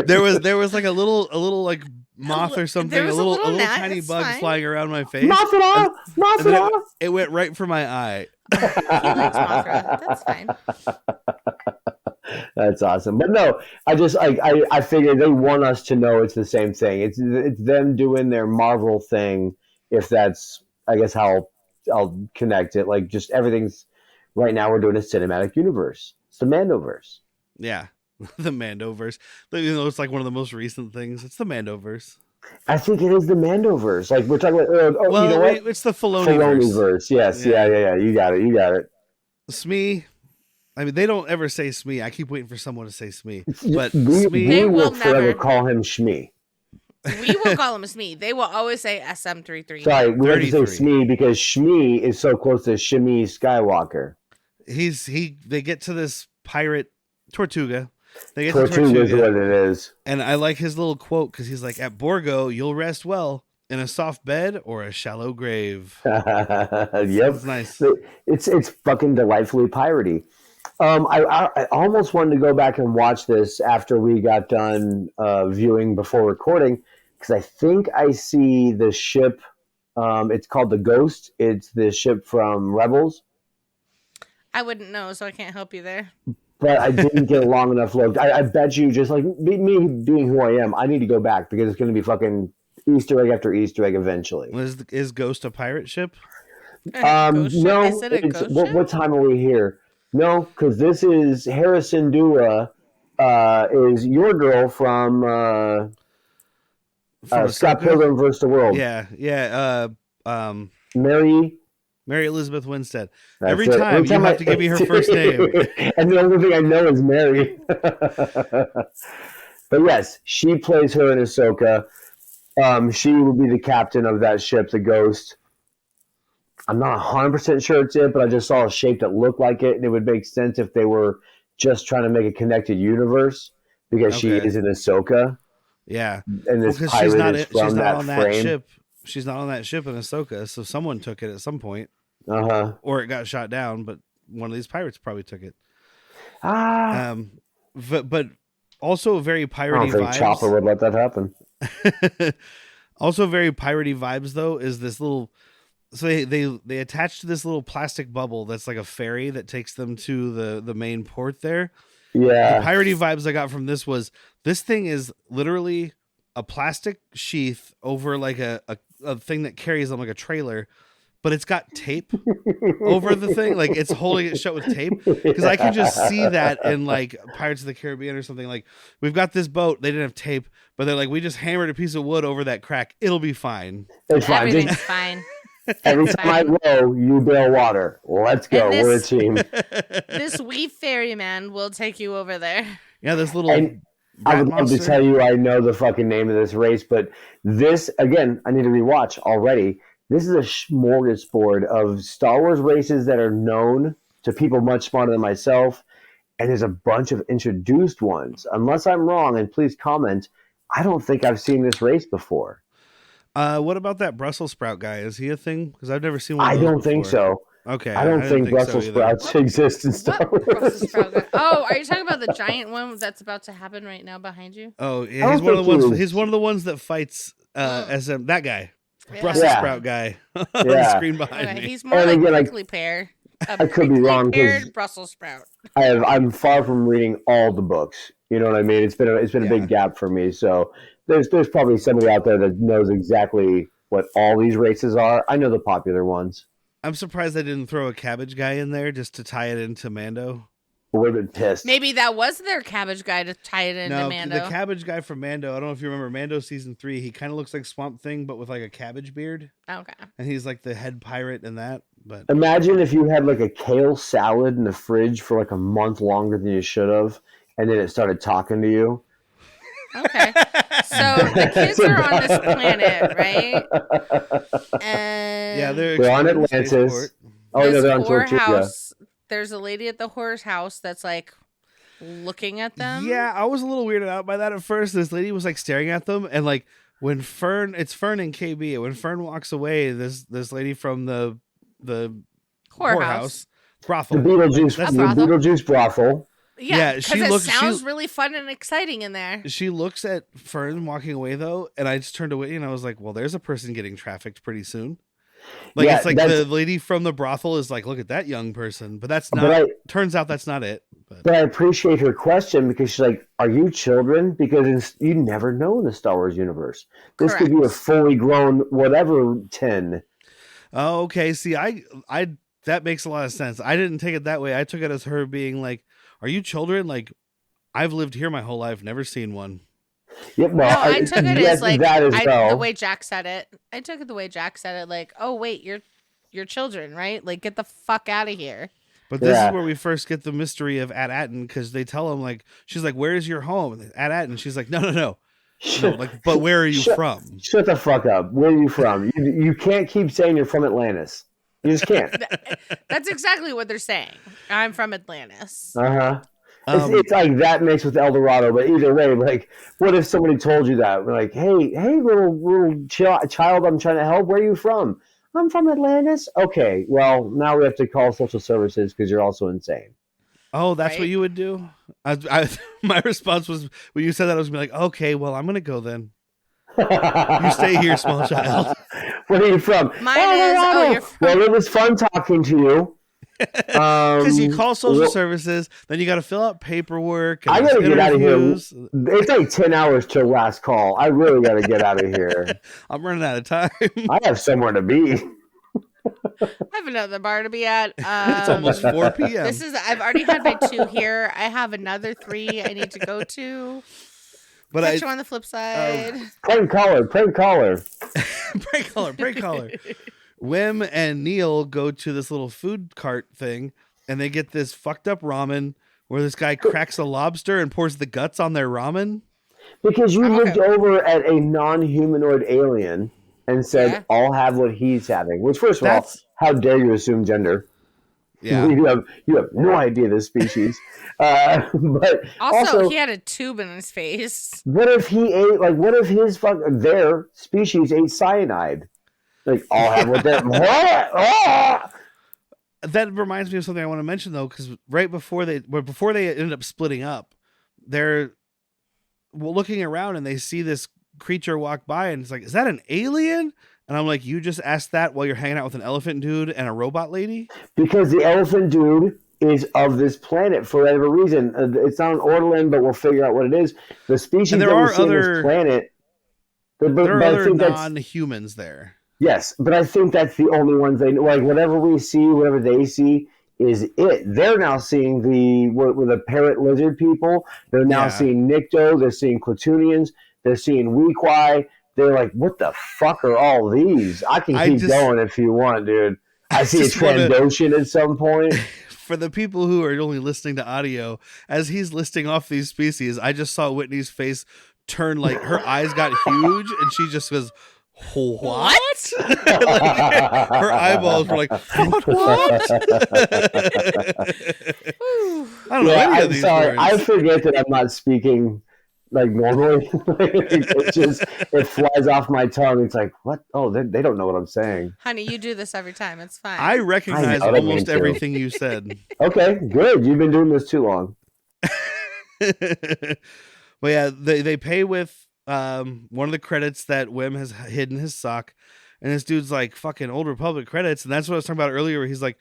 [SPEAKER 6] there was like a little like moth or something, a little tiny bug flying around my face.
[SPEAKER 7] Mothra!
[SPEAKER 6] It went right for my eye.
[SPEAKER 8] He likes Mothra. That's fine.
[SPEAKER 7] That's awesome. But no, I figured they want us to know it's the same thing. It's them doing their Marvel thing. If that's, I guess, how I'll connect it. Like, just everything's right now. We're doing a cinematic universe. It's the Mandoverse.
[SPEAKER 6] Yeah, the Mandoverse. You know, it's like one of the most recent things. It's the Mandoverse.
[SPEAKER 7] I think it is the Mandoverse. Like, we're talking about.
[SPEAKER 6] Well,
[SPEAKER 7] you know what?
[SPEAKER 6] It's the Filoniverse.
[SPEAKER 7] Yes. Yeah. You got it.
[SPEAKER 6] Smee. I mean, they don't ever say Smee. I keep waiting for someone to say Smee. But
[SPEAKER 7] we will forever
[SPEAKER 8] never
[SPEAKER 7] call him Shmee.
[SPEAKER 8] We will call him Smee. They will always say SM33.
[SPEAKER 7] Sorry, we have to say Smee because Shmee is so close to Shmi Skywalker.
[SPEAKER 6] They get to this pirate Tortuga. They get
[SPEAKER 7] Tortuga
[SPEAKER 6] to Tortuga
[SPEAKER 7] is what it is.
[SPEAKER 6] And I like his little quote because he's like, at Borgo, you'll rest well in a soft bed or a shallow grave.
[SPEAKER 7] Yep.
[SPEAKER 6] That's nice.
[SPEAKER 7] It's fucking delightfully piratey. I almost wanted to go back and watch this after we got done viewing before recording, because I think I see the ship. It's called the Ghost. It's the ship from Rebels.
[SPEAKER 8] I wouldn't know, so I can't help you there.
[SPEAKER 7] But I didn't get a long enough look. I bet you, just like me being who I am, I need to go back because it's going to be fucking Easter egg after Easter egg eventually.
[SPEAKER 6] Is Ghost a pirate ship?
[SPEAKER 8] Ghost ship?
[SPEAKER 7] No.
[SPEAKER 8] Is it a ghost ship?
[SPEAKER 7] What time are we here? No, because this is Harrison Dua, is your girl from Scott Pilgrim vs. the World.
[SPEAKER 6] Yeah. Mary Elizabeth Winstead. Every time you have to give me her first name.
[SPEAKER 7] And the only thing I know is Mary. But yes, she plays her in Ahsoka. She will be the captain of that ship, the Ghost. I'm not 100% sure it's it, but I just saw a shape that looked like it, and it would make sense if they were just trying to make a connected universe, because she is in Ahsoka.
[SPEAKER 6] Yeah.
[SPEAKER 7] And this
[SPEAKER 6] because
[SPEAKER 7] pirate is from that
[SPEAKER 6] on
[SPEAKER 7] frame.
[SPEAKER 6] that ship. She's not on that ship in Ahsoka, so someone took it at some point. Or it got shot down, but one of these pirates probably took it. But also very piratey
[SPEAKER 7] I don't think
[SPEAKER 6] vibes.
[SPEAKER 7] Chopper would let that happen.
[SPEAKER 6] Also very piratey vibes, though, is this little... So they attach to this little plastic bubble that's like a ferry that takes them to the main port there.
[SPEAKER 7] Yeah.
[SPEAKER 6] The piratey vibes I got from this was, this thing is literally a plastic sheath over like a thing that carries on like a trailer, but it's got tape over the thing. Like, it's holding it shut with tape. Because I can just see that in like Pirates of the Caribbean or something. Like, we've got this boat, they didn't have tape, but they're like, we just hammered a piece of wood over that crack. It'll be fine.
[SPEAKER 7] It's fine.
[SPEAKER 8] Everything's fine.
[SPEAKER 7] Every time I row, you bail water. Let's go. We're a team.
[SPEAKER 8] This wee ferryman will take you over there.
[SPEAKER 6] Yeah, this little...
[SPEAKER 7] I would love to tell you I know the fucking name of this race, but this, again, I need to rewatch already. This is a smorgasbord of Star Wars races that are known to people much smarter than myself, and there's a bunch of introduced ones. Unless I'm wrong, and please comment, I don't think I've seen this race before.
[SPEAKER 6] What about that Brussels sprout guy? Is he a thing? Because I've never seen one.
[SPEAKER 7] I don't think so.
[SPEAKER 6] Okay.
[SPEAKER 7] I don't think Brussels sprouts exist in Star Wars.
[SPEAKER 8] Brussels sprout guy? Oh, are you talking about the giant one that's about to happen right now behind you?
[SPEAKER 6] Oh, yeah, he's one of the ones. He's one of the ones that fights SM. That guy, Brussels sprout guy, on the screen behind me.
[SPEAKER 8] He's more like prickly pear.
[SPEAKER 7] I could be wrong because
[SPEAKER 8] Paired Brussels sprout.
[SPEAKER 7] I'm far from reading all the books. You know what I mean? It's been a big gap for me. So there's probably somebody out there that knows exactly what all these races are. I know the popular ones.
[SPEAKER 6] I'm surprised they didn't throw a cabbage guy in there just to tie it into Mando.
[SPEAKER 7] Would have been pissed.
[SPEAKER 8] Maybe that was their cabbage guy to tie it into
[SPEAKER 6] No,
[SPEAKER 8] Mando.
[SPEAKER 6] the cabbage guy from Mando. I don't know if you remember Mando season 3. He kind of looks like Swamp Thing, but with like a cabbage beard.
[SPEAKER 8] Okay.
[SPEAKER 6] And he's like the head pirate in that. But
[SPEAKER 7] Imagine if you had like a kale salad in the fridge for like a month longer than you should have, and then it started talking to you.
[SPEAKER 8] Okay. So the kids are on this planet, right? And
[SPEAKER 6] yeah,
[SPEAKER 7] they're on Atlantis. Oh no, they're on Tortuga.
[SPEAKER 8] There's a lady at the whore's house that's like looking at them.
[SPEAKER 6] Yeah, I was a little weirded out by that at first. This lady was like staring at them, and like when it's Fern and KB, and when Fern walks away, this lady from the whorehouse brothel,
[SPEAKER 7] the Beetlejuice brothel.
[SPEAKER 8] Yeah, because it sounds really fun and exciting in there.
[SPEAKER 6] She looks at Fern walking away though, and I just turned away and I was like, "Well, there's a person getting trafficked pretty soon." Like it's like the lady from the brothel is like, "Look at that young person," but that's not. Turns out that's not it.
[SPEAKER 7] But I appreciate her question because she's like, "Are you children?" Because you never know in the Star Wars universe. This could be a fully grown whatever 10.
[SPEAKER 6] Oh, okay. See, I that makes a lot of sense. I didn't take it that way. I took it as her being like, "Are you children?" Like, I've lived here my whole life, never seen one.
[SPEAKER 7] Yep,
[SPEAKER 8] no, I took it as like the way Jack said it. I took it the way Jack said it. Like, oh wait, you're children, right? Like, get the fuck out of here.
[SPEAKER 6] But this is where we first get the mystery of At-Atten, because they tell him like, she's like, "Where's your home?" At-Atten. She's like, no. Like, but where are you from?
[SPEAKER 7] Shut the fuck up. Where are you from? You can't keep saying you're from Atlantis. You just can't.
[SPEAKER 8] That's exactly what they're saying. I'm from Atlantis.
[SPEAKER 7] Uh-huh. It's like that mixed with El Dorado, but either way, like, what if somebody told you that? We're like, hey, little child, I'm trying to help. Where are you from? I'm from Atlantis. Okay, well, now we have to call social services because you're also insane.
[SPEAKER 6] Oh, that's what you would do? My response was, when you said that, I was going to be like, okay, well, I'm going to go then. You stay here, small child.
[SPEAKER 7] Where are you from?
[SPEAKER 8] You're from...
[SPEAKER 7] Well, it was fun talking to you.
[SPEAKER 6] Because you call social services, then you got to fill out paperwork.
[SPEAKER 7] I gotta get out of here. It's like 10 hours till last call. I really gotta get out of here.
[SPEAKER 6] I'm running out of time.
[SPEAKER 7] I have somewhere to be.
[SPEAKER 8] I have another bar to be at.
[SPEAKER 6] It's almost 4 p.m.
[SPEAKER 8] I've already had my 2 here. I have another 3 I need to go to.
[SPEAKER 6] But
[SPEAKER 8] catch you on the flip side.
[SPEAKER 7] Prank caller.
[SPEAKER 6] Prank caller. Wim and Neil go to this little food cart thing, and they get this fucked up ramen where this guy cracks a lobster and pours the guts on their ramen.
[SPEAKER 7] Because you looked over at a non-humanoid alien and said, I'll have what he's having. Which, first of all, how dare you assume gender?
[SPEAKER 6] Yeah.
[SPEAKER 7] You have no idea this species. But
[SPEAKER 8] also, he had a tube in his face.
[SPEAKER 7] What if he ate, what if their species ate cyanide? Like, I'll have what they're...
[SPEAKER 6] That reminds me of something I want to mention, though, because right before they ended up splitting up, they're looking around and they see this creature walk by, and it's like, is that an alien? And I'm like, you just asked that while you're hanging out with an elephant dude and a robot lady?
[SPEAKER 7] Because the elephant dude is of this planet for whatever reason. It's not an Ortolan, but we'll figure out what it is. The species that we see on this planet...
[SPEAKER 6] There are other non-humans there.
[SPEAKER 7] Yes, but I think that's the only ones they know. Like, whatever we see, whatever they see is it. They're now seeing the parrot lizard people. They're now seeing Nikto. They're seeing Klatooinians. They're seeing Weequay. They're like, what the fuck are all these? I can keep going if you want, dude. I see a Trandoshan at some point.
[SPEAKER 6] For the people who are only listening to audio, as he's listing off these species, I just saw Whitney's face turn, like, her eyes got huge, and she just goes... What? Like, her eyeballs were like, what? I don't know any of these
[SPEAKER 7] sorry.
[SPEAKER 6] words.
[SPEAKER 7] I forget that I'm not speaking like normally. It flies off my tongue. It's like, what? Oh, they don't know what I'm saying.
[SPEAKER 8] Honey, you do this every time. It's fine.
[SPEAKER 6] I recognize almost everything you said.
[SPEAKER 7] Okay, good. You've been doing this too long.
[SPEAKER 6] But yeah, they pay with one of the credits that Wim has hid in his sock, and this dude's like, fucking Old Republic credits. And that's what I was talking about earlier, where he's like,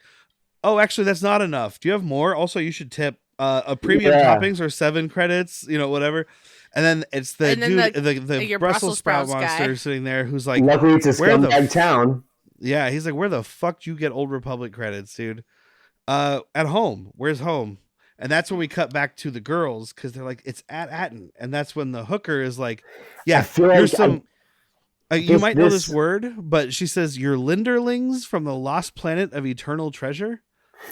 [SPEAKER 6] Oh, actually, that's not enough. Do you have more? Also, you should tip. A premium toppings are 7 credits. Whatever. And then it's the dude, the Brussels sprout monster
[SPEAKER 8] guy.
[SPEAKER 6] sitting there who's like,
[SPEAKER 7] luckily it's a scumbag town.
[SPEAKER 6] Yeah, he's like, where the fuck do you get Old Republic credits, dude? At home. Where's home? And that's when we cut back to the girls because they're like, it's at Atten. And that's when the hooker is like, yeah, here's some. You might know this word, but she says, you're Linderlings from the lost planet of eternal treasure.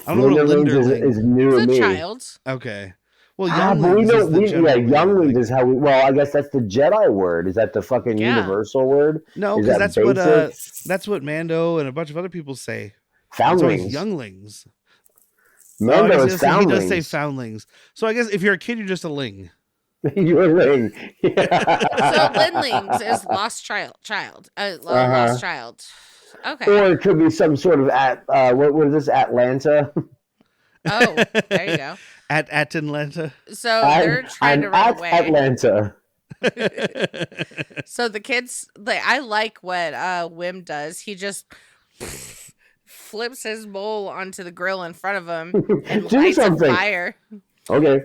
[SPEAKER 6] I don't know what a Linderling
[SPEAKER 7] is new to me.
[SPEAKER 8] Child.
[SPEAKER 6] Okay. Well, younglings
[SPEAKER 7] younglings is how we. Well, I guess that's the Jedi word. Is that the fucking universal word?
[SPEAKER 6] No, because that's what Mando and a bunch of other people say.
[SPEAKER 7] Foundlings.
[SPEAKER 6] Younglings.
[SPEAKER 7] Mando is foundlings.
[SPEAKER 6] He does say foundlings. So I guess if you're a kid, you're just a ling.
[SPEAKER 7] You're a ling. Yeah.
[SPEAKER 8] So Linlings is lost child. Lost child. Okay.
[SPEAKER 7] Or it could be some sort of what is this? Atlanta.
[SPEAKER 8] Oh, there you go.
[SPEAKER 6] At Atlanta.
[SPEAKER 8] So they're trying to run away.
[SPEAKER 7] Atlanta.
[SPEAKER 8] So the kids, I like what Wim does. He just flips his bowl onto the grill in front of him and lights a fire.
[SPEAKER 7] Okay.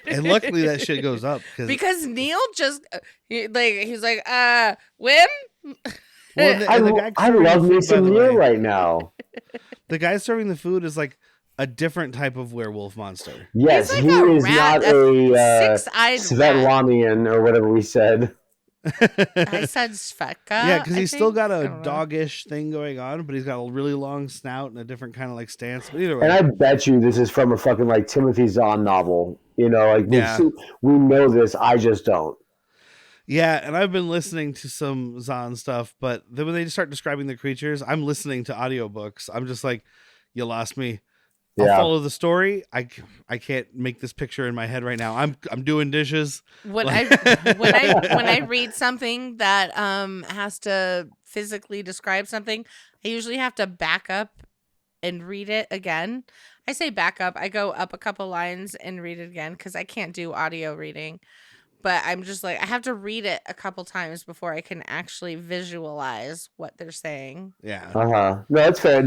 [SPEAKER 6] And luckily that shit goes up
[SPEAKER 8] because Neil just he's like, Wim.
[SPEAKER 6] Well,
[SPEAKER 7] I love me some Neil right now.
[SPEAKER 6] The guy serving the food is like a different type of werewolf monster.
[SPEAKER 7] Yes,
[SPEAKER 8] like
[SPEAKER 7] he is not a
[SPEAKER 8] six-eyed
[SPEAKER 7] Svetlanian or whatever we said.
[SPEAKER 8] I said Sveka.
[SPEAKER 6] Yeah, because he's still got a doggish thing going on, but he's got a really long snout and a different kind of like stance. But either way,
[SPEAKER 7] and I bet you this is from a fucking like Timothy Zahn novel. We know this. I just don't.
[SPEAKER 6] Yeah, and I've been listening to some Zahn stuff, but then when they start describing the creatures, I'm listening to audiobooks. I'm just like, you lost me. I'll follow the story. I can't make this picture in my head right now. I'm doing dishes.
[SPEAKER 8] When I read something that has to physically describe something, I usually have to back up and read it again. I say back up. I go up a couple lines and read it again because I can't do audio reading. But I'm just like, I have to read it a couple times before I can actually visualize what they're saying.
[SPEAKER 6] Yeah.
[SPEAKER 7] No, that's fair.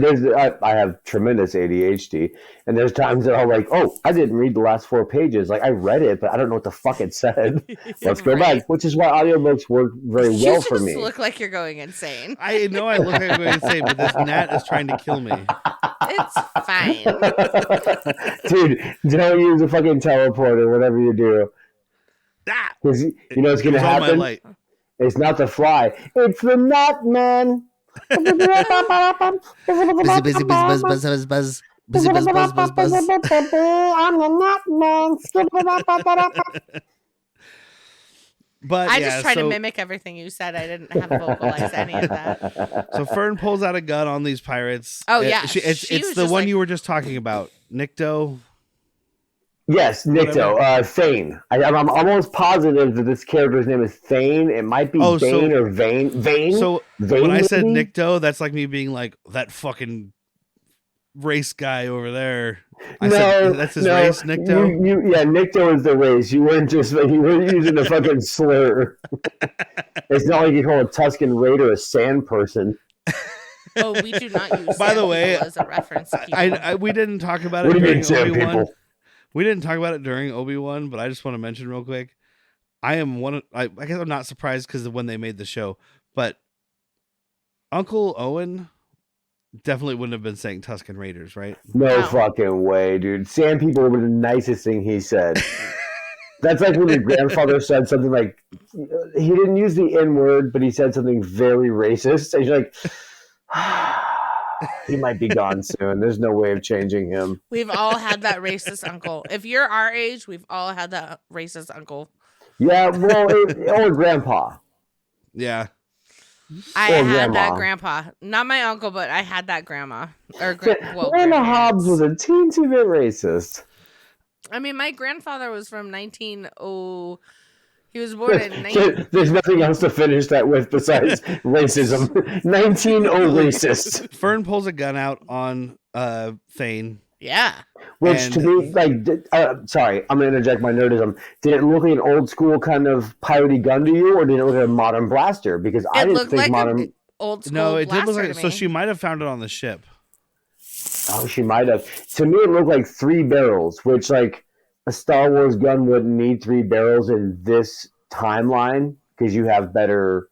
[SPEAKER 7] I have tremendous ADHD, and there's times that I'm like, oh, I didn't read the last 4 pages. Like, I read it, but I don't know what the fuck it said. Let's go back, which is why audiobooks work very well for me.
[SPEAKER 8] You look like you're going insane.
[SPEAKER 6] I know I look like I'm going insane, but this gnat is trying to kill me.
[SPEAKER 8] It's fine.
[SPEAKER 7] Dude, don't use a fucking teleporter, whatever you do. Because you know what's going to happen? It's not the fly. It's the gnat, man.
[SPEAKER 3] Busy, buzz, buzz, buzz, buzz. Busy, buzz, buzz, buzz, buzz.
[SPEAKER 7] I'm the gnat, man.
[SPEAKER 6] But
[SPEAKER 8] I just tried to mimic everything you said. I didn't have to vocalize any of that.
[SPEAKER 6] So Fern pulls out a gun on these pirates.
[SPEAKER 8] Oh, yeah.
[SPEAKER 6] It's the one you were just talking about. Nikto.
[SPEAKER 7] Yes, Nikto. Thane. I'm almost positive that this character's name is Thane. It might be Vane or Vane. Vane.
[SPEAKER 6] So
[SPEAKER 7] Vane,
[SPEAKER 6] when I said Nikto, that's like me being like, that fucking race guy over there. I said that's his race, Nikto?
[SPEAKER 7] Yeah, Nikto is the race. You weren't using a fucking slur. It's not like you call a Tusken Raider a sand person.
[SPEAKER 8] Oh, we do not use
[SPEAKER 6] By the way,
[SPEAKER 8] as a reference.
[SPEAKER 6] We didn't talk about it during Obi-Wan. We didn't talk about it during Obi-Wan, but I just want to mention real quick. I guess I'm not surprised because of when they made the show, but Uncle Owen definitely wouldn't have been saying Tusken Raiders, right?
[SPEAKER 7] No fucking way, dude. Sand people were the nicest thing he said. That's like when your grandfather said something like, he didn't use the N-word, but he said something very racist. And you're like, he might be gone soon. There's no way of changing him.
[SPEAKER 8] We've all had that racist uncle. If you're our age, we've all had that racist uncle.
[SPEAKER 7] Yeah, well, or grandpa.
[SPEAKER 6] Yeah.
[SPEAKER 8] I had that grandpa. Not my uncle, but I had that grandma.
[SPEAKER 7] Grandma Hobbs was a teensy bit racist.
[SPEAKER 8] I mean, my grandfather was from 1900. He was born in 19...
[SPEAKER 7] There's nothing else to finish that with besides racism. 1900 racist.
[SPEAKER 6] Fern pulls a gun out on Thane.
[SPEAKER 8] Yeah.
[SPEAKER 7] Which to me, like, sorry, I'm going to interject my nerdism. Did it look like an old school kind of piratey gun to you, or did it look like a modern blaster? Because I didn't think
[SPEAKER 8] like
[SPEAKER 7] modern...
[SPEAKER 8] old school
[SPEAKER 6] No, it did look
[SPEAKER 8] blaster
[SPEAKER 6] like...
[SPEAKER 8] to
[SPEAKER 6] So
[SPEAKER 8] me.
[SPEAKER 6] she might have found it on the ship.
[SPEAKER 7] Oh, she might have. To me, it looked like 3 barrels, which like a Star Wars gun wouldn't need 3 barrels in this timeline because you have better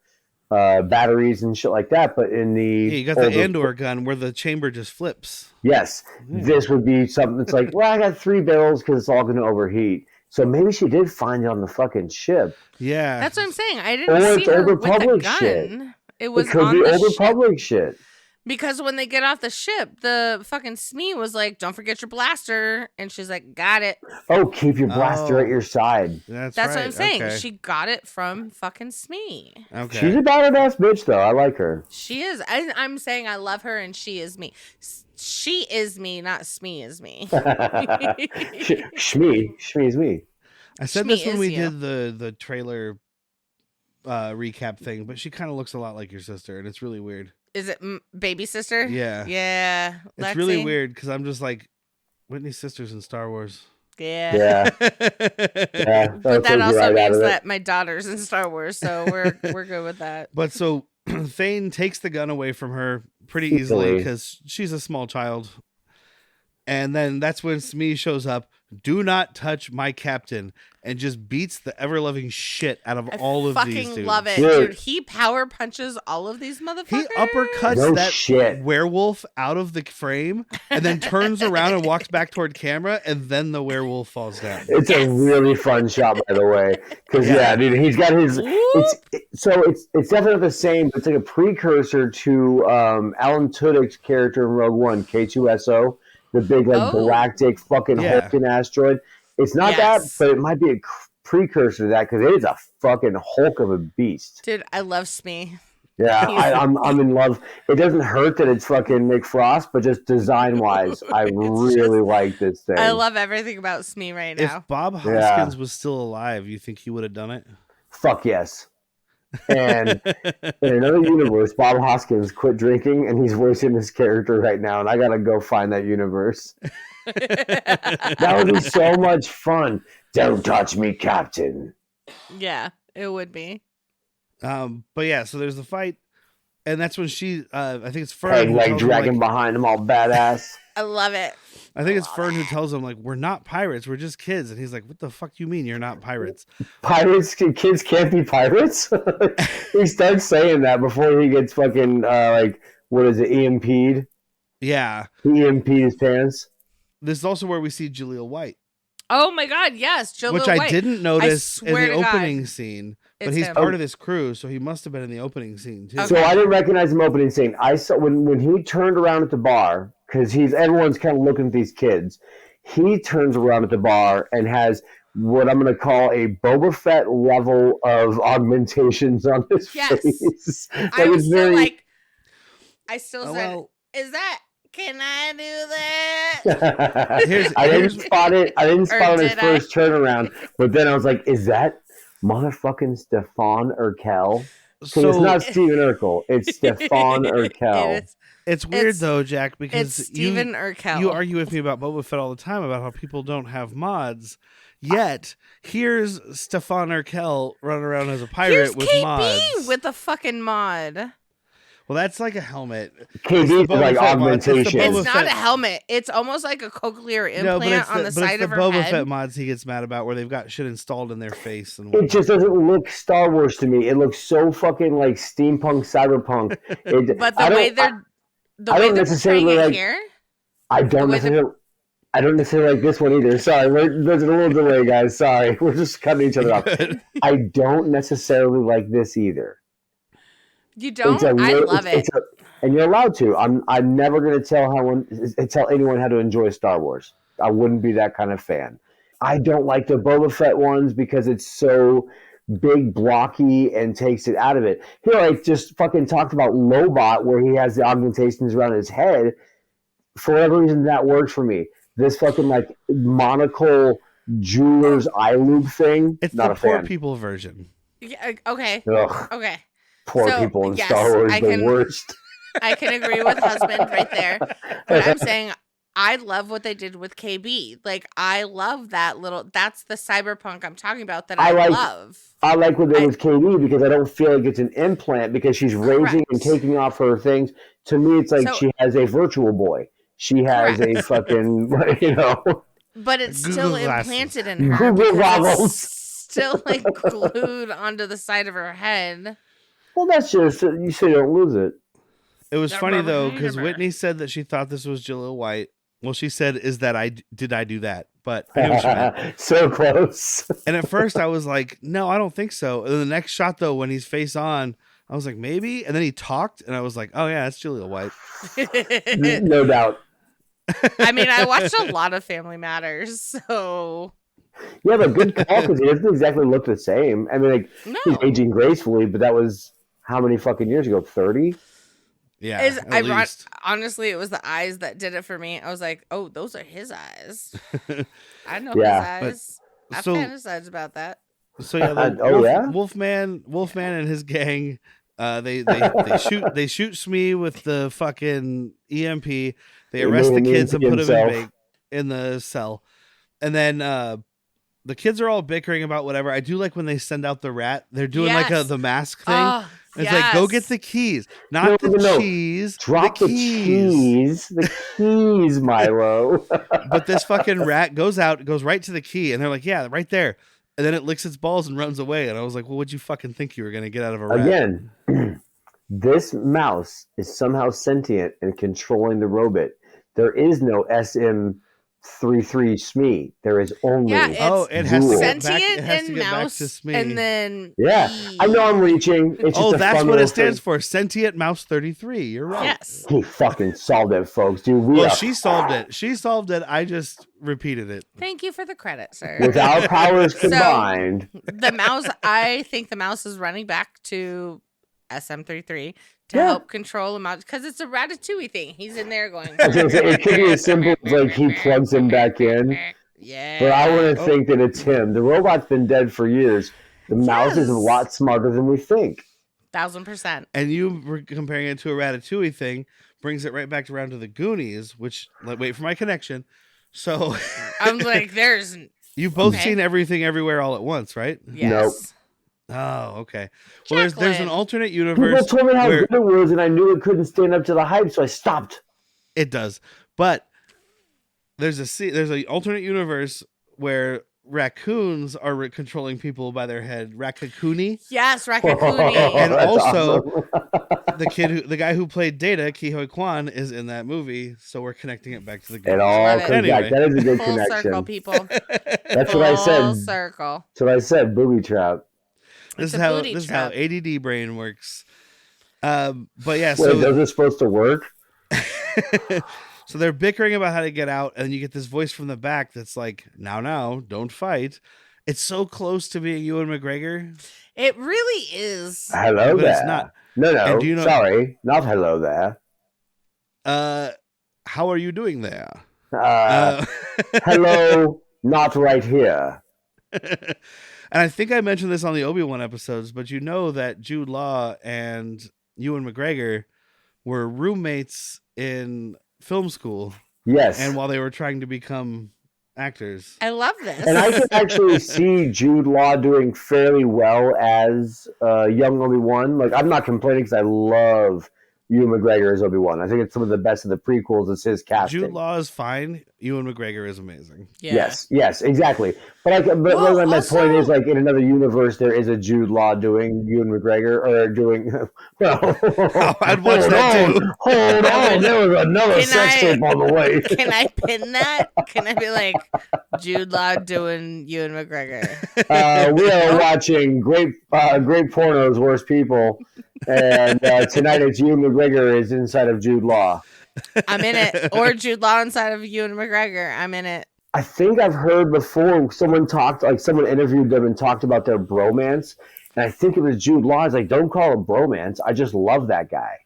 [SPEAKER 7] batteries and shit like that. But in the
[SPEAKER 6] you got the Andor gun where the chamber just flips.
[SPEAKER 7] Yes, this would be something that's like, well, I got 3 barrels because it's all going to overheat. So maybe she did find it on the fucking ship.
[SPEAKER 6] Yeah,
[SPEAKER 8] that's what I'm saying. I didn't see her with the gun.
[SPEAKER 7] Shit.
[SPEAKER 8] It was
[SPEAKER 7] it could
[SPEAKER 8] on
[SPEAKER 7] be
[SPEAKER 8] the
[SPEAKER 7] Old
[SPEAKER 8] ship.
[SPEAKER 7] Republic shit.
[SPEAKER 8] Because when they get off the ship, the fucking Smee was like, "Don't forget your blaster," and she's like, "Got it."
[SPEAKER 7] Oh, keep your blaster at your side.
[SPEAKER 8] That's
[SPEAKER 6] right.
[SPEAKER 8] what I'm saying.
[SPEAKER 6] Okay.
[SPEAKER 8] She got it from fucking Smee.
[SPEAKER 6] Okay.
[SPEAKER 7] She's a badass bitch, though. I like her.
[SPEAKER 8] She is. I'm saying I love her, and she is me. She is me, not Smee is me.
[SPEAKER 7] Shmee is me.
[SPEAKER 6] I said this when we did the trailer recap thing, but she kind of looks a lot like your sister, and it's really weird.
[SPEAKER 8] Is it baby sister?
[SPEAKER 6] Yeah.
[SPEAKER 8] Yeah.
[SPEAKER 6] It's
[SPEAKER 8] Lexi?
[SPEAKER 6] really weird because I'm just like, Whitney's sister's in Star Wars.
[SPEAKER 8] Yeah.
[SPEAKER 7] Yeah.
[SPEAKER 8] But that also means that my daughter's in Star Wars, so we're good with that.
[SPEAKER 6] But so Thane takes the gun away from her pretty easily because she's a small child. And then that's when Smee shows up. Do not touch my captain, and just beats the ever-loving shit out of all of these dudes.
[SPEAKER 8] Fucking love it, dude. He power punches all of these motherfuckers.
[SPEAKER 6] He uppercuts
[SPEAKER 7] shit.
[SPEAKER 6] werewolf out of the frame, and then turns around and walks back toward camera, and then the werewolf falls down.
[SPEAKER 7] It's a really fun shot, by the way, because dude, he's got his. It's definitely the same. But it's like a precursor to Alan Tudyk's character in Rogue One, K2SO. The big galactic fucking hulking asteroid. It's not that, but it might be a precursor to that because it is a fucking hulk of a beast.
[SPEAKER 8] Dude, I love Smee.
[SPEAKER 7] Yeah, I'm in love. It doesn't hurt that it's fucking Nick Frost, but just design wise, I really like this thing.
[SPEAKER 8] I love everything about Smee right now.
[SPEAKER 6] If Bob Hoskins was still alive, you think he would have done it?
[SPEAKER 7] Fuck yes. And in another universe, Bob Hoskins quit drinking, and he's voicing this character right now. And I gotta go find that universe. That would be so much fun. Don't touch me, Captain.
[SPEAKER 8] Yeah, it would be.
[SPEAKER 6] But yeah, so there's the fight, and that's when she, I think it's Fern,
[SPEAKER 7] like dragging behind him, all badass.
[SPEAKER 8] I love it.
[SPEAKER 6] I think it's Fern who tells him, like, we're not pirates, we're just kids. And he's like, what the fuck you mean you're not pirates?
[SPEAKER 7] Kids can't be pirates? He starts saying that before he gets fucking, what is it, EMP'd?
[SPEAKER 6] Yeah.
[SPEAKER 7] He EMP'd his pants.
[SPEAKER 6] This is also where we see Jaleel White.
[SPEAKER 8] Oh my god, yes, Jaleel
[SPEAKER 6] Which
[SPEAKER 8] White.
[SPEAKER 6] I didn't notice in the opening scene. But he's
[SPEAKER 8] him.
[SPEAKER 6] part of this crew, so he must have been in the opening scene, too.
[SPEAKER 8] Okay.
[SPEAKER 7] So I didn't recognize him opening scene. I saw when he turned around at the bar, because everyone's kind of looking at these kids. He turns around at the bar and has what I'm going to call a Boba Fett level of augmentations on his face.
[SPEAKER 8] I was I still said, is that, can I do that?
[SPEAKER 7] I didn't spot it. I didn't spot his first turnaround, but then I was like, is that motherfucking Stefan Urkel? So it's not Steven Urkel. It's Stefan Urkel.
[SPEAKER 6] It's weird though, Jack, because
[SPEAKER 8] it's Steven Urkel.
[SPEAKER 6] You argue with me about Boba Fett all the time about how people don't have mods. Yet here's Stefan Urkel running around as a pirate with KB mods.
[SPEAKER 8] With a fucking mod.
[SPEAKER 6] Well, that's like a helmet.
[SPEAKER 7] KB is like augmentation.
[SPEAKER 8] It's not a helmet. It's almost like a cochlear implant on the side of her
[SPEAKER 6] Boba
[SPEAKER 8] head.
[SPEAKER 6] Fett mods he gets mad about where they've got shit installed in their face. And
[SPEAKER 7] it just doesn't look Star Wars to me. It looks so fucking like steampunk, cyberpunk.
[SPEAKER 8] But the way they're portraying it here,
[SPEAKER 7] I don't necessarily like this one either. Sorry, there's a little delay, guys. Sorry, we're just cutting each other off. I don't necessarily like this either.
[SPEAKER 8] You don't? I love it.
[SPEAKER 7] And you're allowed to. I'm never going to tell anyone how to enjoy Star Wars. I wouldn't be that kind of fan. I don't like the Boba Fett ones because it's so big, blocky, and takes it out of it. Here, I just fucking talked about Lobot, where he has the augmentations around his head. For whatever reason, that works for me. This fucking like monocle jeweler's eye loop thing.
[SPEAKER 6] It's
[SPEAKER 7] not
[SPEAKER 6] the
[SPEAKER 7] a fan.
[SPEAKER 6] poor people version.
[SPEAKER 8] Yeah, okay.
[SPEAKER 7] Ugh.
[SPEAKER 8] Okay.
[SPEAKER 7] Poor people in Star Wars, the worst.
[SPEAKER 8] I can agree with husband right there. But I'm saying I love what they did with KB. Like, I love that that's the cyberpunk I'm talking about that I love.
[SPEAKER 7] I like what they did with KB because I don't feel like it's an implant because she's raising and taking off her things. To me, it's like she has a virtual boy. She has a fucking, you know.
[SPEAKER 8] But it's
[SPEAKER 6] Google
[SPEAKER 8] still
[SPEAKER 6] glasses.
[SPEAKER 8] implanted in her.
[SPEAKER 7] Google
[SPEAKER 8] because
[SPEAKER 7] goggles.
[SPEAKER 8] it's still like glued onto the side of her head.
[SPEAKER 7] Well, that's just you so you don't lose it.
[SPEAKER 6] It was funny though because Whitney said that she thought this was Jaleel White. Well, she said, "Is that I do that?" But I knew what she meant.
[SPEAKER 7] So close.
[SPEAKER 6] And at first I was like, "No, I don't think so." And then the next shot though, when he's face on, I was like, "Maybe." And then he talked, and I was like, "Oh yeah, that's Jaleel White."
[SPEAKER 7] No doubt.
[SPEAKER 8] I mean, I watched a lot of Family Matters, so
[SPEAKER 7] Yeah, but good call because he doesn't exactly look the same. I mean, like he's aging gracefully, but that was how many fucking years ago? 30?
[SPEAKER 6] Yeah,
[SPEAKER 8] at least. Honestly, it was the eyes that did it for me. I was like, "Oh, those are his eyes." I know his eyes. I fantasized about that.
[SPEAKER 6] So yeah, Wolfman and his gang. They shoot Smee with the fucking EMP. They arrest the kids and put them in the cell. And then the kids are all bickering about whatever. I do like when they send out the rat. They're doing like the mask thing.
[SPEAKER 8] Oh,
[SPEAKER 6] it's like, go get the keys, not the cheese.
[SPEAKER 7] Drop the keys. The keys, Milo.
[SPEAKER 6] But this fucking rat goes right to the key, and they're like, yeah, right there. And then it licks its balls and runs away. And I was like, well, what'd you fucking think you were going to get out of a rat?
[SPEAKER 7] Again, this mouse is somehow sentient and controlling the robot. There is no SM33 Smee. There is only
[SPEAKER 6] it has to get
[SPEAKER 8] sentient
[SPEAKER 6] back
[SPEAKER 8] mouse,
[SPEAKER 6] to Smee.
[SPEAKER 8] and then
[SPEAKER 7] I know I'm reaching. It's just
[SPEAKER 6] that's what it stands for. Sentient Mouse 33. You're right.
[SPEAKER 8] Yes.
[SPEAKER 7] He fucking solved it, folks. Dude,
[SPEAKER 6] she solved it. I just repeated it.
[SPEAKER 8] Thank you for the credit, sir.
[SPEAKER 7] With our powers combined.
[SPEAKER 8] The mouse, I think the mouse is running back to SM33 to help control him out because it's a Ratatouille thing. He's in there going.
[SPEAKER 7] It could be as simple as like he plugs him back in.
[SPEAKER 8] Yeah.
[SPEAKER 7] But I want to think that it's him. The robot's been dead for years. The mouse is a lot smarter than we think.
[SPEAKER 8] 1000%.
[SPEAKER 6] And you were comparing it to a Ratatouille thing, brings it right back around to the Goonies, which, wait for my connection. So
[SPEAKER 8] I'm like, there's.
[SPEAKER 6] You've both seen Everything Everywhere All at Once, right?
[SPEAKER 8] Yes.
[SPEAKER 7] Nope.
[SPEAKER 6] Oh, okay. Well, there's an alternate universe.
[SPEAKER 7] People told me how good it was, and I knew it couldn't stand up to the hype, so I stopped.
[SPEAKER 6] It does, but there's an alternate universe where raccoons are controlling people by their head. Raccoony.
[SPEAKER 8] Yes, Raccoony.
[SPEAKER 6] And also, the guy who played Data, Ke Kwan, is in that movie. So we're connecting it back to the game.
[SPEAKER 7] It all comes back. That is a good
[SPEAKER 8] Full
[SPEAKER 7] connection.
[SPEAKER 8] circle, people.
[SPEAKER 7] That's what I said.
[SPEAKER 8] Full circle.
[SPEAKER 7] That's what I said. Booby trap.
[SPEAKER 6] This is how ADD brain works. But yeah,
[SPEAKER 7] Wait, those are supposed to work.
[SPEAKER 6] So they're bickering about how to get out, and you get this voice from the back that's like, "Now, don't fight." It's so close to being Ewan McGregor.
[SPEAKER 8] It really is.
[SPEAKER 7] Hello
[SPEAKER 6] but
[SPEAKER 7] there.
[SPEAKER 6] It's not.
[SPEAKER 7] No. Sorry, not hello there.
[SPEAKER 6] How are you doing there?
[SPEAKER 7] Hello, not right here.
[SPEAKER 6] And I think I mentioned this on the Obi-Wan episodes, but you know that Jude Law and Ewan McGregor were roommates in film school.
[SPEAKER 7] Yes.
[SPEAKER 6] And while they were trying to become actors.
[SPEAKER 8] I love this.
[SPEAKER 7] And I can actually see Jude Law doing fairly well as young Obi-Wan. Like, I'm not complaining because I love Ewan McGregor as Obi-Wan. I think it's some of the best of the prequels. It's his casting.
[SPEAKER 6] Jude Law is fine. Ewan McGregor is amazing.
[SPEAKER 8] Yeah.
[SPEAKER 7] Yes, exactly. But my point is, like, in another universe, there is a Jude Law doing Ewan McGregor or doing. Well,
[SPEAKER 6] I'd watch that too.
[SPEAKER 7] Hold on, there was another sex tape on the way.
[SPEAKER 8] Can I pin that? Can I be like Jude Law doing Ewan McGregor?
[SPEAKER 7] We are watching great pornos, worst people, and tonight it's Ewan McGregor is inside of Jude Law.
[SPEAKER 8] I'm in it, or Jude Law inside of Ewan McGregor. I'm in it.
[SPEAKER 7] I think I've heard before someone interviewed them and talked about their bromance, and I think it was Jude Law. It's like, don't call it bromance. I just love that guy.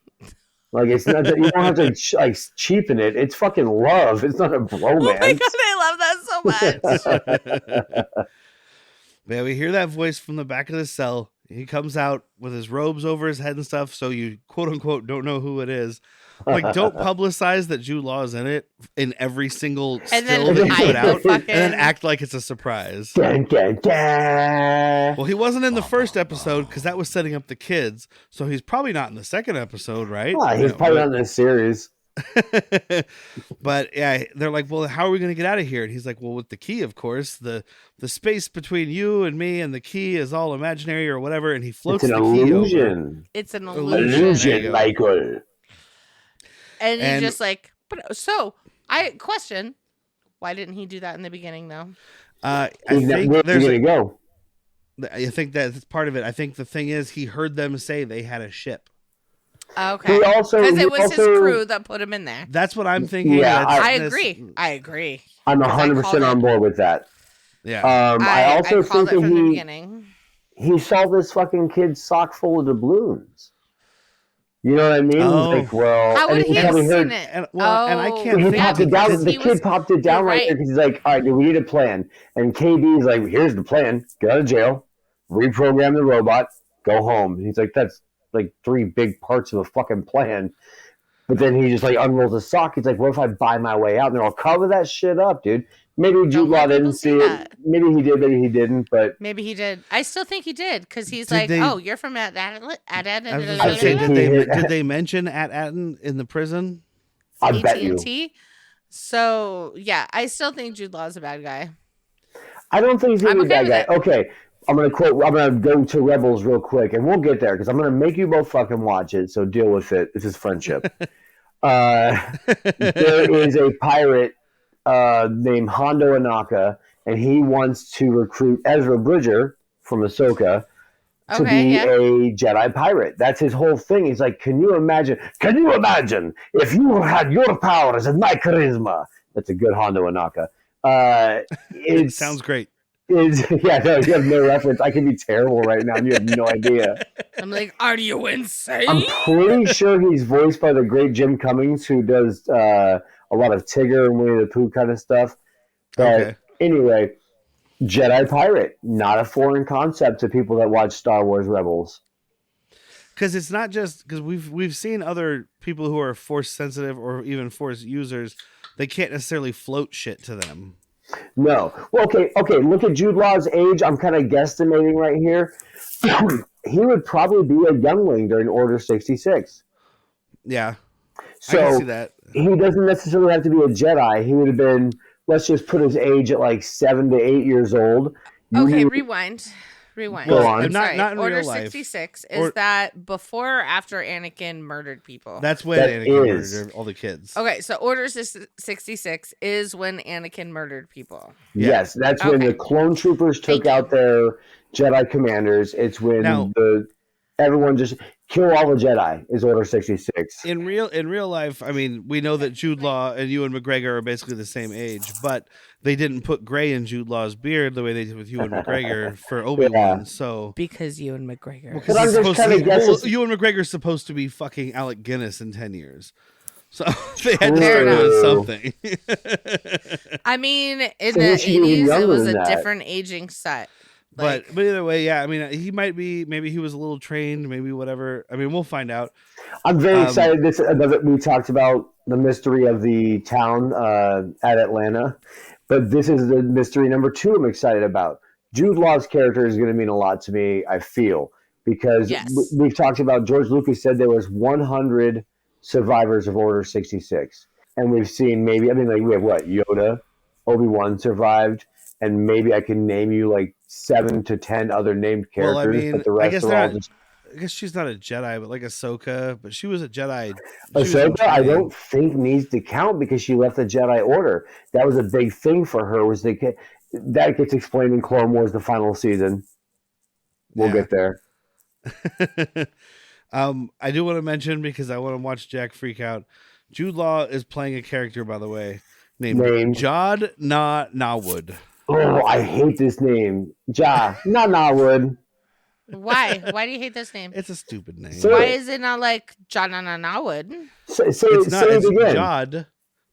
[SPEAKER 7] Like, it's not that you don't have to cheapen it. It's fucking love. It's not a bromance.
[SPEAKER 8] Oh my god, I love that so much.
[SPEAKER 6] Yeah, we hear that voice from the back of the cell. He comes out with his robes over his head and stuff, so you quote unquote don't know who it is. Like, don't publicize that Jude Law is in it in every single still that you put out, and then act like it's a surprise.
[SPEAKER 7] Dun, dun, dun.
[SPEAKER 6] Well, he wasn't in the first episode because that was setting up the kids, so he's probably not in the second episode, right?
[SPEAKER 7] He's probably not in this series.
[SPEAKER 6] But yeah, they're like, well, how are we going to get out of here? And he's like, well, with the key, of course. The space between you and me and the key is all imaginary or whatever. And he floats
[SPEAKER 7] It's an
[SPEAKER 6] the key over.
[SPEAKER 7] illusion.
[SPEAKER 8] It's an
[SPEAKER 7] Illusion, Michael.
[SPEAKER 8] And he's just like, but so I question, why didn't he do that in the beginning though?
[SPEAKER 6] I think there's
[SPEAKER 7] to go.
[SPEAKER 6] I think that's part of it. I think the thing is, he heard them say they had a ship.
[SPEAKER 8] Okay. Because it was his crew that put him in there.
[SPEAKER 6] That's what I'm thinking.
[SPEAKER 7] Yeah,
[SPEAKER 8] I agree. I agree.
[SPEAKER 7] I'm 100% on board with that.
[SPEAKER 6] Yeah.
[SPEAKER 7] I also think
[SPEAKER 8] it from the
[SPEAKER 7] that
[SPEAKER 8] beginning.
[SPEAKER 7] he saw this fucking kid's sock full of doubloons. You know what I mean?
[SPEAKER 6] Oh.
[SPEAKER 7] Like, well,
[SPEAKER 8] How would he have seen it?
[SPEAKER 6] And I can't
[SPEAKER 7] he
[SPEAKER 6] think
[SPEAKER 7] popped it down. The kid popped it down right there because he's like, all right, dude, we need a plan. And KB's like, here's the plan. Get out of jail, reprogram the robot, go home. And he's like, that's like 3 big parts of a fucking plan. But then he just like unrolls the sock. He's like, what if I buy my way out? And they're all, cover that shit up, dude. Maybe Jude Law didn't see it. Maybe he did, maybe he didn't. But
[SPEAKER 8] maybe he did. I still think he did because he's
[SPEAKER 6] Did
[SPEAKER 8] like,
[SPEAKER 6] they-
[SPEAKER 8] oh, you're from at
[SPEAKER 6] I was gonna say, did they mention Atten in the prison?
[SPEAKER 7] I bet you.
[SPEAKER 8] AT&T. So yeah, I still think Jude Law's a bad guy.
[SPEAKER 7] I don't think he's gonna
[SPEAKER 8] I'm
[SPEAKER 7] be a
[SPEAKER 8] okay
[SPEAKER 7] bad guy.
[SPEAKER 8] with
[SPEAKER 7] Okay, I'm gonna go to Rebels real quick, and we'll get there because I'm gonna make you both fucking watch it. So deal with it. This is friendship. There is a pirate named Hondo Anaka, and he wants to recruit Ezra Bridger from Ahsoka to be a Jedi pirate. That's his whole thing. He's like, can you imagine if you had your powers and my charisma? That's a good Hondo Anaka.
[SPEAKER 6] It sounds great.
[SPEAKER 7] No, you have no reference. I can be terrible right now, and you have no idea.
[SPEAKER 8] I'm like, are you insane?
[SPEAKER 7] I'm pretty sure he's voiced by the great Jim Cummings, who does a lot of Tigger and Winnie the Pooh kind of stuff. But anyway, Jedi pirate, not a foreign concept to people that watch Star Wars Rebels.
[SPEAKER 6] Because it's not just because we've seen other people who are force sensitive or even force users. They can't necessarily float shit to them.
[SPEAKER 7] No. Well, okay. Look at Jude Law's age. I'm kind of guesstimating right here. He would probably be a youngling during Order 66.
[SPEAKER 6] Yeah.
[SPEAKER 7] So
[SPEAKER 6] I can see that.
[SPEAKER 7] He doesn't necessarily have to be a Jedi. He would have been, let's just put his age at like 7 to 8 years old.
[SPEAKER 8] Okay, rewind.
[SPEAKER 7] Go on.
[SPEAKER 8] I'm sorry.
[SPEAKER 6] Not in
[SPEAKER 8] Order
[SPEAKER 6] real life.
[SPEAKER 8] 66 is that before or after Anakin murdered people?
[SPEAKER 6] That's when Anakin murdered all the kids.
[SPEAKER 8] Okay, so Order 66 is when Anakin murdered people.
[SPEAKER 7] Yes, that's when the clone troopers took out their Jedi commanders. It's when everyone just kill all the Jedi is Order 66.
[SPEAKER 6] In real life, I mean, we know that Jude Law and Ewan McGregor are basically the same age, but they didn't put gray in Jude Law's beard the way they did with Ewan McGregor for Obi-Wan. So
[SPEAKER 8] because Ewan McGregor.
[SPEAKER 7] But I'm just kind of guessing.
[SPEAKER 6] Ewan McGregor's supposed to be fucking Alec Guinness in 10 years. So they had to start doing something.
[SPEAKER 8] I mean, in the 80s, it was a different aging set.
[SPEAKER 6] But either way, yeah. I mean, he might be. Maybe he was a little trained. Maybe whatever. I mean, we'll find out.
[SPEAKER 7] I'm very excited. We talked about the mystery of the town at Atlanta, but this is the mystery number 2. I'm excited about. Jude Law's character is going to mean a lot to me. I feel because we've talked about George Lucas said there was 100 survivors of Order 66, and we've seen we have what Yoda, Obi-Wan survived. And maybe I can name you like 7 to 10 other named characters,
[SPEAKER 6] Well, I mean,
[SPEAKER 7] but the rest are all just.
[SPEAKER 6] I guess she's not a Jedi, but like Ahsoka, but she was a Jedi.
[SPEAKER 7] Ahsoka, I don't think needs to count because she left the Jedi Order. That was a big thing for her. That gets explained in Clone Wars, the final season. We'll get there.
[SPEAKER 6] I do want to mention because I want to watch Jack freak out. Jude Law is playing a character, by the way, named Jod Nawood.
[SPEAKER 7] Oh, I hate this name. Nawood.
[SPEAKER 8] Why? Why do you hate this name?
[SPEAKER 6] It's a stupid name.
[SPEAKER 8] Why is it not like John Nawood?
[SPEAKER 7] Say it again.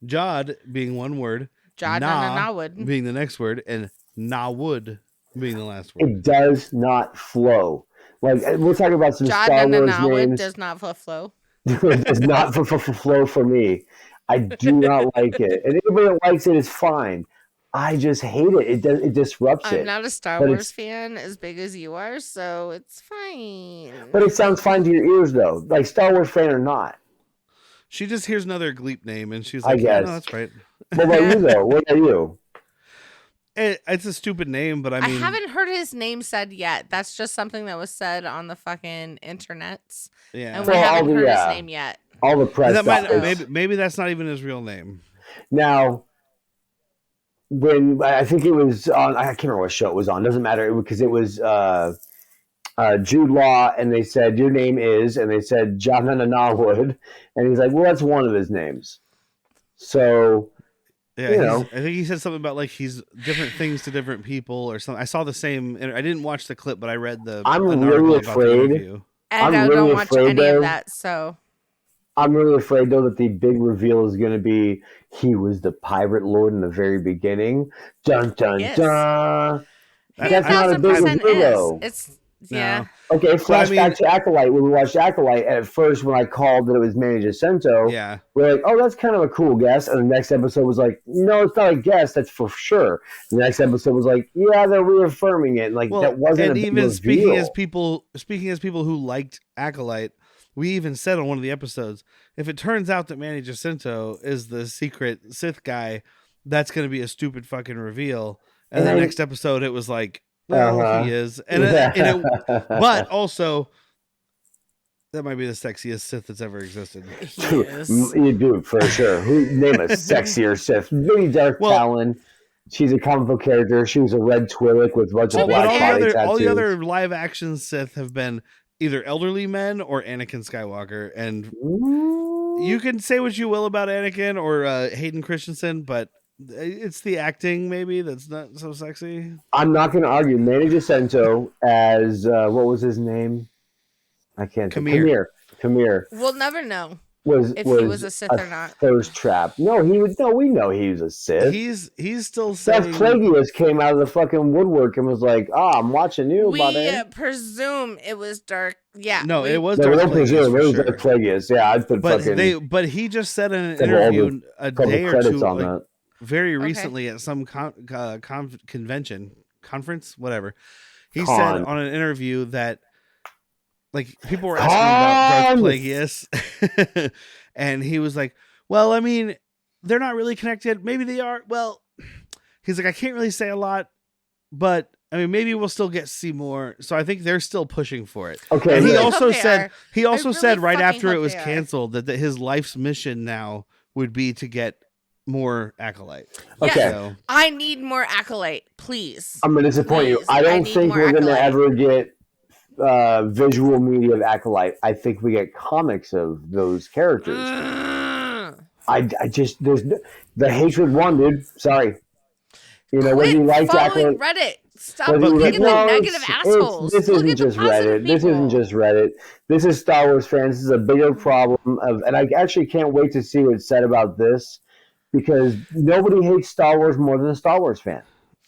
[SPEAKER 6] Jod being one word.
[SPEAKER 8] Jod Nawood
[SPEAKER 6] being the next word, and Nawood being the last word.
[SPEAKER 7] It does not flow. Like we're talking about some
[SPEAKER 8] Jod
[SPEAKER 7] Star Wars
[SPEAKER 8] Nawood
[SPEAKER 7] names.
[SPEAKER 8] does not flow.
[SPEAKER 7] It does not flow for me. I do not like it, and anybody that likes it is fine. I just hate it. It disrupts it.
[SPEAKER 8] I'm not a Star Wars fan as big as you are, so it's fine.
[SPEAKER 7] But it sounds fine to your ears, though. Like Star Wars fan or not.
[SPEAKER 6] She just hears another Gleep name and she's
[SPEAKER 7] I
[SPEAKER 6] like, yeah,
[SPEAKER 7] guess.
[SPEAKER 6] no, that's right.
[SPEAKER 7] What about you, though? What about you?
[SPEAKER 6] It's a stupid name, but I mean,
[SPEAKER 8] haven't heard his name said yet. That's just something that was said on the fucking internets.
[SPEAKER 6] yeah.
[SPEAKER 8] And we haven't heard his name yet.
[SPEAKER 7] All the press.
[SPEAKER 6] That might,
[SPEAKER 7] stuff.
[SPEAKER 6] maybe that's not even his real name.
[SPEAKER 7] Now, when I think it was on, I can't remember what show it was on. Doesn't matter because it was Jude Law, and they said your name is, and they said John Norwood, and he's like, well, that's one of his names. So,
[SPEAKER 6] yeah, I think he said something about like he's different things to different people or something. I saw the same. I didn't watch the clip, but I read the.
[SPEAKER 7] I'm really afraid.
[SPEAKER 8] And I don't watch any of that, so.
[SPEAKER 7] I'm really afraid, though, that the big reveal is going to be he was the pirate lord in the very beginning. Dun, dun, dun. That's not a big reveal, though.
[SPEAKER 8] Yeah.
[SPEAKER 7] Okay, flashback to Acolyte. When we watched Acolyte, at first, when I called that it was Manny Jacinto, we're like, oh, that's kind of a cool guess. And the next episode was like, no, it's not a guess. That's for sure. The next episode was like, yeah, they're reaffirming it. Like, that wasn't a big reveal.
[SPEAKER 6] speaking as people who liked Acolyte, we even said on one of the episodes, if it turns out that Manny Jacinto is the secret Sith guy, that's going to be a stupid fucking reveal. And the next episode, it was like, well, he is. But also, that might be the sexiest Sith that's ever existed.
[SPEAKER 7] You do, for sure. Name a sexier Sith. Maybe Dark Talon. She's a comic book character. She was a red Twi'lek with a bunch of black tattoos.
[SPEAKER 6] All the other live action Sith have been either elderly men or Anakin Skywalker. And you can say what you will about Anakin or Hayden Christensen, but it's the acting maybe that's not so sexy.
[SPEAKER 7] I'm not going to argue. Manny Jacinto as what was his name? I can't. Kamir.
[SPEAKER 8] We'll never know
[SPEAKER 7] if he was a Sith or not. Thirst trap. No, he was. No, we know he was a Sith.
[SPEAKER 6] He's still saying.
[SPEAKER 7] Seth Plagueis came out of the fucking woodwork and was like, I'm watching you.
[SPEAKER 8] We presume it was Dark. Yeah.
[SPEAKER 6] No, it was.
[SPEAKER 7] No, we don't presume it was Dark Plagueis. Yeah, I'd put fucking.
[SPEAKER 6] But he just said in an interview a day or two
[SPEAKER 7] on that.
[SPEAKER 6] Very recently at some conference, whatever. He said on an interview that like people were asking about Darth Plagueis, and he was like, "Well, I mean, they're not really connected. Maybe they are. Well," he's like, "I can't really say a lot, but I mean, maybe we'll still see more." So I think they're still pushing for it.
[SPEAKER 7] Okay.
[SPEAKER 6] And he also said right after it was canceled that his life's mission now would be to get more Acolyte.
[SPEAKER 7] Okay.
[SPEAKER 8] Yeah, I need more Acolyte, please.
[SPEAKER 7] I'm going to disappoint you. I don't think we're going to ever get visual media of Acolyte. I think we get comics of those characters. I just, there's the hatred won, dude. Sorry. You know, whether you liked Acolyte.
[SPEAKER 8] Reddit. Stop looking at the negative assholes.
[SPEAKER 7] This isn't just Reddit. This isn't just Reddit. This is Star Wars fans. This is a bigger problem and I actually can't wait to see what's said about this. Because nobody hates Star Wars more than a Star Wars fan.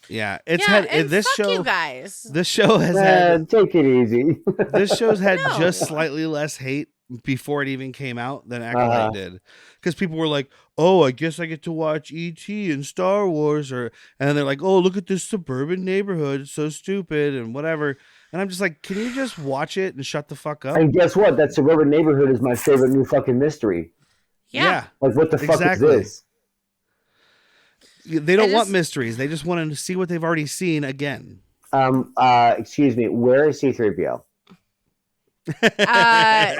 [SPEAKER 6] Yeah, this show.
[SPEAKER 8] You guys.
[SPEAKER 6] This show has had.
[SPEAKER 7] Take it easy.
[SPEAKER 6] This show's had just slightly less hate before it even came out than Acolyte did, because people were like, "Oh, I guess I get to watch E.T. and Star Wars," and they're like, "Oh, look at this suburban neighborhood, it's so stupid and whatever." And I'm just like, can you just watch it and shut the fuck up?
[SPEAKER 7] And guess what? That suburban neighborhood is my favorite new fucking mystery.
[SPEAKER 8] Yeah.
[SPEAKER 7] Like, what the fuck is this?
[SPEAKER 6] They don't want mysteries. They just want to see what they've already seen again.
[SPEAKER 7] Excuse me. Where is C-3PO?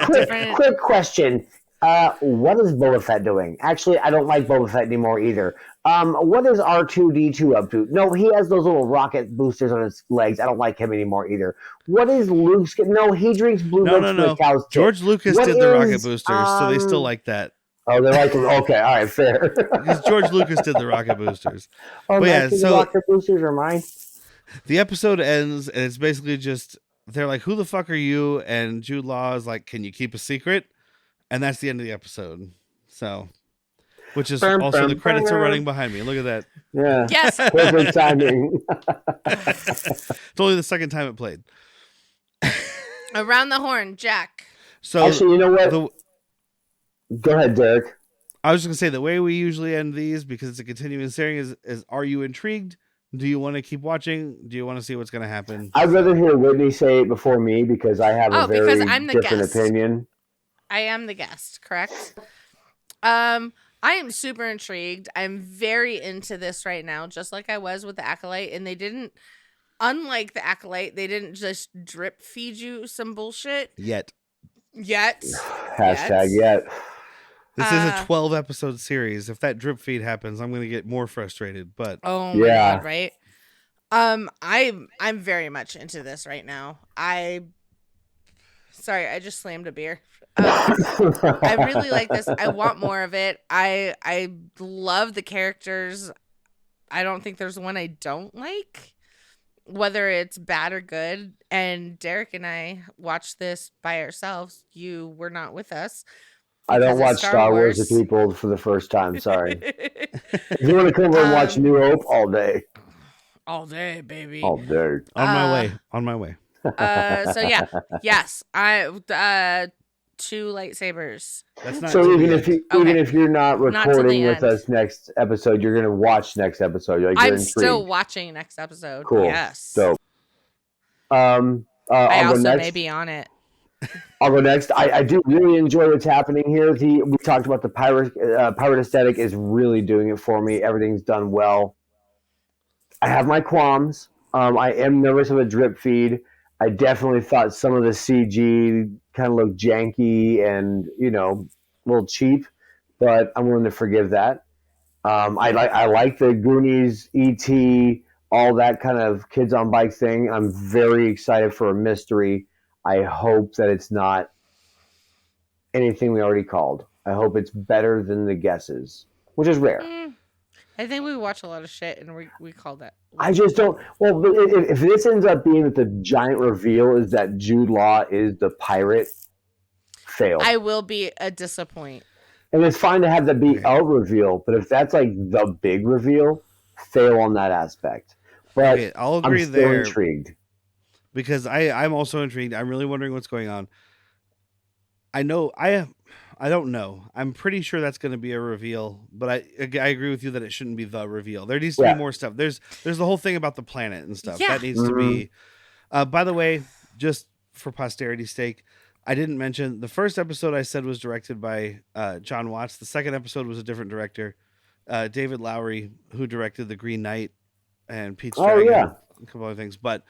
[SPEAKER 7] Quick question. What is Boba Fett doing? Actually, I don't like Boba Fett anymore either. What is R2-D2 up to? No, he has those little rocket boosters on his legs. I don't like him anymore either. What is Luke's? No, he drinks blue milk from the cow's tip.
[SPEAKER 6] George Lucas did the rocket boosters, so they still like that.
[SPEAKER 7] Oh, they like them. Okay, all right, fair.
[SPEAKER 6] Because George Lucas did the rocket boosters.
[SPEAKER 7] Oh, the rocket boosters are mine.
[SPEAKER 6] The episode ends, and it's basically just they're like, "Who the fuck are you?" And Jude Law is like, "Can you keep a secret?" And that's the end of the episode. So, which is also the credits are running behind me. Look at that.
[SPEAKER 7] Yeah.
[SPEAKER 8] Yes.
[SPEAKER 7] Perfect timing.
[SPEAKER 6] It's only the second time it played.
[SPEAKER 8] Around the horn, Jack.
[SPEAKER 7] So actually, you know what? Go ahead, Derek.
[SPEAKER 6] I was just gonna say the way we usually end these, because it's a continuing series, is are you intrigued? Do you want to keep watching? Do you want to see what's gonna happen?
[SPEAKER 7] I'd rather hear Whitney say it before me because I have a very
[SPEAKER 8] I'm the
[SPEAKER 7] different
[SPEAKER 8] guest.
[SPEAKER 7] opinion.
[SPEAKER 8] I am the guest, correct? I am super intrigued. I'm very into this right now, just like I was with the Acolyte, and they didn't, unlike the Acolyte, they didn't just drip feed you some bullshit
[SPEAKER 6] Yet.
[SPEAKER 7] Hashtag yet.
[SPEAKER 6] This is a 12 episode series. If that drip feed happens, I'm going to get more frustrated. But
[SPEAKER 8] oh my god, right? I'm very much into this right now. Sorry, I just slammed a beer. I really like this. I want more of it. I love the characters. I don't think there's one I don't like, whether it's bad or good. And Derek and I watched this by ourselves. You were not with us.
[SPEAKER 7] I don't watch Star Wars with people for the first time. Sorry. If you want to come over and watch New Hope all day.
[SPEAKER 8] All day, baby.
[SPEAKER 7] All day.
[SPEAKER 6] On my way.
[SPEAKER 8] So yeah, yes, two lightsabers.
[SPEAKER 6] That's not
[SPEAKER 7] so even if you're not recording with us next episode, you're gonna watch next episode. Like,
[SPEAKER 8] I'm still watching next episode.
[SPEAKER 7] Cool.
[SPEAKER 8] Yes.
[SPEAKER 7] Dope.
[SPEAKER 8] I also may be on it.
[SPEAKER 7] I'll go next. I do really enjoy what's happening here. We talked about the pirate aesthetic is really doing it for me. Everything's done well. I have my qualms. I am nervous of a drip feed. I definitely thought some of the CG kind of looked janky and, a little cheap, but I'm willing to forgive that. I like the Goonies, E.T., all that kind of kids on bike thing. I'm very excited for a mystery. I hope that it's not anything we already called. I hope it's better than the guesses, which is rare.
[SPEAKER 8] I think we watch a lot of shit and we call that.
[SPEAKER 7] I just don't. Well, if this ends up being that the giant reveal is that Jude Law is the pirate, fail.
[SPEAKER 8] I will be a disappoint.
[SPEAKER 7] And it's fine to have that be a reveal, but if that's like the big reveal, fail on that aspect. But
[SPEAKER 6] I'll agree
[SPEAKER 7] I'm still
[SPEAKER 6] there.
[SPEAKER 7] intrigued.
[SPEAKER 6] Because I'm also intrigued. I'm really wondering what's going on. I don't know. I'm pretty sure that's going to be a reveal, but I agree with you that it shouldn't be the reveal. There needs to be more stuff. There's the whole thing about the planet and stuff.
[SPEAKER 8] Yeah.
[SPEAKER 6] That needs to be. By the way, just for posterity's sake, I didn't mention the first episode I said was directed by John Watts. The second episode was a different director, David Lowery, who directed The Green Knight and Pete's Dragon, a couple other things. But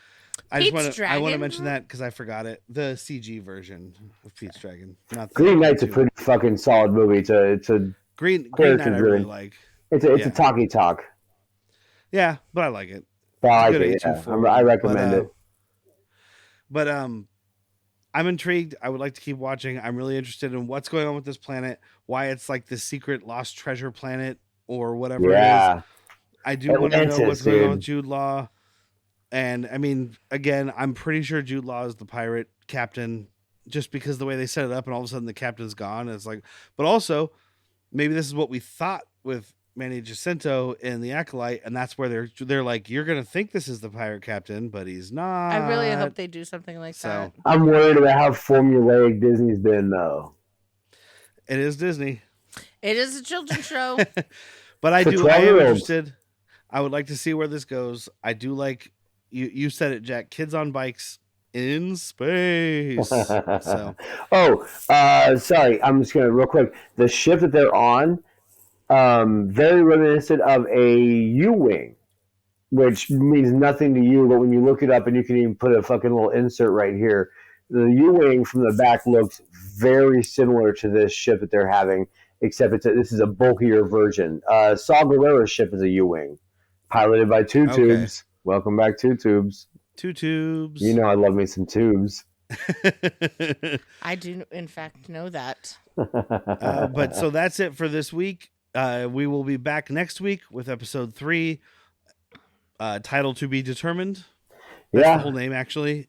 [SPEAKER 6] I want to mention that because I forgot it. The CG version of Pete's Dragon, not the
[SPEAKER 7] Green Knight's a pretty fucking solid movie. It's a
[SPEAKER 6] Green Knight I really like.
[SPEAKER 7] It's a talkie talk.
[SPEAKER 6] Yeah, but I like it.
[SPEAKER 7] I like it. Yeah. I recommend it.
[SPEAKER 6] But I'm intrigued. I would like to keep watching. I'm really interested in what's going on with this planet. Why it's like this secret lost treasure planet or whatever it is. I do want to know what's going on with Jude Law. And I mean, again, I'm pretty sure Jude Law is the pirate captain just because the way they set it up and all of a sudden the captain's gone. And it's like, but also maybe this is what we thought with Manny Jacinto in The Acolyte. And that's where they're like, you're going to think this is the pirate captain, but he's not.
[SPEAKER 8] I really hope they do something like that.
[SPEAKER 7] I'm worried about how formulaic Disney's been though.
[SPEAKER 6] It is Disney.
[SPEAKER 8] It is a children's show.
[SPEAKER 6] But I am interested. I would like to see where this goes. I do like, you said it, Jack. Kids on bikes in space. So,
[SPEAKER 7] sorry. I'm just gonna real quick. The ship that they're on, very reminiscent of a U-wing, which means nothing to you, but when you look it up, and you can even put a fucking little insert right here. The U-wing from the back looks very similar to this ship that they're having, except this is a bulkier version. Saw Gerrera's ship is a U-wing, piloted by Two Tubes. Welcome back, Two Tubes.
[SPEAKER 6] Two Tubes.
[SPEAKER 7] You know I love me some tubes.
[SPEAKER 8] I do, in fact, know that.
[SPEAKER 6] But so that's it for this week. We will be back next week with episode 3, title to be determined. That's the whole name, actually.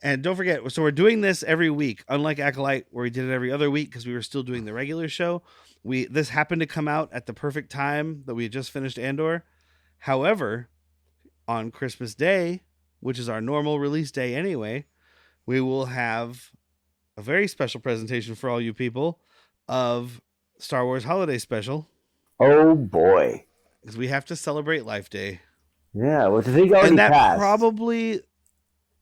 [SPEAKER 6] And don't forget, so we're doing this every week, unlike Acolyte, where we did it every other week because we were still doing the regular show. This happened to come out at the perfect time that we had just finished Andor. However, on Christmas Day, which is our normal release day anyway, we will have a very special presentation for all you people of Star Wars Holiday Special.
[SPEAKER 7] Oh boy.
[SPEAKER 6] Because we have to celebrate Life Day.
[SPEAKER 7] Yeah, well, I think already
[SPEAKER 6] and that
[SPEAKER 7] passed.
[SPEAKER 6] probably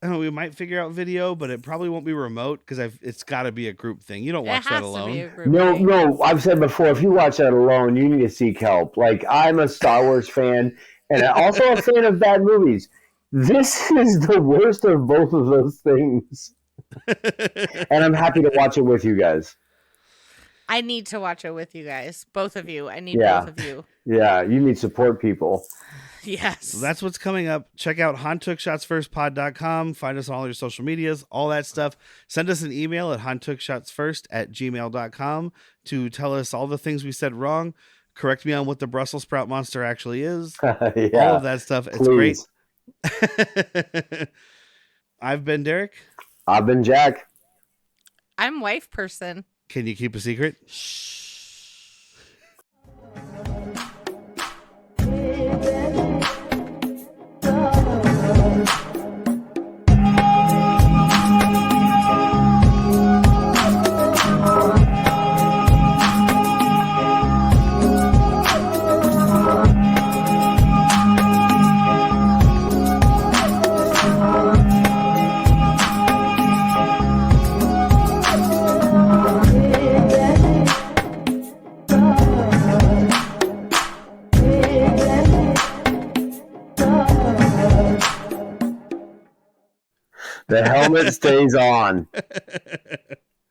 [SPEAKER 6] we might figure out video, but it probably won't be remote because it's got to be a group thing. You don't watch that alone.
[SPEAKER 7] No, I've said before, if you watch that alone, you need to seek help. Like, I'm a Star Wars fan and also a fan of bad movies. This is the worst of both of those things. And I'm happy to watch it with you guys.
[SPEAKER 8] I need to watch it with you guys. Both of you. I need both of you.
[SPEAKER 7] Yeah, you need support people.
[SPEAKER 8] Yes.
[SPEAKER 6] So that's what's coming up. Check out hanttookshotsfirstpod.com. Find us on all your social medias, all that stuff. Send us an email at hanttookshotsfirst@gmail.com to tell us all the things we said wrong. Correct me on what the Brussels sprout monster actually is. All of that stuff. It's great. I've been Derek.
[SPEAKER 7] I've been Jack.
[SPEAKER 8] I'm wife person.
[SPEAKER 6] Can you keep a secret?
[SPEAKER 7] The helmet stays on.